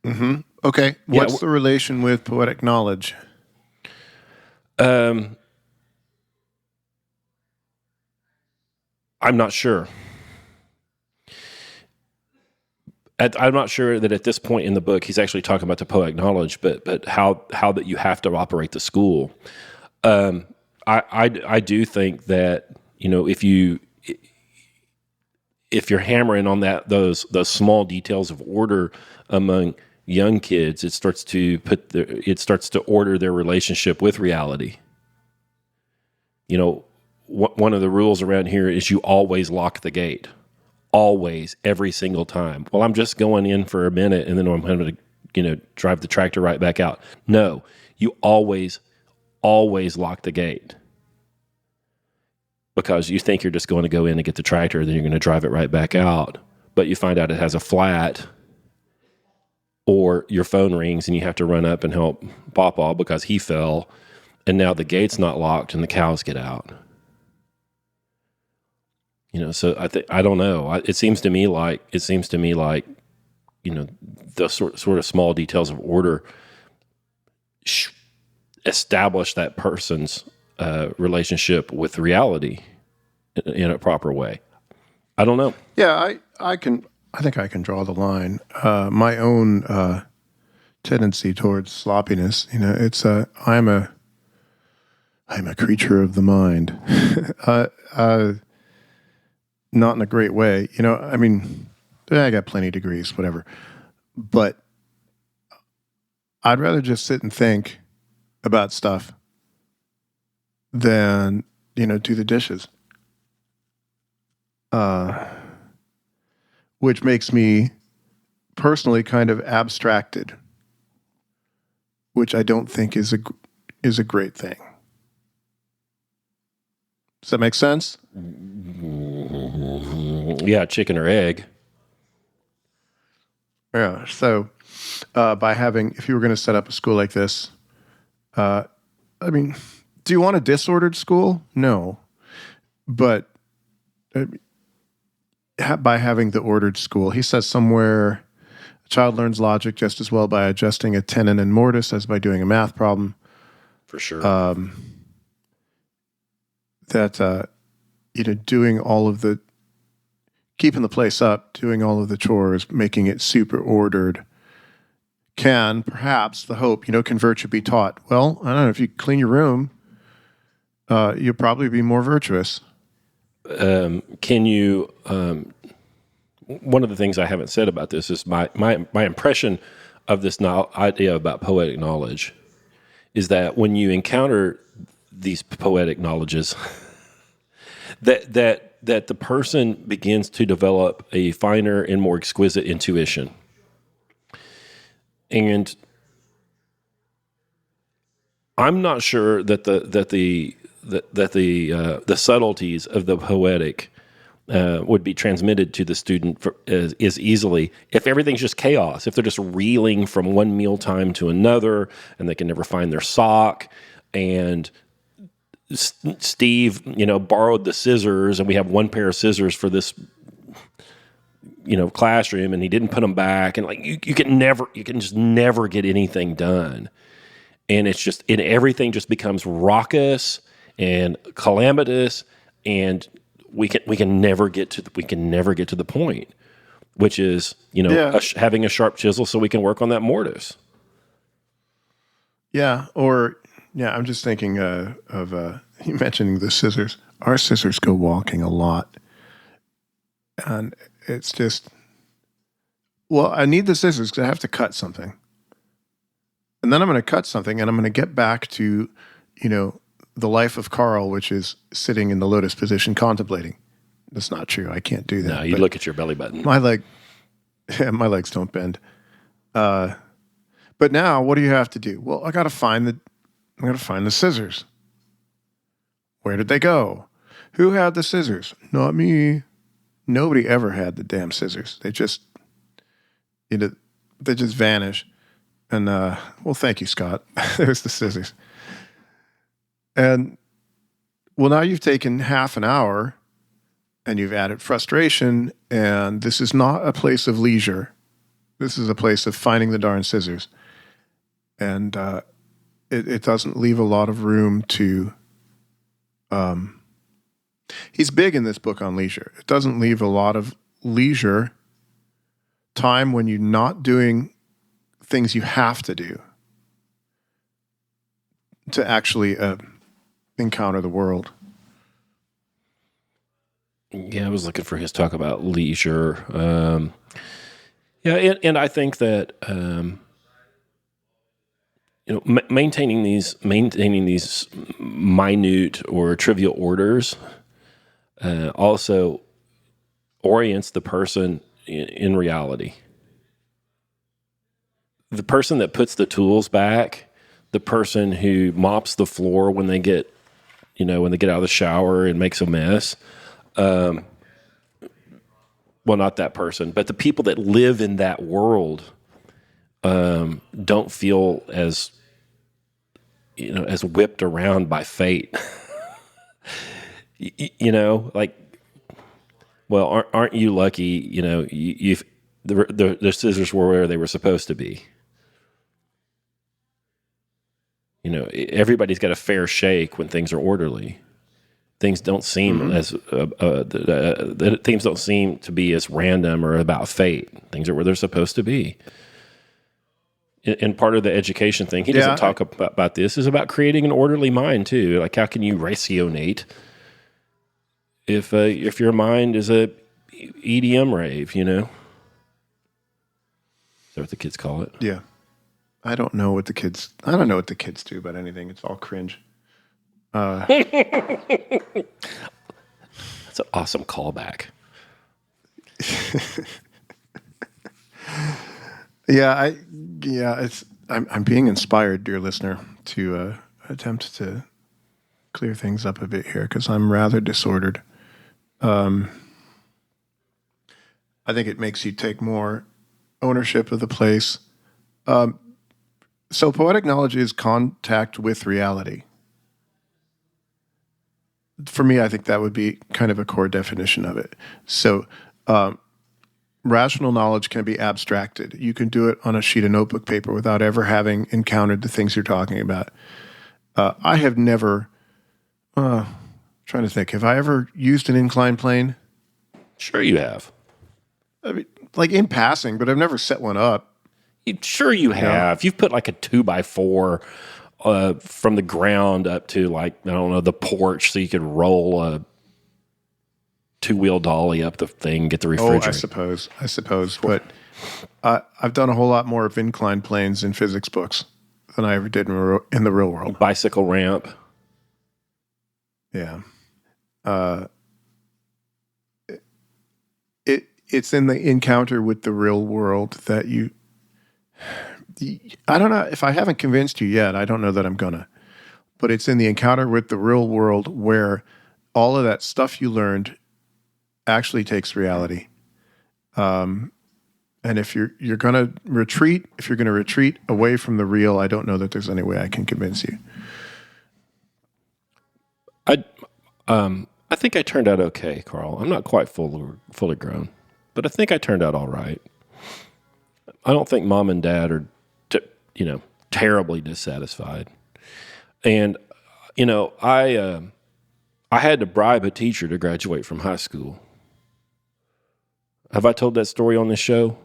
Mm-hmm. Okay. What's the relation with poetic knowledge? I'm not sure. I'm not sure that at this point in the book he's actually talking about the poetic knowledge, but how that you have to operate the school. I do think that if you're hammering on those small details of order among young kids, it starts to order their relationship with reality. One of the rules around here is you always lock the gate. Always, every single time. Well, I'm just going in for a minute and then I'm going to, drive the tractor right back out. No, you always lock the gate. Because you think you're just going to go in and get the tractor, then you're going to drive it right back out. But you find out it has a flat, or your phone rings and you have to run up and help Pawpaw because he fell, and now the gate's not locked and the cows get out. So I don't know. It seems to me like the sort of small details of order establish that person's relationship with reality in a proper way. I don't know. Yeah, I think I can draw the line. My own tendency towards sloppiness. It's I'm a creature of the mind. Not in a great way. I got plenty of degrees, whatever. But I'd rather just sit and think about stuff than, do the dishes. Which makes me personally kind of abstracted, which I don't think is a great thing. Does that make sense? Yeah, chicken or egg. Yeah. So, if you were going to set up a school like this, do you want a disordered school? No. But by having the ordered school, he says somewhere, a child learns logic just as well by adjusting a tenon and mortise as by doing a math problem. For sure. Doing all of keeping the place up, doing all of the chores, making it super ordered, can perhaps, the hope, convert you be taught. Well, I don't know, if you clean your room, you'll probably be more virtuous. Can you, one of the things I haven't said about this is my impression of this idea about poetic knowledge is that when you encounter these poetic knowledges, that the person begins to develop a finer and more exquisite intuition. And I'm not sure that the subtleties of the poetic would be transmitted to the student as easily if everything's just chaos, if they're just reeling from one mealtime to another and they can never find their sock, and Steve, borrowed the scissors and we have one pair of scissors for this, classroom, and he didn't put them back, and you can just never get anything done. And everything just becomes raucous and calamitous, and we can never get to the point, which is having a sharp chisel so we can work on that mortise. Yeah, I'm just thinking of you mentioning the scissors. Our scissors go walking a lot, and it's just, I need the scissors because I have to cut something, and then I'm going to cut something, and I'm going to get back to, the life of Karl, which is sitting in the lotus position contemplating. That's not true. I can't do that. No, you look at your belly button. My legs don't bend. But now, what do you have to do? Well, I got to find the scissors. Where did they go? Who had the scissors? Not me. Nobody ever had the damn scissors. They just, they just vanish. And, well, thank you, Scott. There's the scissors. And, well, now you've taken half an hour and you've added frustration, and this is not a place of leisure. This is a place of finding the darn scissors. And it doesn't leave a lot of room to... he's big in this book on leisure. It doesn't leave a lot of leisure time when you're not doing things you have to do to actually encounter the world. Yeah, I was looking for his talk about leisure. And I think that maintaining these minute or trivial orders also orients the person in reality. The person that puts the tools back, the person who mops the floor when they get out of the shower and makes a mess. Well, not that person, but the people that live in that world don't feel as whipped around by fate. Well, aren't you lucky? The scissors were where they were supposed to be. Everybody's got a fair shake when things are orderly. Things don't seem as things don't seem to be as random or about fate. Things are where they're supposed to be. And part of the education thing, he doesn't talk about this, is about creating an orderly mind too. Like, how can you rationate if your mind is a EDM rave? Is that what the kids call it? Yeah, I don't know what the kids do about anything. It's all cringe. That's an awesome callback. I'm being inspired, dear listener, to attempt to clear things up a bit here because I'm rather disordered. I think it makes you take more ownership of the place. So poetic knowledge is contact with reality. For me, I think that would be kind of a core definition of it. So rational knowledge can be abstracted. You can do it on a sheet of notebook paper without ever having encountered the things you're talking about. I have never, trying to think, have I ever used an inclined plane? Sure you have. I mean, like in passing, but I've never set one up. Sure you have. You've put like a 2x4 from the ground up to the porch so you could roll a two-wheel dolly up the thing, get the refrigerator. I suppose. But I've done a whole lot more of inclined planes in physics books than I ever did in the real world. Bicycle ramp. Yeah. It's in the encounter with the real world that I don't know if I haven't convinced you yet. I don't know that I'm gonna, but it's in the encounter with the real world where all of that stuff you learned actually takes reality. And if you're gonna retreat away from the real, I don't know that there's any way I can convince you. I think I turned out okay, Karl. I'm not quite fully grown, but I think I turned out all right. I don't think mom and dad are, terribly dissatisfied. And, I had to bribe a teacher to graduate from high school. Have I told that story on this show?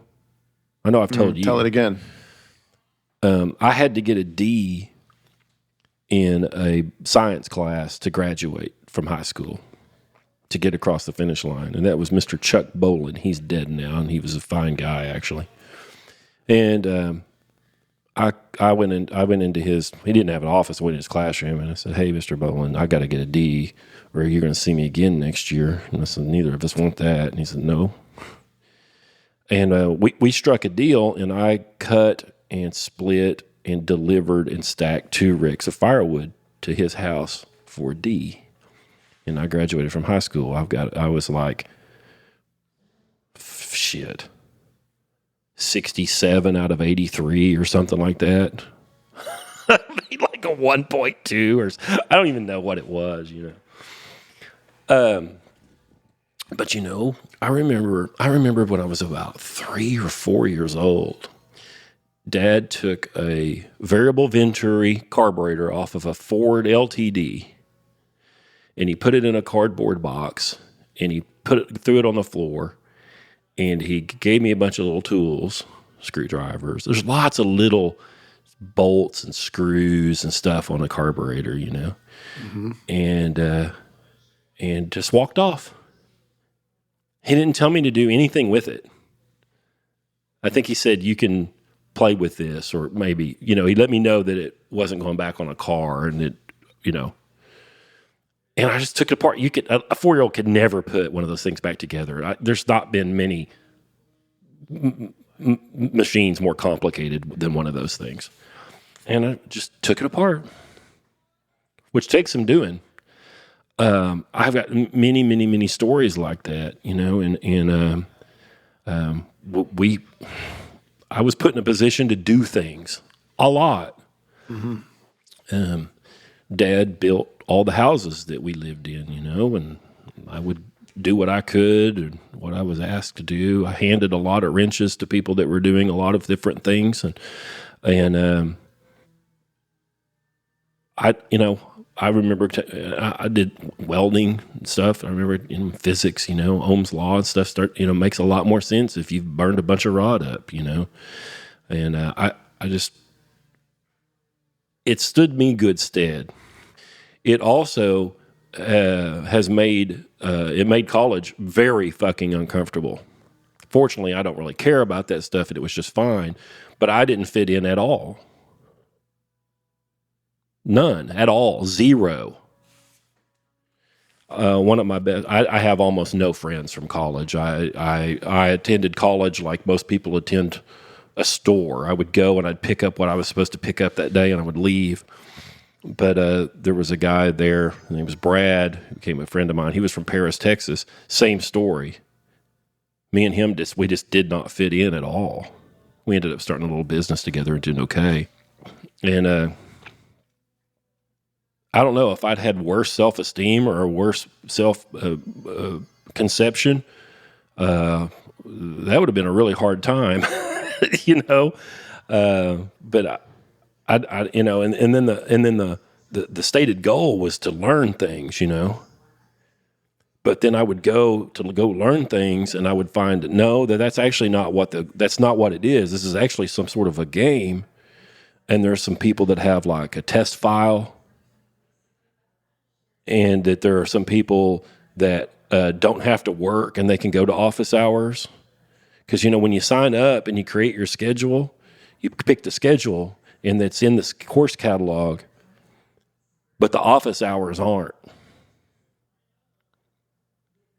I know I've told you. Tell it again. I had to get a D in a science class to graduate from high school, to get across the finish line. And that was Mr. Chuck Bolin. He's dead now, and he was a fine guy, actually. And I went into his, he didn't have an office, I went in his classroom, and I said, "Hey, Mr. Bolin, I got to get a D, or you're going to see me again next year." And I said, "Neither of us want that." And he said, "No." And we struck a deal, and I cut and split and delivered and stacked 2 ricks of firewood to his house for a D. and I graduated from high school. I was like, shit, 67 out of 83 or something like that. I mean, like a 1.2 or I don't even know what it was, you know. But you know, I remember when I was about 3 or 4 years old, Dad took a variable Venturi carburetor off of a Ford LTD, and he put it in a cardboard box, and he threw it on the floor, and he gave me a bunch of little tools, screwdrivers. There's lots of little bolts and screws and stuff on a carburetor, you know, and just walked off. He didn't tell me to do anything with it. I think he said, you can play with this, or maybe, you know, he let me know that it wasn't going back on a car, and it, you know, and I just took it apart. A 4-year-old could never put one of those things back together. There's not been many machines more complicated than one of those things. And I just took it apart, which takes some doing. I've got many, many, many stories like that, you know, and I was put in a position to do things a lot. Dad built all the houses that we lived in, you know, and I would do what I could and what I was asked to do. I handed a lot of wrenches to people that were doing a lot of different things, and I remember I did welding and stuff. I remember in physics, you know, Ohm's law and stuff makes a lot more sense if you've burned a bunch of rod up, you know. And it stood me good stead. It also has made college very fucking uncomfortable. Fortunately, I don't really care about that stuff, and it was just fine. But I didn't fit in at all. None at all. Zero. One of my best. I have almost no friends from college. I attended college like most people attend a store. I would go and I'd pick up what I was supposed to pick up that day, and I would leave. But there was a guy there. His name was Brad, who became a friend of mine. He was from Paris, Texas. Same story. Me and him we just did not fit in at all. We ended up starting a little business together and doing okay. And I don't know if I'd had worse self-esteem or a worse self-conception. That would have been a really hard time, you know. But I you know, and then the stated goal was to learn things, you know. But then I would go learn things, and I would find that's actually that's not what it is. This is actually some sort of a game, and there's some people that have like a test file. And that there are some people that don't have to work and they can go to office hours. Because, you know, when you sign up and you create your schedule, you pick the schedule and that's in the course catalog, but the office hours aren't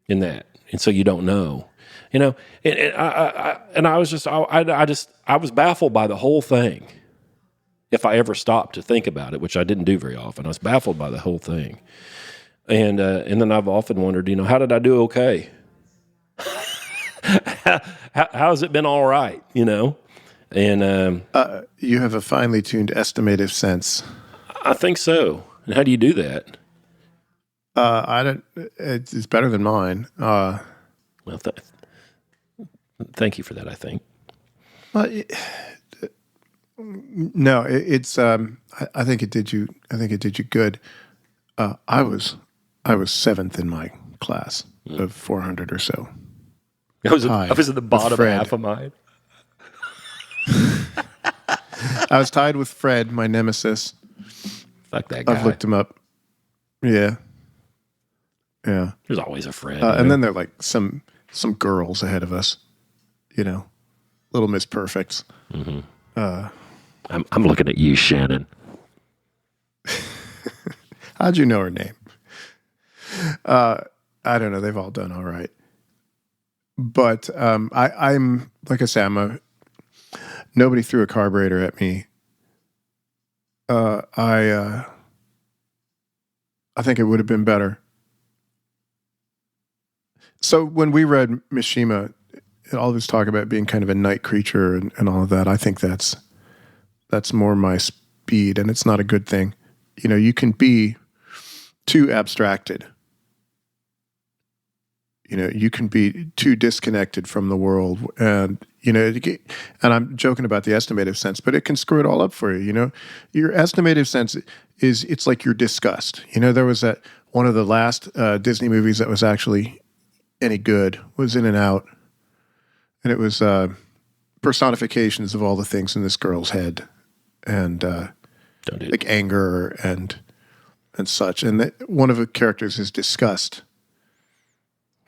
in that. And so you don't know, you know, and I was baffled by the whole thing. If I ever stopped to think about it, which I didn't do very often, I was baffled by the whole thing. And then I've often wondered, you know, how did I do okay? how has it been all right, you know? And you have a finely tuned estimative sense. I think so. And how do you do that? It's better than mine. Well, thank you for that, I think. No, it's. I think it did you. I think it did you good. I was 7th in my class of 400 or so. I was at the bottom half of mine. I was tied with Fred, my nemesis. Fuck that guy. I've looked him up. Yeah. There's always a Fred. And then there are like some girls ahead of us. You know, little Miss Perfects. Mm-hmm. I'm looking at you, Shannon. How'd you know her name? I don't know. They've all done all right. But I'm like I say, nobody threw a carburetor at me. I think it would have been better So when we read Mishima, all this talk about being kind of a night creature and all of that, I think that's more my speed, and it's not a good thing. You can be too abstracted. You can be too disconnected from the world, and and I'm joking about the estimative sense, but it can screw it all up for you. Your estimative sense it's like your disgust. There was that one of the last Disney movies that was actually any good was In and Out, and it was personifications of all the things in this girl's head, and like anger and such. And one of the characters is disgust.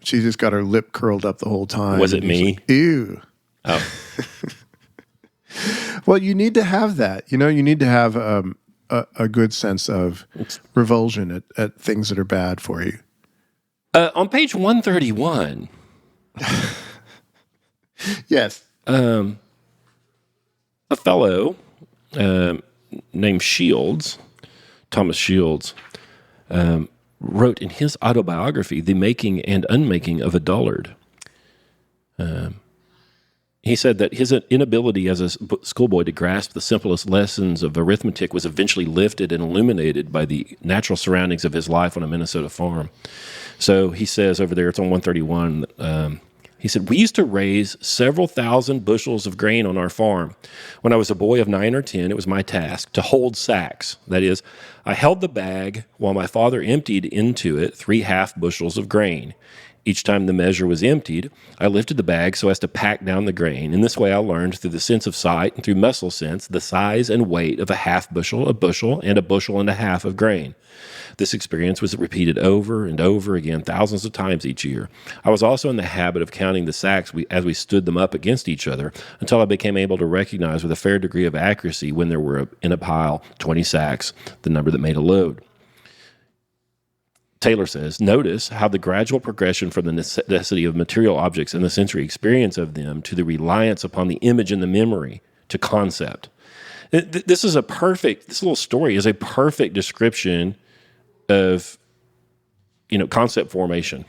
She just got her lip curled up the whole time. Was it me? Like, ew. Oh. Well, you need to have that. You need to have a good sense of revulsion at things that are bad for you. On page 131. Yes. A fellow named Shields, Thomas Shields, wrote in his autobiography, The Making and Unmaking of a Dullard. He said that his inability as a schoolboy to grasp the simplest lessons of arithmetic was eventually lifted and illuminated by the natural surroundings of his life on a Minnesota farm. So he says over there, it's on 131, he said, we used to raise several thousand bushels of grain on our farm. When I was a boy of 9 or 10, it was my task to hold sacks. That is, I held the bag while my father emptied into it 3 half bushels of grain. Each time the measure was emptied, I lifted the bag so as to pack down the grain. In this way, I learned through the sense of sight and through muscle sense the size and weight of a half bushel, a bushel, and a bushel and a half of grain. This experience was repeated over and over again, thousands of times each year. I was also in the habit of counting the sacks as we stood them up against each other until I became able to recognize with a fair degree of accuracy when there were in a pile 20 sacks, the number that made a load. Taylor says, notice how the gradual progression from the necessity of material objects and the sensory experience of them to the reliance upon the image in the memory to concept. This little story is a perfect description of, concept formation.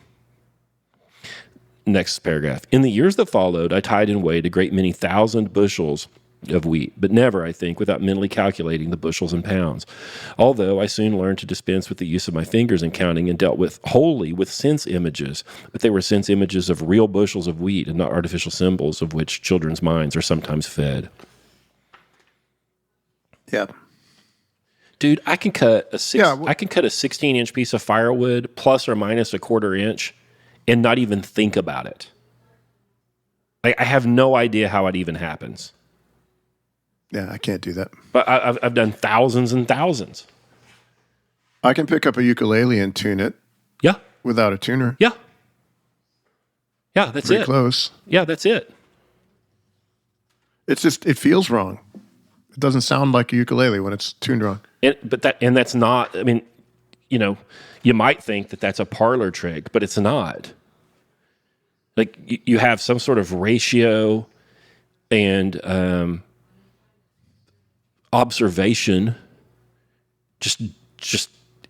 Next paragraph. In the years that followed, I tied and weighed a great many thousand bushels of wheat, but never, I think, without mentally calculating the bushels and pounds. Although I soon learned to dispense with the use of my fingers in counting and dealt wholly with sense images, but they were sense images of real bushels of wheat and not artificial symbols of which children's minds are sometimes fed. Yeah. Dude, I can cut a 16-inch piece of firewood plus or minus a quarter inch and not even think about it. I have no idea how it even happens. Yeah, I can't do that. But I've done thousands and thousands. I can pick up a ukulele and tune it. Yeah. Without a tuner. Yeah. Yeah, that's Pretty it. Close. Yeah, that's it. It's just, it feels wrong. It doesn't sound like a ukulele when it's tuned wrong. That's not, I mean, you might think that that's a parlor trick, but it's not. Like you have some sort of ratio and observation, just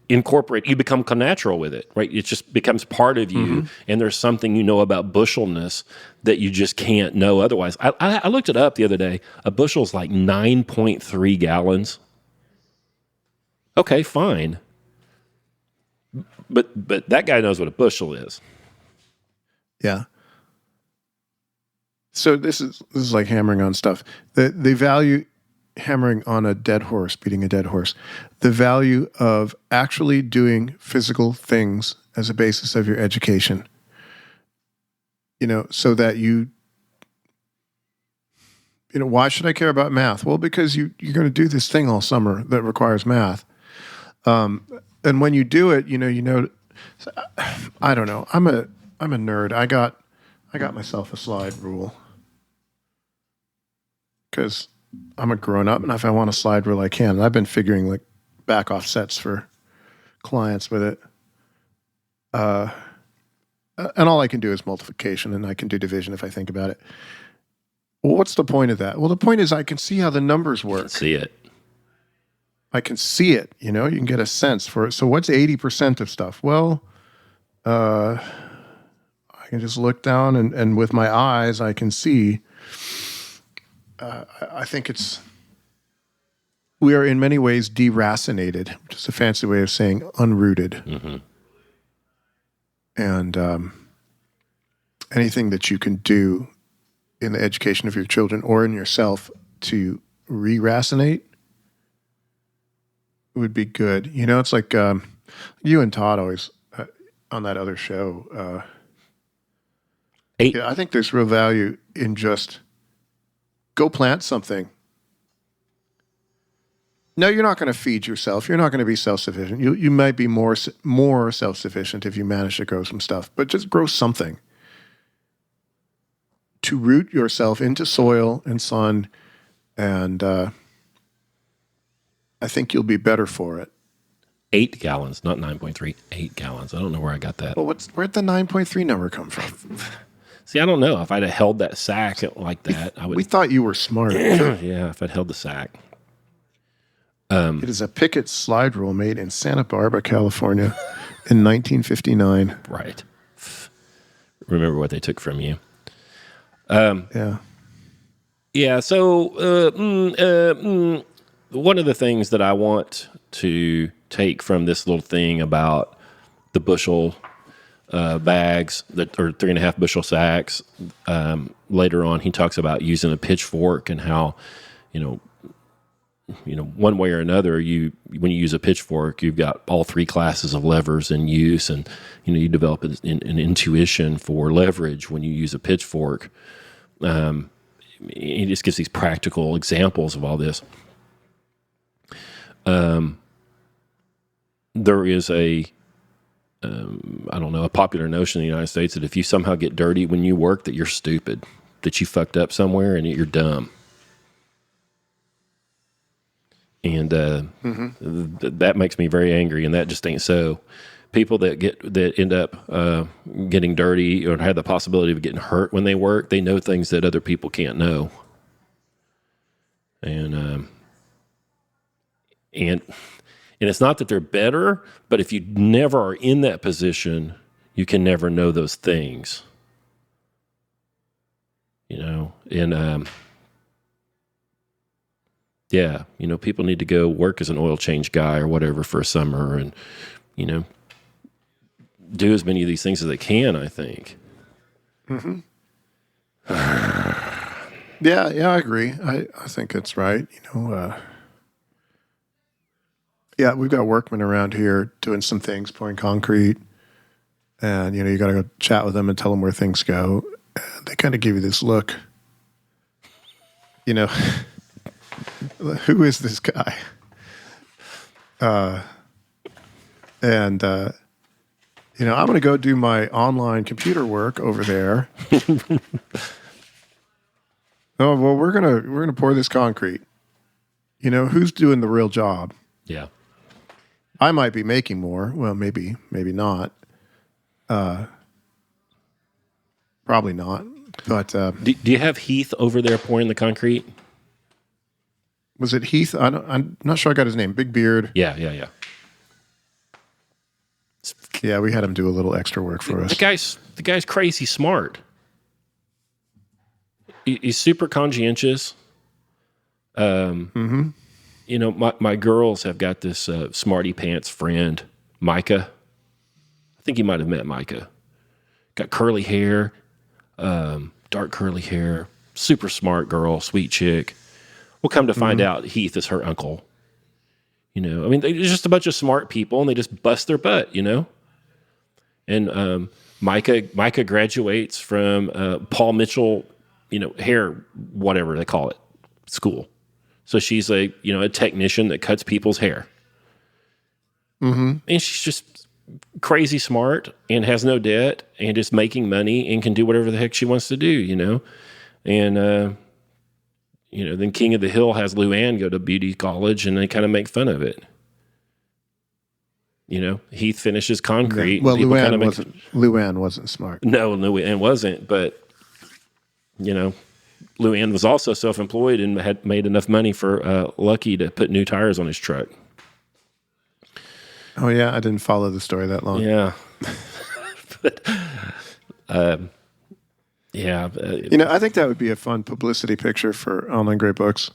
incorporate. You become connatural with it, right? It just becomes part of you, and there's something about bushelness that you just can't know otherwise. I looked it up the other day. A bushel's like 9.3 gallons. Okay, fine, but that guy knows what a bushel is. Yeah. So this is like hammering on stuff. The value. Hammering on a dead horse, beating a dead horse. The value of actually doing physical things as a basis of your education. So that why should I care about math? Well, because you're going to do this thing all summer that requires math. And when you do it, I don't know. I'm a nerd. I got myself a slide rule. Because I'm a grown-up, and if I want a slide rule, I can. And I've been figuring like back offsets for clients with it. And all I can do is multiplication, and I can do division if I think about it. Well, what's the point of that? Well, the point is I can see how the numbers work. You can see it. I can see it, you can get a sense for it. So what's 80% of stuff? Well, I I can just look down and with my eyes, I can see. I think we are in many ways deracinated, which is a fancy way of saying unrooted. Mm-hmm. And anything that you can do in the education of your children or in yourself to re-racinate would be good. You know, it's like you and Todd always on that other show. Yeah, I think there's real value in just go plant something. No, you're not going to feed yourself. You're not going to be self-sufficient. You might be more self-sufficient if you manage to grow some stuff, but just grow something to root yourself into soil and sun, and I think you'll be better for it. 8 gallons, not 9.3, 8 gallons. I don't know where I got that. Well, where'd the 9.3 number come from? See, I don't know. If I'd have held that sack like that, I would. We thought you were smart. Yeah, if I'd held the sack. It is a Pickett slide rule made in Santa Barbara, California in 1959. Right. Remember what they took from you. Yeah. Yeah, so one of the things that I want to take from this little thing about the bushel bags that or 3.5 bushel sacks, later on he talks about using a pitchfork and how, one way or another, when you use a pitchfork, you've got all 3 classes of levers in use, and you develop an intuition for leverage when you use a pitchfork. He just gives these practical examples of all this. There is a popular notion in the United States that if you somehow get dirty when you work, that you're stupid, that you fucked up somewhere and you're dumb. And that makes me very angry, and that just ain't so. People that end up getting dirty or have the possibility of getting hurt when they work, they know things that other people can't know. And it's not that they're better, but if you never are in that position, you can never know those things. People need to go work as an oil change guy or whatever for a summer and, do as many of these things as they can, I think. Mm-hmm. Yeah, I agree. I think that's right. Yeah, we've got workmen around here doing some things, pouring concrete, and you got to go chat with them and tell them where things go. And they kind of give you this look. Who is this guy? I'm going to go do my online computer work over there. Oh well, we're gonna pour this concrete. Who's doing the real job? Yeah. I might be making more. Well, maybe not. Probably not. But do you have Heath over there pouring the concrete? Was it Heath? I'm not sure I got his name. Big beard. Yeah. Yeah, we had him do a little extra work for us. The guy's crazy smart. He's super conscientious. Mm-hmm. My girls have got this smarty pants friend, Micah. I think you might have met Micah. Got curly hair, dark curly hair, super smart girl, sweet chick. We'll come to find out Heath is her uncle. They're just a bunch of smart people, and they just bust their butt, And Micah graduates from Paul Mitchell, hair, whatever they call it, school. So she's a technician that cuts people's hair. Mm-hmm. And she's just crazy smart and has no debt and just making money and can do whatever the heck she wants to do, And, then King of the Hill has Luann go to beauty college, and they kind of make fun of it. Heath finishes concrete. Yeah. Well, Luann wasn't smart. No, Luann wasn't, but, Luann was also self-employed and had made enough money for Lucky to put new tires on his truck. Oh, yeah? I didn't follow the story that long. Yeah. Yeah. I think that would be a fun publicity picture for Online Great Books.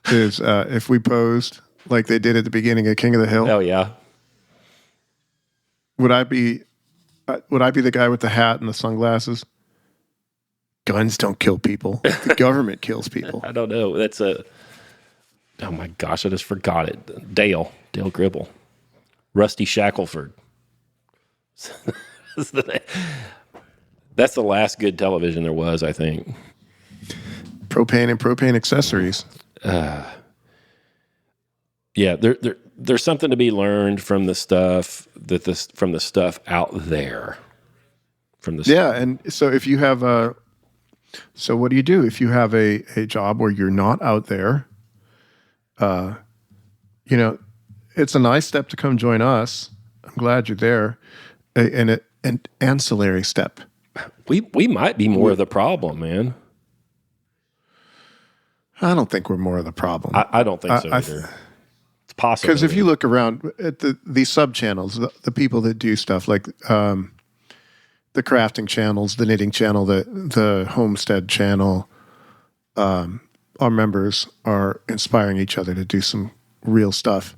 Is if we posed like they did at the beginning of King of the Hill. Oh yeah. Would I be the guy with the hat and the sunglasses? Guns don't kill people. The government kills people. I don't know. Oh my gosh, I just forgot it. Dale Gribble. Rusty Shackelford. That's the last good television there was, I think. Propane and propane accessories. Yeah, there's something to be learned from the stuff from the stuff out there. And so if you have so what do you do if you have a job where you're not out there? It's a nice step to come join us. I'm glad you're there. An ancillary step. We might be more of the problem, man. I don't think we're more of the problem. I don't think so either. It's possible. Because if you look around at the sub-channels, the people that do stuff like the crafting channels, the knitting channel, the homestead channel, our members are inspiring each other to do some real stuff.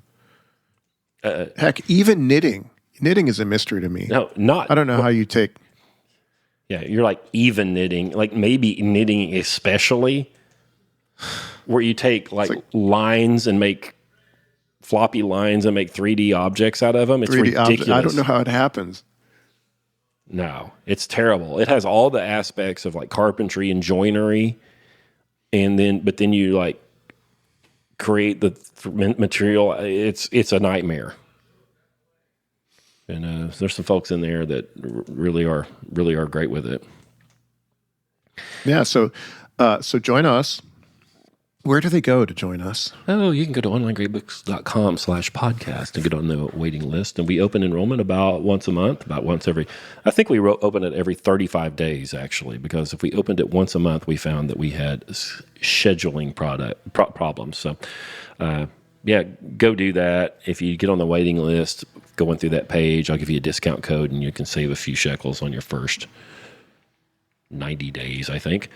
Heck, even knitting. Knitting is a mystery to me. No, not. I don't know how you take. Yeah, you're like even knitting, like maybe knitting especially, where you take like lines and make floppy lines and make 3D objects out of them. It's ridiculous. I don't know how it happens. No, it's terrible. It has all the aspects of like carpentry and joinery, but then you like create the material. It's a nightmare. And there's some folks in there that really are great with it. Yeah. So join us. Where do they go to join us? Oh, you can go to onlinegreatbooks.com/podcast and get on the waiting list. And we open enrollment about once a month, I think we open it every 35 days, actually, because if we opened it once a month, we found that we had scheduling problems. So, yeah, go do that. If you get on the waiting list, going through that page, I'll give you a discount code and you can save a few shekels on your first 90 days, I think.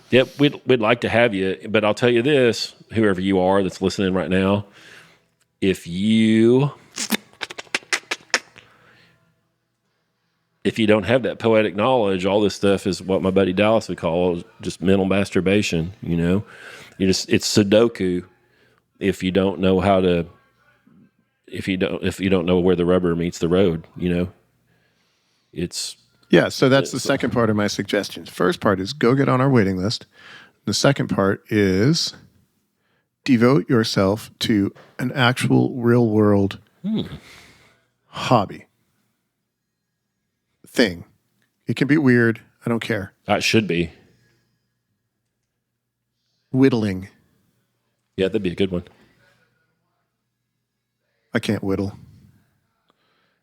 Yep, we'd like to have you, but I'll tell you this, whoever you are that's listening right now, if you don't have that poetic knowledge, all this stuff is what my buddy Dallas would call just mental masturbation, it's Sudoku if you don't know if you don't know where the rubber meets the road, it's. Yeah, so that's the second part of my suggestions. First part is go get on our waiting list. The second part is devote yourself to an actual real-world hobby thing. It can be weird. I don't care. It should be. Whittling. Yeah, that'd be a good one. I can't whittle.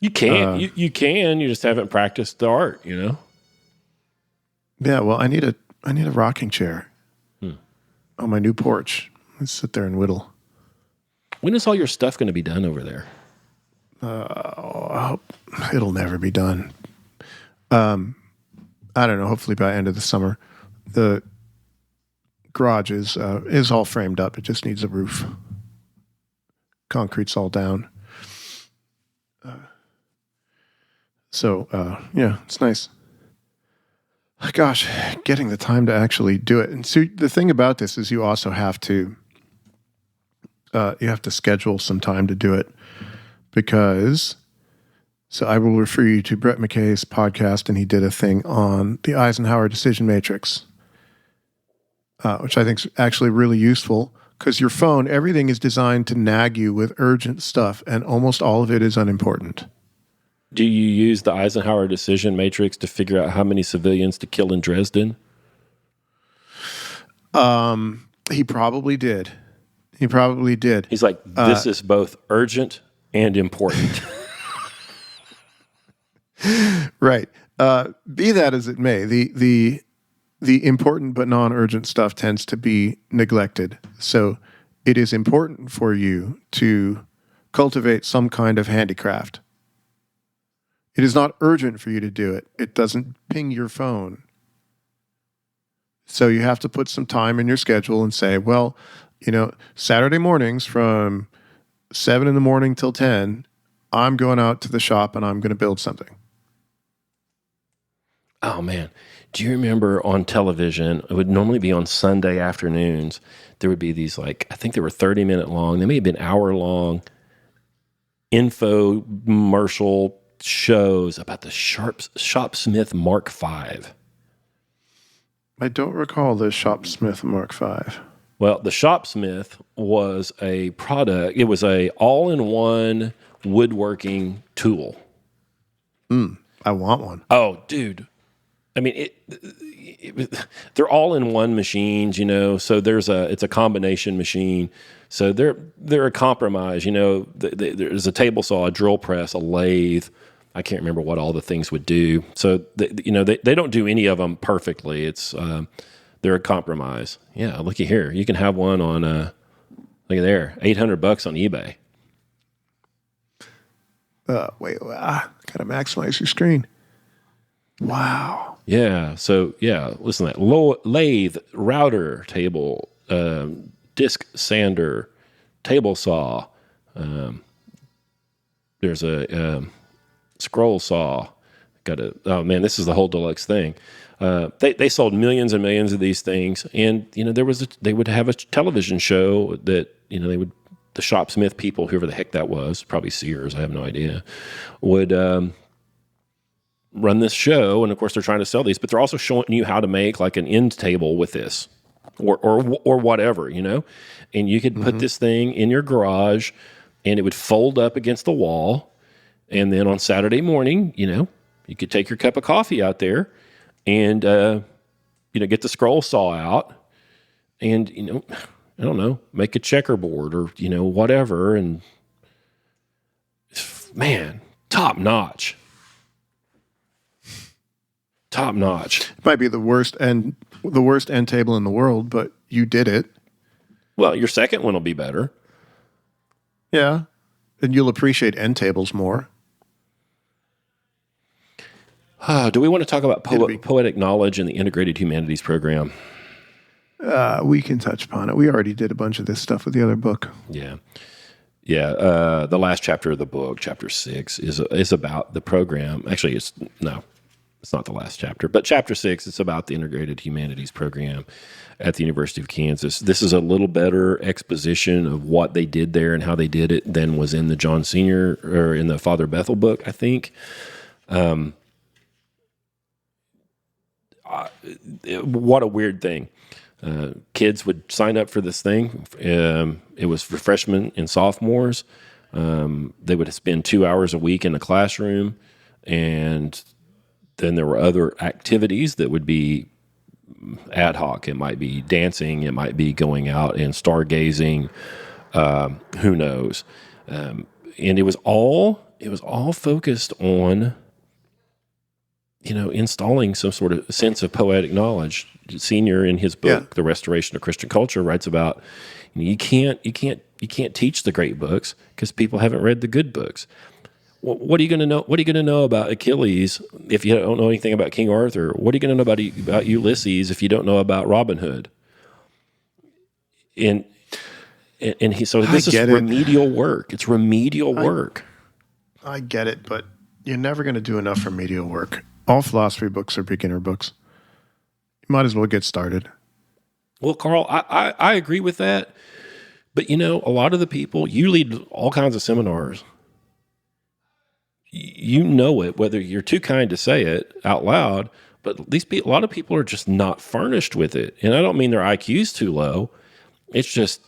You can. You can. You just haven't practiced the art, Yeah. Well, I need a rocking chair on my new porch. Let's sit there and whittle. When is all your stuff going to be done over there? It'll never be done. I don't know. Hopefully by end of the summer. The garage is all framed up. It just needs a roof. Concrete's all down. So, yeah, it's nice. Gosh, getting the time to actually do it. And so the thing about this is you also have to schedule some time to do it because, so I will refer you to Brett McKay's podcast, and he did a thing on the Eisenhower decision matrix, which I think is actually really useful because your phone, everything is designed to nag you with urgent stuff, and almost all of it is unimportant. Do you use the Eisenhower decision matrix to figure out how many civilians to kill in Dresden? He probably did. He's like, this is both urgent and important. Right. Be that as it may, the important but non-urgent stuff tends to be neglected. So it is important for you to cultivate some kind of handicraft. It is not urgent for you to do it. It doesn't ping your phone. So you have to put some time in your schedule and say, well, Saturday mornings from 7 in the morning till 10, I'm going out to the shop and I'm going to build something. Oh, man. Do you remember on television, it would normally be on Sunday afternoons, there would be these, I think they were 30-minute long, they may have been hour-long infomercial shows about the Shopsmith Mark V. I don't recall the Shopsmith Mark V. Well, the Shopsmith was a product. It was a all-in-one woodworking tool. I want one. Oh, dude. I mean, they're all-in-one machines, so it's a combination machine. So they're a compromise, there's a table saw, a drill press, a lathe. I can't remember what all the things would do. So, they don't do any of them perfectly. It's they're a compromise. Yeah, looky here. You can have one on, look at there, $800 on eBay. Wait, gotta maximize your screen. Wow. Yeah. So, listen to that. Lathe, router, table, disc sander, table saw. There's a scroll saw. Oh man, this is the whole deluxe thing. They sold millions and millions of these things, and they would have a television show that the Shopsmith people, whoever the heck that was, probably Sears, I have no idea, would run this show, and of course they're trying to sell these, but they're also showing you how to make an end table with this, or whatever, and you could put this thing in your garage, and it would fold up against the wall, and then on Saturday morning, you could take your cup of coffee out there, and get the scroll saw out, and I don't know, make a checkerboard or whatever, and man, top notch. Top notch. It might be the worst end table in the world, but you did it. Well, your second one will be better. Yeah, and you'll appreciate end tables more. Do we want to talk about poetic knowledge in the integrated humanities program? We can touch upon it. We already did a bunch of this stuff with the other book. Yeah. The last chapter of the book, chapter 6, is about the program. Actually, it's not the last chapter, but chapter 6, it's about the integrated humanities program at the University of Kansas. This is a little better exposition of what they did there and how they did it than was in the John Senior or in the Father Bethel book, I think. What a weird thing. Kids would sign up for this thing. It was for freshmen and sophomores. They would spend 2 hours a week in the classroom, and then there were other activities that would be ad hoc. It might be dancing. It might be going out and stargazing. Who knows? And it was all focused on installing some sort of sense of poetic knowledge. Senior in his book, The Restoration of Christian Culture, writes about you can't teach the great books because people haven't read the good books. What are you going to know? What are you going to know about Achilles if you don't know anything about King Arthur? What are you going to know about Ulysses if you don't know about Robin Hood? This is remedial work. It's remedial work. I get it, but you're never going to do enough remedial work. All philosophy books are beginner books. You might as well get started. Well, Karl, I agree with that. But, a lot of the people, you lead all kinds of seminars. You know it, whether you're too kind to say it out loud, but a lot of people are just not furnished with it. And I don't mean their IQ's too low. It's just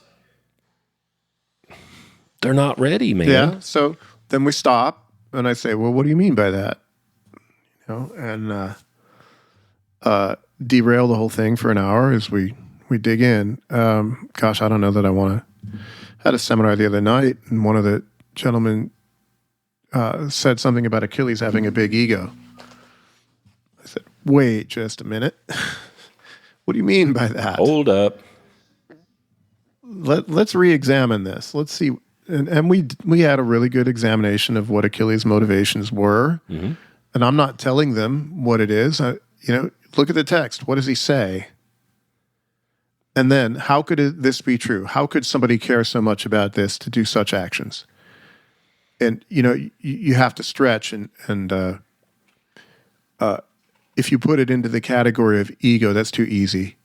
they're not ready, man. Yeah, so then we stop, and I say, well, what do you mean by that? And derail the whole thing for an hour as we dig in. Gosh, I don't know that I want to. Had a seminar the other night, and one of the gentlemen said something about Achilles having a big ego. I said, wait just a minute. What do you mean by that? Hold up. Let's re-examine this. Let's see. and we had a really good examination of what Achilles' motivations were. Mm-hmm. And I'm not telling them what it is. Look at the text. What does he say? And then, how could this be true? How could somebody care so much about this to do such actions? And you have to stretch, and if you put it into the category of ego, that's too easy.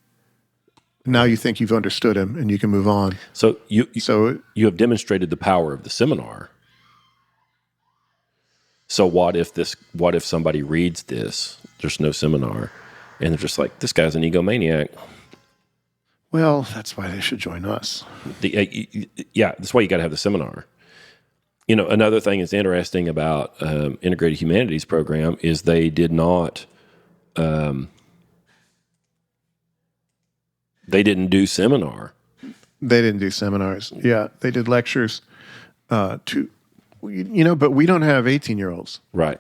Now you think you've understood him, and you can move on. So you have demonstrated the power of the seminar. So what if somebody reads this? There's no seminar, and they're just like, this guy's an egomaniac. Well, that's why they should join us. That's why you got to have the seminar. Another thing that's interesting about Integrated Humanities program is they did not, they didn't do seminar. They didn't do seminars. Yeah, they did lectures. But we don't have 18-year-olds. Right.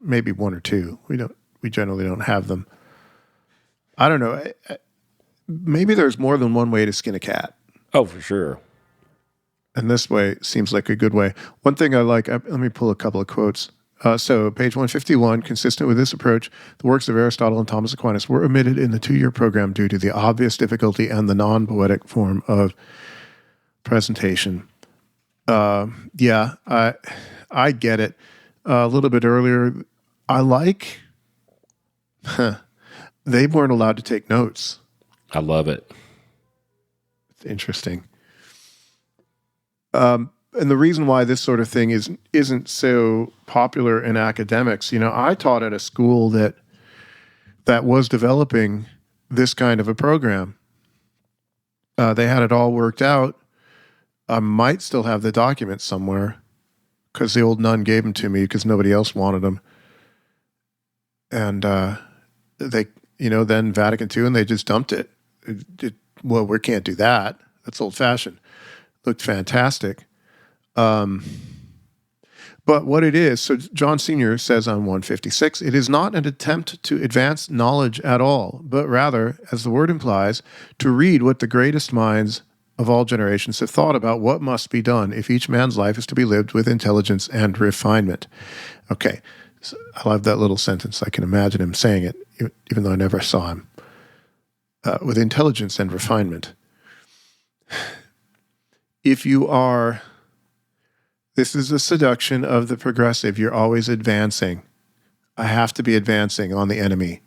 Maybe one or two. We generally don't have them. I don't know. Maybe there's more than one way to skin a cat. Oh, for sure. And this way seems like a good way. One thing I like, let me pull a couple of quotes. So page 151, consistent with this approach, the works of Aristotle and Thomas Aquinas were omitted in the 2-year program due to the obvious difficulty and the non-poetic form of presentation. I get it. A little bit earlier, they weren't allowed to take notes. I love it. It's interesting. And the reason why this sort of thing isn't so popular in academics, I taught at a school that was developing this kind of a program. They had it all worked out. I might still have the documents somewhere because the old nun gave them to me because nobody else wanted them. And they, then Vatican II, and they just dumped it. Well, we can't do that. That's old-fashioned. Looked fantastic. But what it is, so John Sr. says on 156, it is not an attempt to advance knowledge at all, but rather, as the word implies, to read what the greatest minds of all generations have thought about what must be done if each man's life is to be lived with intelligence and refinement. Okay, so I love that little sentence. I can imagine him saying it, even though I never saw him. With intelligence and refinement. If you are, this is a seduction of the progressive. You're always advancing. I have to be advancing on the enemy.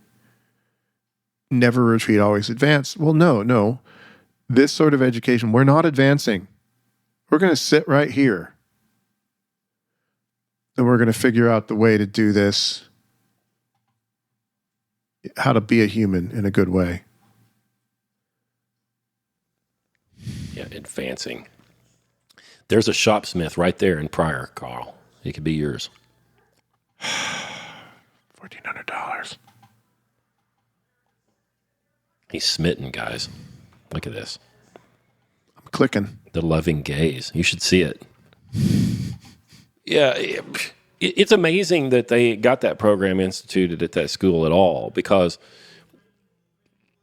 Never retreat, always advance. Well, no. This sort of education, we're not advancing. We're going to sit right here. And we're going to figure out the way to do this, how to be a human in a good way. Yeah, advancing. There's a shopsmith right there in Pryor, Karl. It could be yours. $1,400. He's smitten, guys. Look at this. I'm clicking. The loving gaze. You should see it. Yeah, it's amazing that they got that program instituted at that school at all, because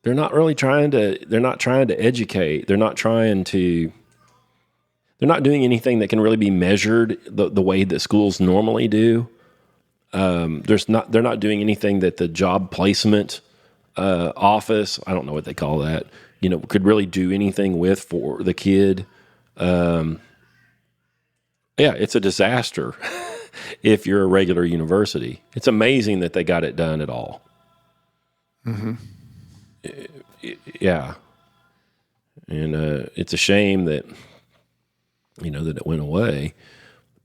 they're not trying to educate. They're not doing anything that can really be measured the way that schools normally do. They're not doing anything that the job placement office, I don't know what they call that, could really do anything with for the kid. It's a disaster if you're a regular university. It's amazing that they got it done at all. Mm-hmm. Yeah. And it's a shame that, that it went away.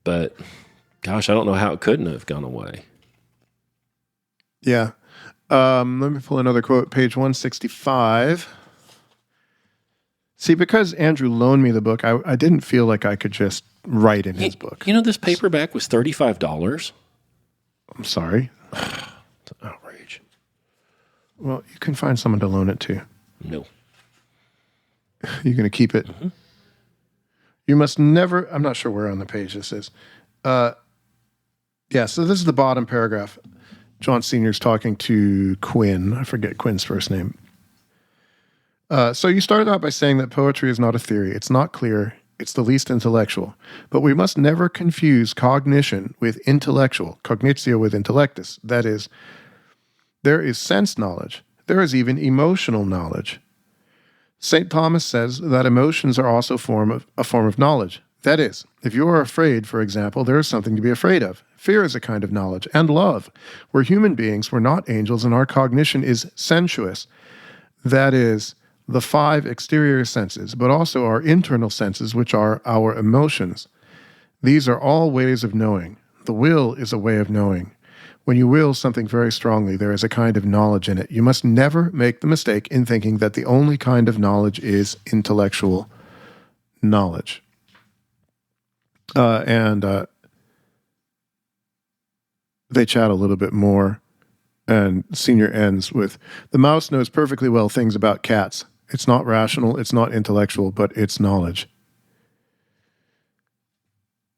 But, gosh, I don't know how it couldn't have gone away. Yeah. Let me pull another quote, page 165. See, because Andrew loaned me the book, I didn't feel like I could just write in his book. This paperback was $35. I'm sorry. It's an outrage. Well, you can find someone to loan it to. No. You're going to keep it? Mm-hmm. You must never, I'm not sure where on the page this is. So this is the bottom paragraph. John Sr.'s talking to Quinn. I forget Quinn's first name. So you started out by saying that poetry is not a theory. It's not clear It's the least intellectual. But we must never confuse cognition with intellectual, cognitio with intellectus. That is, there is sense knowledge. There is even emotional knowledge. St. Thomas says that emotions are also a form of knowledge. That is, if you are afraid, for example, there is something to be afraid of. Fear is a kind of knowledge, and love. We're human beings, we're not angels, and our cognition is sensuous. That is, the 5 exterior senses, but also our internal senses, which are our emotions. These are all ways of knowing. The will is a way of knowing. When you will something very strongly, there is a kind of knowledge in it. You must never make the mistake in thinking that the only kind of knowledge is intellectual knowledge. They chat a little bit more, and Senior ends with, the mouse knows perfectly well things about cats. It's not rational, it's not intellectual, but it's knowledge.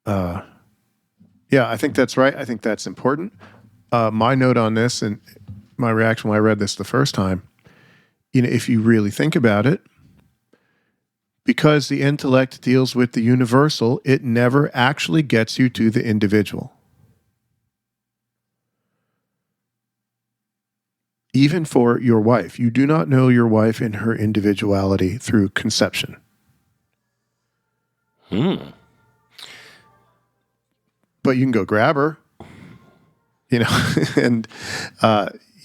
Yeah, I think that's right. I think that's important. My note on this and my reaction when I read this the first time, if you really think about it, because the intellect deals with the universal, it never actually gets you to the individual. Even for your wife, you do not know your wife in her individuality through conception. But you can go grab her, and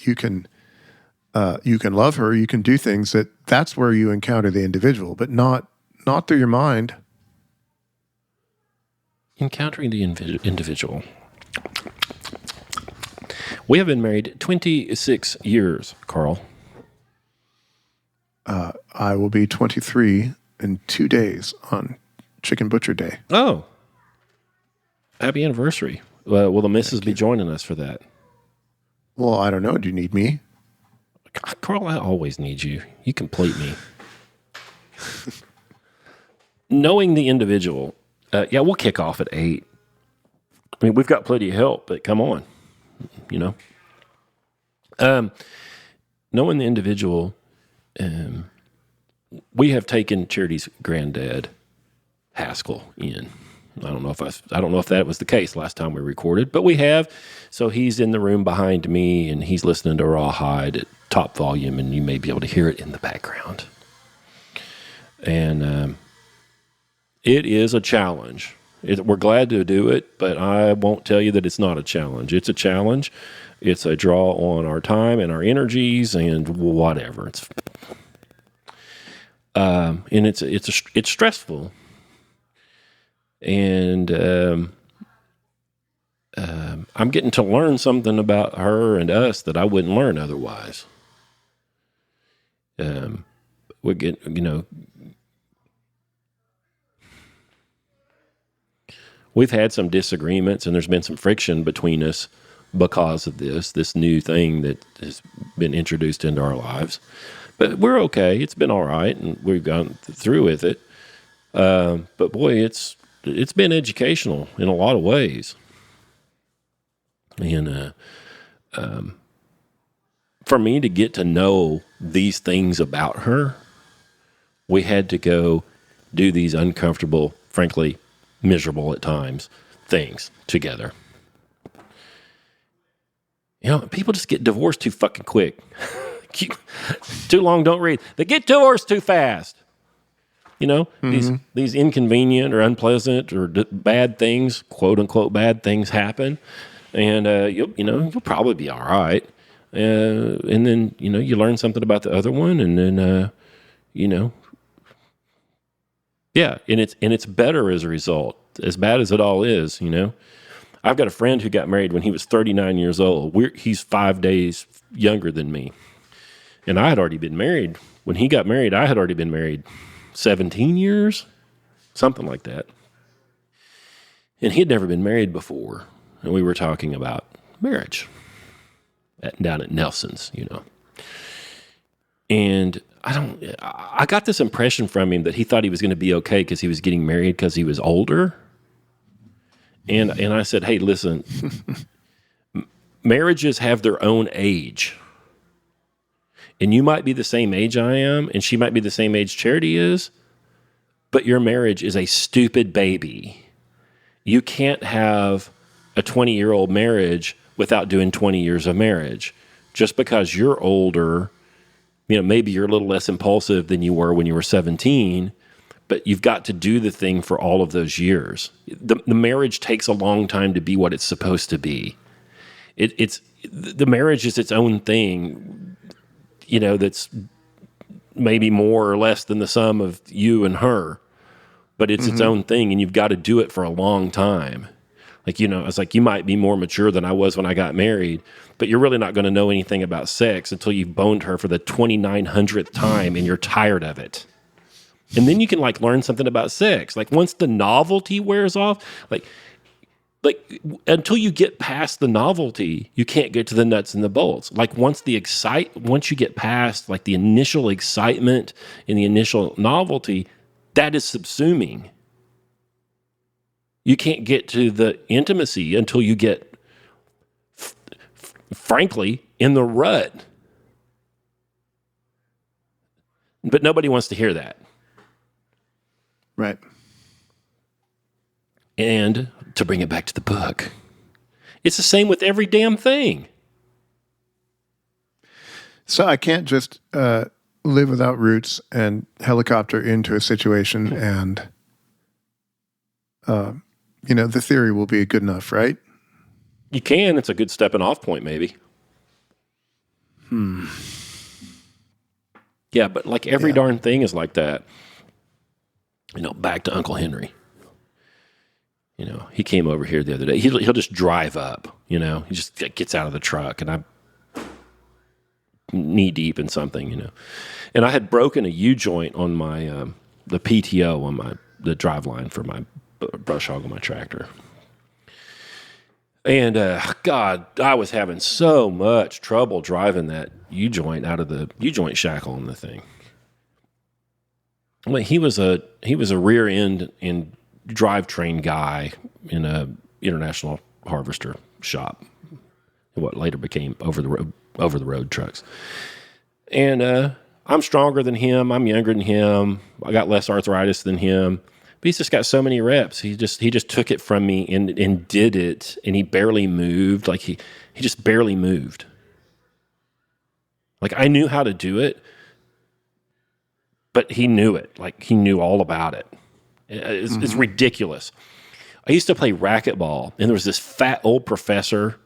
you can love her. You can do things that's where you encounter the individual, but not through your mind. Encountering the individual. We have been married 26 years, Karl. I will be 23 in 2 days on Chicken Butcher Day. Oh. Happy anniversary. Will the missus be joining us for that? Well, I don't know. Do you need me? Karl, I always need you. You complete me. Knowing the individual. We'll kick off at 8. I mean, we've got plenty of help, but come on. Knowing the individual, we have taken Charity's granddad, Haskell, in. I don't know if that was the case last time we recorded, but we have. So he's in the room behind me, and he's listening to Rawhide at top volume, and you may be able to hear it in the background. And it is a challenge. We're glad to do it, but I won't tell you that it's not a challenge. It's a challenge. It's a draw on our time and our energies and whatever. It's stressful. And I'm getting to learn something about her and us that I wouldn't learn otherwise. We get, we've had some disagreements and there's been some friction between us because of this new thing that has been introduced into our lives. But we're okay. It's been all right, and we've gone through with it. But boy, it's been educational in a lot of ways. And for me to get to know these things about her, we had to go do these uncomfortable, frankly, miserable at times things together. People just get divorced too fucking quick. Too long, don't read. They get divorced too fast. These inconvenient or unpleasant or bad things, quote unquote, bad things happen, and you'll probably be all right. And then you learn something about the other one, and then yeah, and it's better as a result. As bad as it all is, I've got a friend who got married when he was 39 years old. He's 5 days younger than me, and I had already been married when he got married. I had already been married 17 years, something like that. And he had never been married before. And we were talking about marriage down at Nelson's, And I got this impression from him that he thought he was going to be okay because he was getting married because he was older. And I said, hey, listen, marriages have their own age. And you might be the same age I am, and she might be the same age Charity is, but your marriage is a stupid baby. You can't have a 20-year-old marriage without doing 20 years of marriage. Just because you're older, maybe you're a little less impulsive than you were when you were 17, but you've got to do the thing for all of those years. The marriage takes a long time to be what it's supposed to be. The marriage is its own thing, that's maybe more or less than the sum of you and her, but it's its own thing, and you've got to do it for a long time. It's like you might be more mature than I was when I got married, but you're really not going to know anything about sex until you've boned her for the 2900th time and you're tired of it. And then you can learn something about sex. Once the novelty wears off, until you get past the novelty, you can't get to the nuts and the bolts. Once you get past the initial excitement and the initial novelty, that is subsuming. You can't get to the intimacy until you get, frankly, in the rut. But nobody wants to hear that. Right. And to bring it back to the book, it's the same with every damn thing. So I can't just live without roots and helicopter into a situation and, the theory will be good enough, right? You can. It's a good stepping off point, maybe. Yeah, but every darn thing is like that. Back to Uncle Henry. He came over here the other day. He'll just drive up, he just gets out of the truck, and I'm knee deep in something, And I had broken a U-joint on my, the PTO on the drive line for my brush hog on my tractor. And, God, I was having so much trouble driving that U-joint out of the U-joint shackle on the thing. Well, he was a rear end and drivetrain guy in a international harvester shop, what later became over the road trucks. And I'm stronger than him. I'm younger than him. I got less arthritis than him. But he's just got so many reps. He just took it from me and did it, and he barely moved. He just barely moved. I knew how to do it, but he knew it. He knew all about it. It's ridiculous. I used to play racquetball, and there was this fat old professor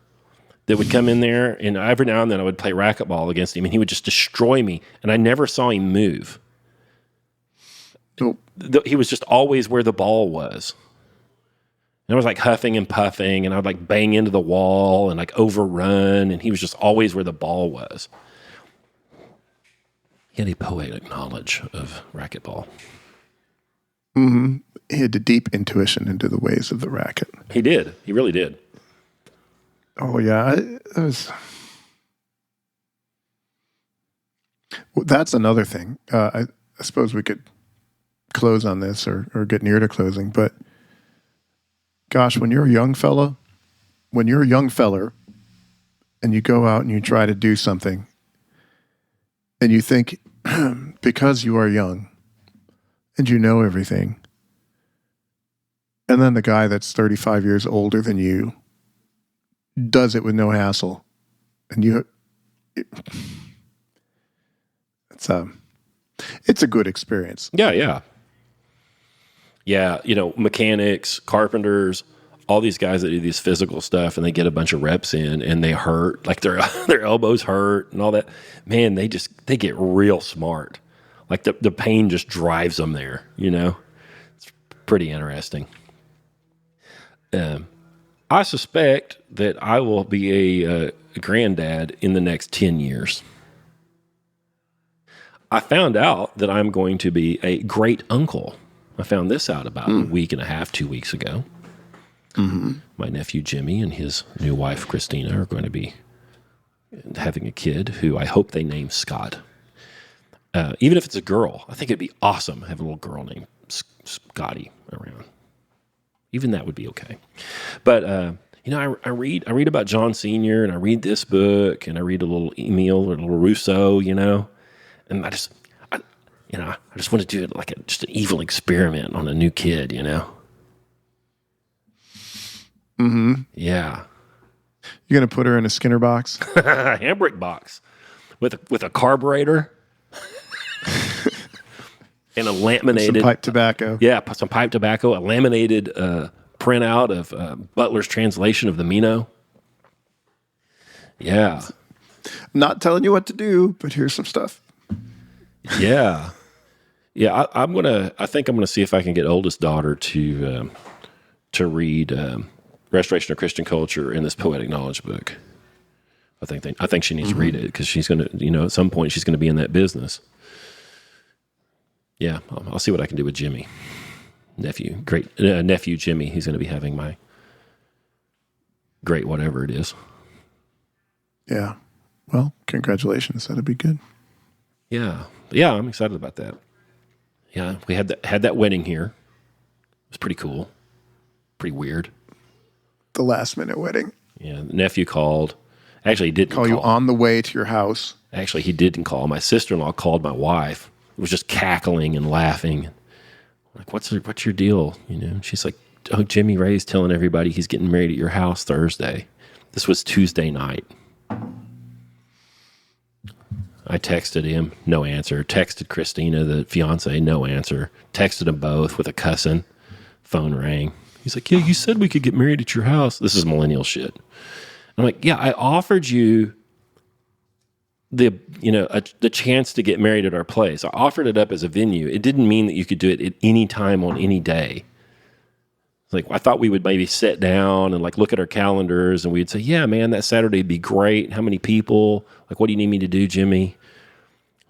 that would come in there, and every now and then I would play racquetball against him, and he would just destroy me, and I never saw him move. Nope. He was just always where the ball was. And I was huffing and puffing, and I would bang into the wall and overrun, and he was just always where the ball was. He had a poetic knowledge of racquetball. Mm-hmm. He had a deep intuition into the ways of the racket. He did. He really did. Oh, yeah. That's another thing. I suppose we could close on this or get near to closing, but gosh, when you're a young feller and you go out and you try to do something and you think because you are young and you know everything, and then the guy that's 35 years older than you does it with no hassle, and it's a good experience. Yeah. Mechanics, carpenters, all these guys that do this physical stuff, and they get a bunch of reps in, and they hurt, their elbows hurt and all that. Man, they get real smart. The pain just drives them there. It's pretty interesting. I suspect that I will be a granddad in the next 10 years. I found out that I'm going to be a great uncle. I found this out about a week and a half, 2 weeks ago. Mm-hmm. My nephew Jimmy and his new wife Christina are going to be having a kid who I hope they name Scott. Even if it's a girl, I think it'd be awesome to have a little girl named Scotty around. Even that would be okay. But I read about John Senior, and I read this book, and I read a little Emile or a little Rousseau, and I just want to do it like just an evil experiment on a new kid, Mm-hmm. Yeah. You're going to put her in a Skinner box? A handbrake box with a carburetor and a laminated... Some pipe tobacco. Yeah, some pipe tobacco, a laminated printout of Butler's translation of the Meno. Yeah. Not telling you what to do, but here's some stuff. Yeah. Yeah, I think I'm gonna see if I can get oldest daughter to read Restoration of Christian Culture in this Poetic Knowledge book. I think she needs to read it because she's gonna, at some point she's gonna be in that business. Yeah, I'll see what I can do with Jimmy, nephew Jimmy. He's gonna be having my great whatever it is. Yeah. Well, congratulations. That'd be good. Yeah, I'm excited about that. Yeah, we had that wedding here. It was pretty cool, pretty weird. The last minute wedding. Yeah, the nephew called. Actually, he didn't call you on the way to your house. Actually, he didn't call. My sister-in-law called my wife. It was just cackling and laughing. Like, what's your deal? She's like, oh, Jimmy Ray's telling everybody he's getting married at your house Thursday. This was Tuesday night. I texted him, no answer. Texted Christina, the fiance, no answer. Texted them both with a cussing. Phone rang. He's like, yeah, you said we could get married at your house. This is millennial shit. I'm like, yeah, I offered you the chance to get married at our place. I offered it up as a venue. It didn't mean that you could do it at any time on any day. Like, I thought we would maybe sit down and look at our calendars and we'd say, yeah, man, that Saturday would be great. How many people? What do you need me to do, Jimmy?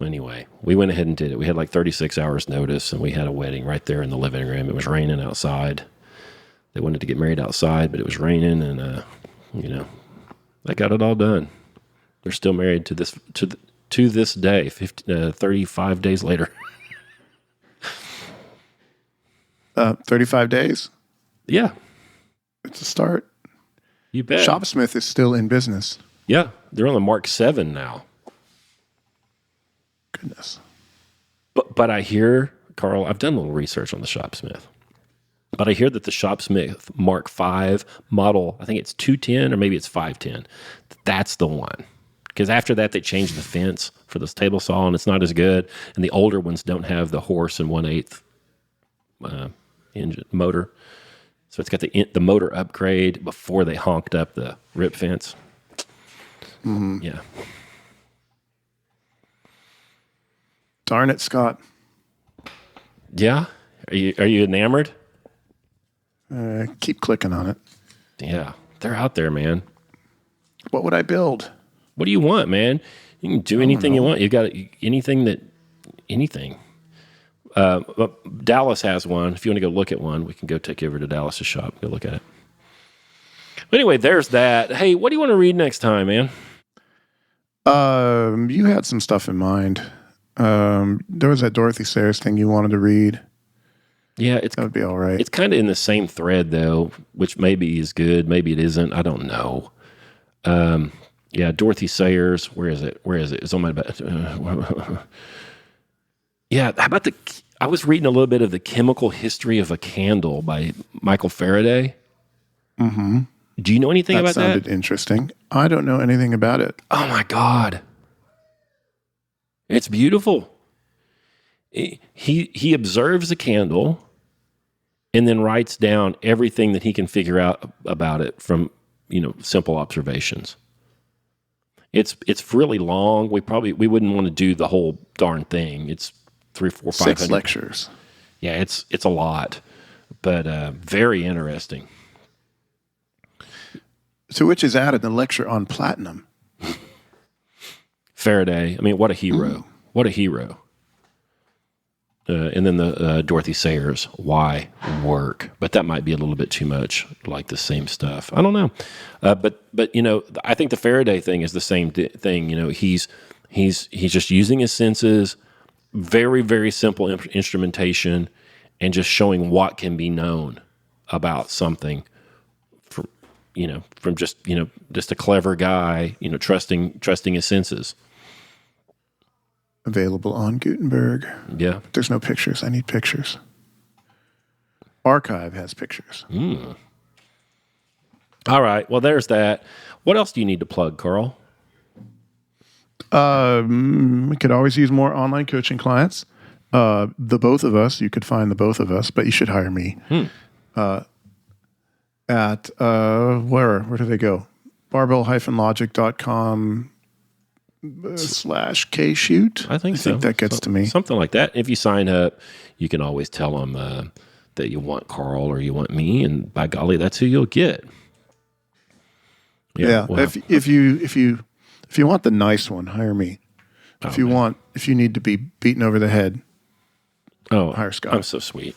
Anyway, we went ahead and did it. We had 36 hours notice and we had a wedding right there in the living room. It was raining outside. They wanted to get married outside, but it was raining and, they got it all done. They're still married to this day, 35 days later. 35 days? Yeah. It's a start. You bet. Shopsmith is still in business. Yeah. They're on the Mark 7 now. Goodness. But I hear, Karl, I've done a little research on the Shopsmith. But I hear that the Shopsmith Mark 5 model, I think it's 210 or maybe it's 510. That's the one. Because after that, they changed the fence for this table saw, and it's not as good. And the older ones don't have the horse and 1/8 engine motor. So it's got the motor upgrade before they honked up the rip fence. Mm-hmm. Yeah. Darn it, Scott. Yeah? Are you enamored? Keep clicking on it. Yeah. They're out there, man. What would I build? What do you want, man? You can do anything you want. You got anything. Dallas has one. If you want to go look at one, we can go take you over to Dallas's shop. Go look at it. But anyway, there's that. Hey, what do you want to read next time, man? You had some stuff in mind. There was that Dorothy Sayers thing you wanted to read. Yeah, that would be all right. It's kind of in the same thread, though, which maybe is good, maybe it isn't. I don't know. Yeah, Dorothy Sayers. Where is it? It's on my back. Yeah, how about I was reading a little bit of The Chemical History of a Candle by Michael Faraday. Mm-hmm. Do you know anything about that? That sounded interesting. I don't know anything about it. Oh, my God. It's beautiful. He observes a candle and then writes down everything that he can figure out about it from, simple observations. It's really long. We wouldn't want to do the whole darn thing. It's 300, 400, 500. 6 lectures. Yeah, it's a lot, but very interesting. To which is added the lecture on platinum. Faraday, I mean, what a hero. What a hero. And then the Dorothy Sayers, why work? But that might be a little bit too much like the same stuff. I don't know. But I think the Faraday thing is the same thing. He's just using his senses, very, very simple instrumentation, and just showing what can be known about something from just a clever guy, trusting his senses. available on Gutenberg. Yeah. There's no pictures. I need pictures. Archive has pictures. All right. Well, there's that. What else do you need to plug, Karl? We could always use more online coaching clients. The both of us, you could find the both of us, but you should hire me. At where do they go? barbell-logic.com /kshoot. I think so. That gets to me. Something like that. If you sign up, you can always tell them that you want Karl or you want me, and by golly, that's who you'll get. Yeah. Well, If you want the nice one, hire me. If you need to be beaten over the head, hire Scott. I'm so sweet.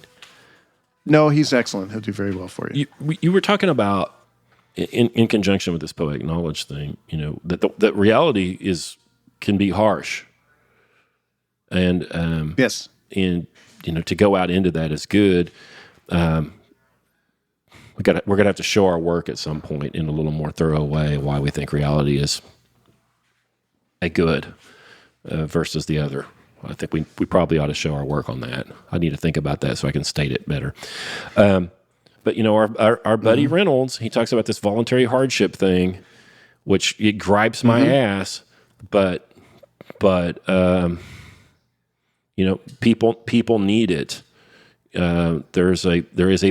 No, he's excellent. He'll do very well for you. You were talking about in conjunction with this poetic knowledge thing, that reality can be harsh, and yes, and to go out into that is good. We're gonna have to show our work at some point in a little more thorough way why we think reality is a good versus the other. I think we probably ought to show our work on that. I need to think about that so I can state it better. But our buddy Reynolds, he talks about this voluntary hardship thing, which it gripes my ass. But people need it. There is a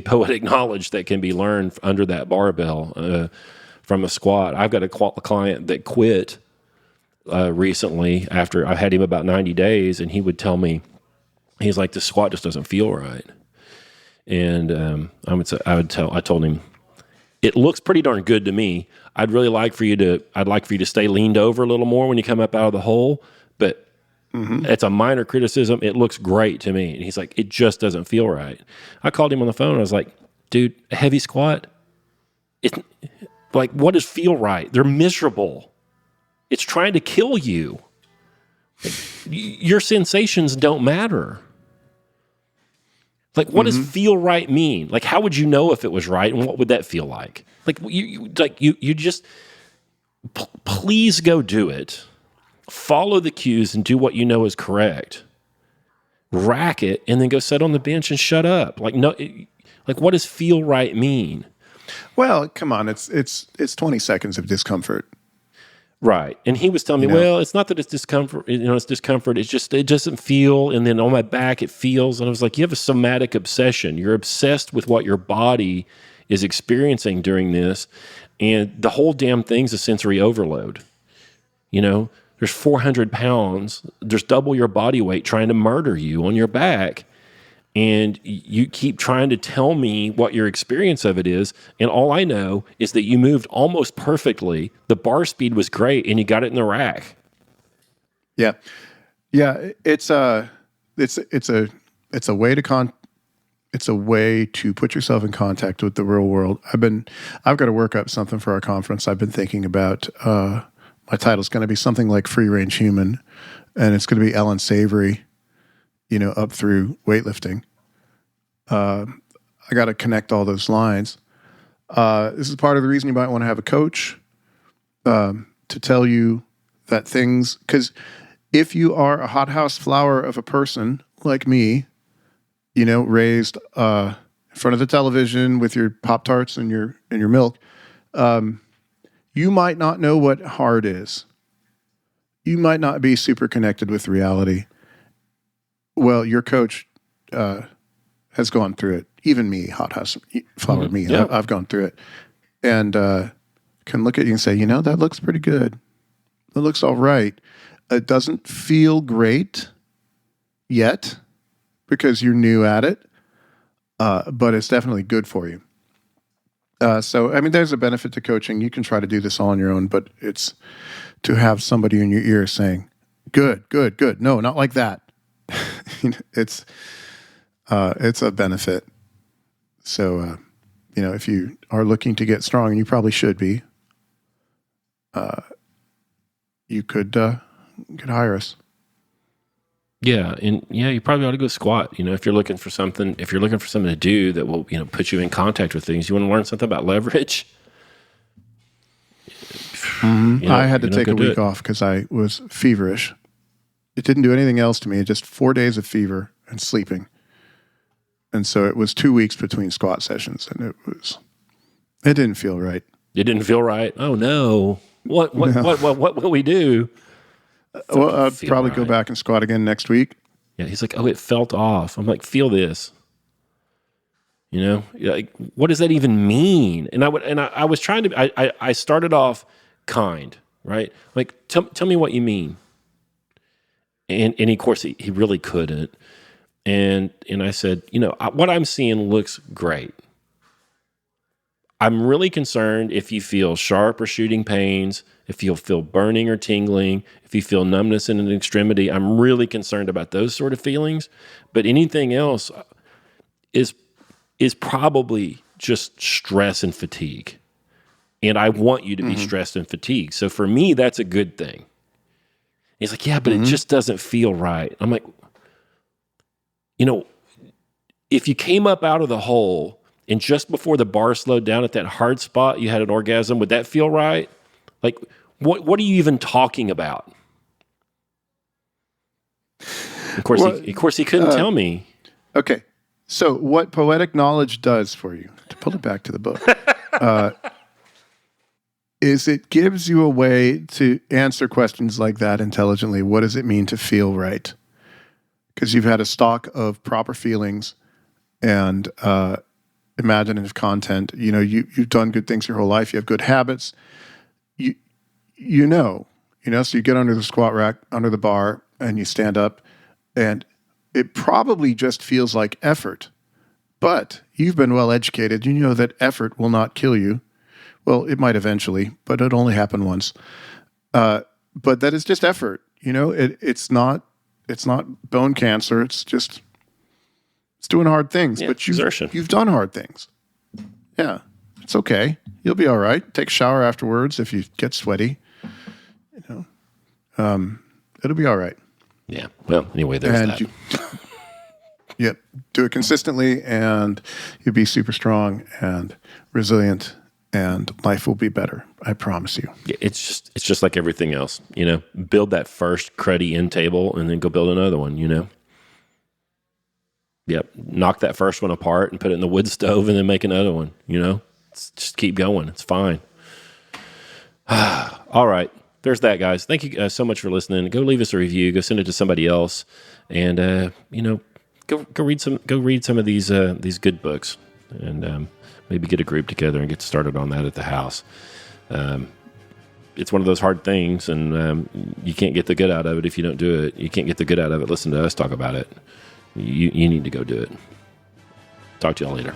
poetic knowledge that can be learned under that barbell from a squat. I've got a client that quit recently after I had him about 90 days, and he would tell me, he's like, the squat just doesn't feel right. And I told him, it looks pretty darn good to me. I'd like for you to stay leaned over a little more when you come up out of the hole, but it's a minor criticism. It looks great to me. And he's like, it just doesn't feel right. I called him on the phone. I was like, dude, a heavy squat, it's like, what does feel right? They're miserable. It's trying to kill you. Your sensations don't matter. Like, what does feel right mean? Like, how would you know if it was right, and what would that feel like? Like, you just please go do it. Follow the cues and do what you know is correct. Rack it, and then go sit on the bench and shut up. Like, no, what does feel right mean? Well, come on, it's 20 seconds of discomfort. Right. And he was telling me, well, it's not that it's discomfort, it's discomfort. It's just, it doesn't feel. And then on my back, it feels. And I was like, you have a somatic obsession. You're obsessed with what your body is experiencing during this. And the whole damn thing's a sensory overload. There's 400 pounds. There's double your body weight trying to murder you on your back. And you keep trying to tell me what your experience of it is, and all I know is that you moved almost perfectly. The bar speed was great, and you got it in the rack. Yeah. It's a way to put yourself in contact with the real world. I've got to work up something for our conference. I've been thinking about my title's going to be something like Free Range Human, and it's going to be Ellen Savory. Up through weightlifting. I got to connect all those lines. This is part of the reason you might want to have a coach to tell you that things, because if you are a hothouse flower of a person like me, raised in front of the television with your Pop-Tarts and your milk, you might not know what hard is. You might not be super connected with reality. Well, your coach has gone through it. Even me, hothouse flower me, Yeah. I've gone through it. And can look at you and say, that looks pretty good. It looks all right. It doesn't feel great yet because you're new at it, but it's definitely good for you. There's a benefit to coaching. You can try to do this all on your own, but it's to have somebody in your ear saying, good. No, not like that. It's a benefit. So, if you are looking to get strong, and you probably should be, you could hire us. Yeah, and you probably ought to go squat. If you're looking for something to do that will, put you in contact with things. You want to learn something about leverage? I had to take a week off because I was feverish. it didn't do anything else to me. Just 4 days of fever and sleeping. And so it was 2 weeks between squat sessions, and it didn't feel right. It didn't feel right? Oh, no. What will we do? Well, I'll probably go back and squat again next week. Yeah, he's like, oh, it felt off. I'm like, feel this. You know, like, what does that even mean? And I was trying to. I started off kind, right? Like, tell me what you mean. And of course he really couldn't. And I said, you know, what I'm seeing looks great. I'm really concerned if you feel sharp or shooting pains, if you feel burning or tingling, if you feel numbness in an extremity. I'm really concerned about those sort of feelings. But anything else is probably just stress and fatigue. And I want you to be stressed and fatigued. So for me, that's a good thing. He's like, yeah, but it just doesn't feel right. I'm like, you know, if you came up out of the hole and just before the bar slowed down at that hard spot, you had an orgasm, would that feel right? Like, what are you even talking about? Of course, he couldn't tell me. Okay. So what poetic knowledge does for you, to pull it back to the book, is it gives you a way to answer questions like that intelligently. What does it mean to feel right? Because you've had a stock of proper feelings and imaginative content. You know, you've done good things your whole life. You have good habits. You know. So you get under the squat rack, under the bar, and you stand up, and it probably just feels like effort. But you've been well educated. You know that effort will not kill you. Well, it might eventually, but it only happened once. But that is just effort. You know, it's not bone cancer. It's doing hard things. Yeah, but exertion. You've done hard things. Yeah, it's okay. You'll be all right. Take a shower afterwards if you get sweaty. You know, it'll be all right. Yeah. Well, anyway, there's that. Yep. Do it consistently, and you'll be super strong and resilient, and life will be better. I promise you. Yeah, it's just like everything else. You know, build that first cruddy end table, and then go build another one. You know. Yep. Knock that first one apart and put it in the wood stove, and then make another one. You know, just keep going. It's fine. All right. There's that, guys. Thank you so much for listening. Go leave us a review. Go send it to somebody else, and you know, go read some of these good books, and maybe get a group together and get started on that at the house. It's one of those hard things, and you can't get the good out of it if you don't do it. You can't get the good out of it. Listen to us talk about it. You need to go do it. Talk to y'all later.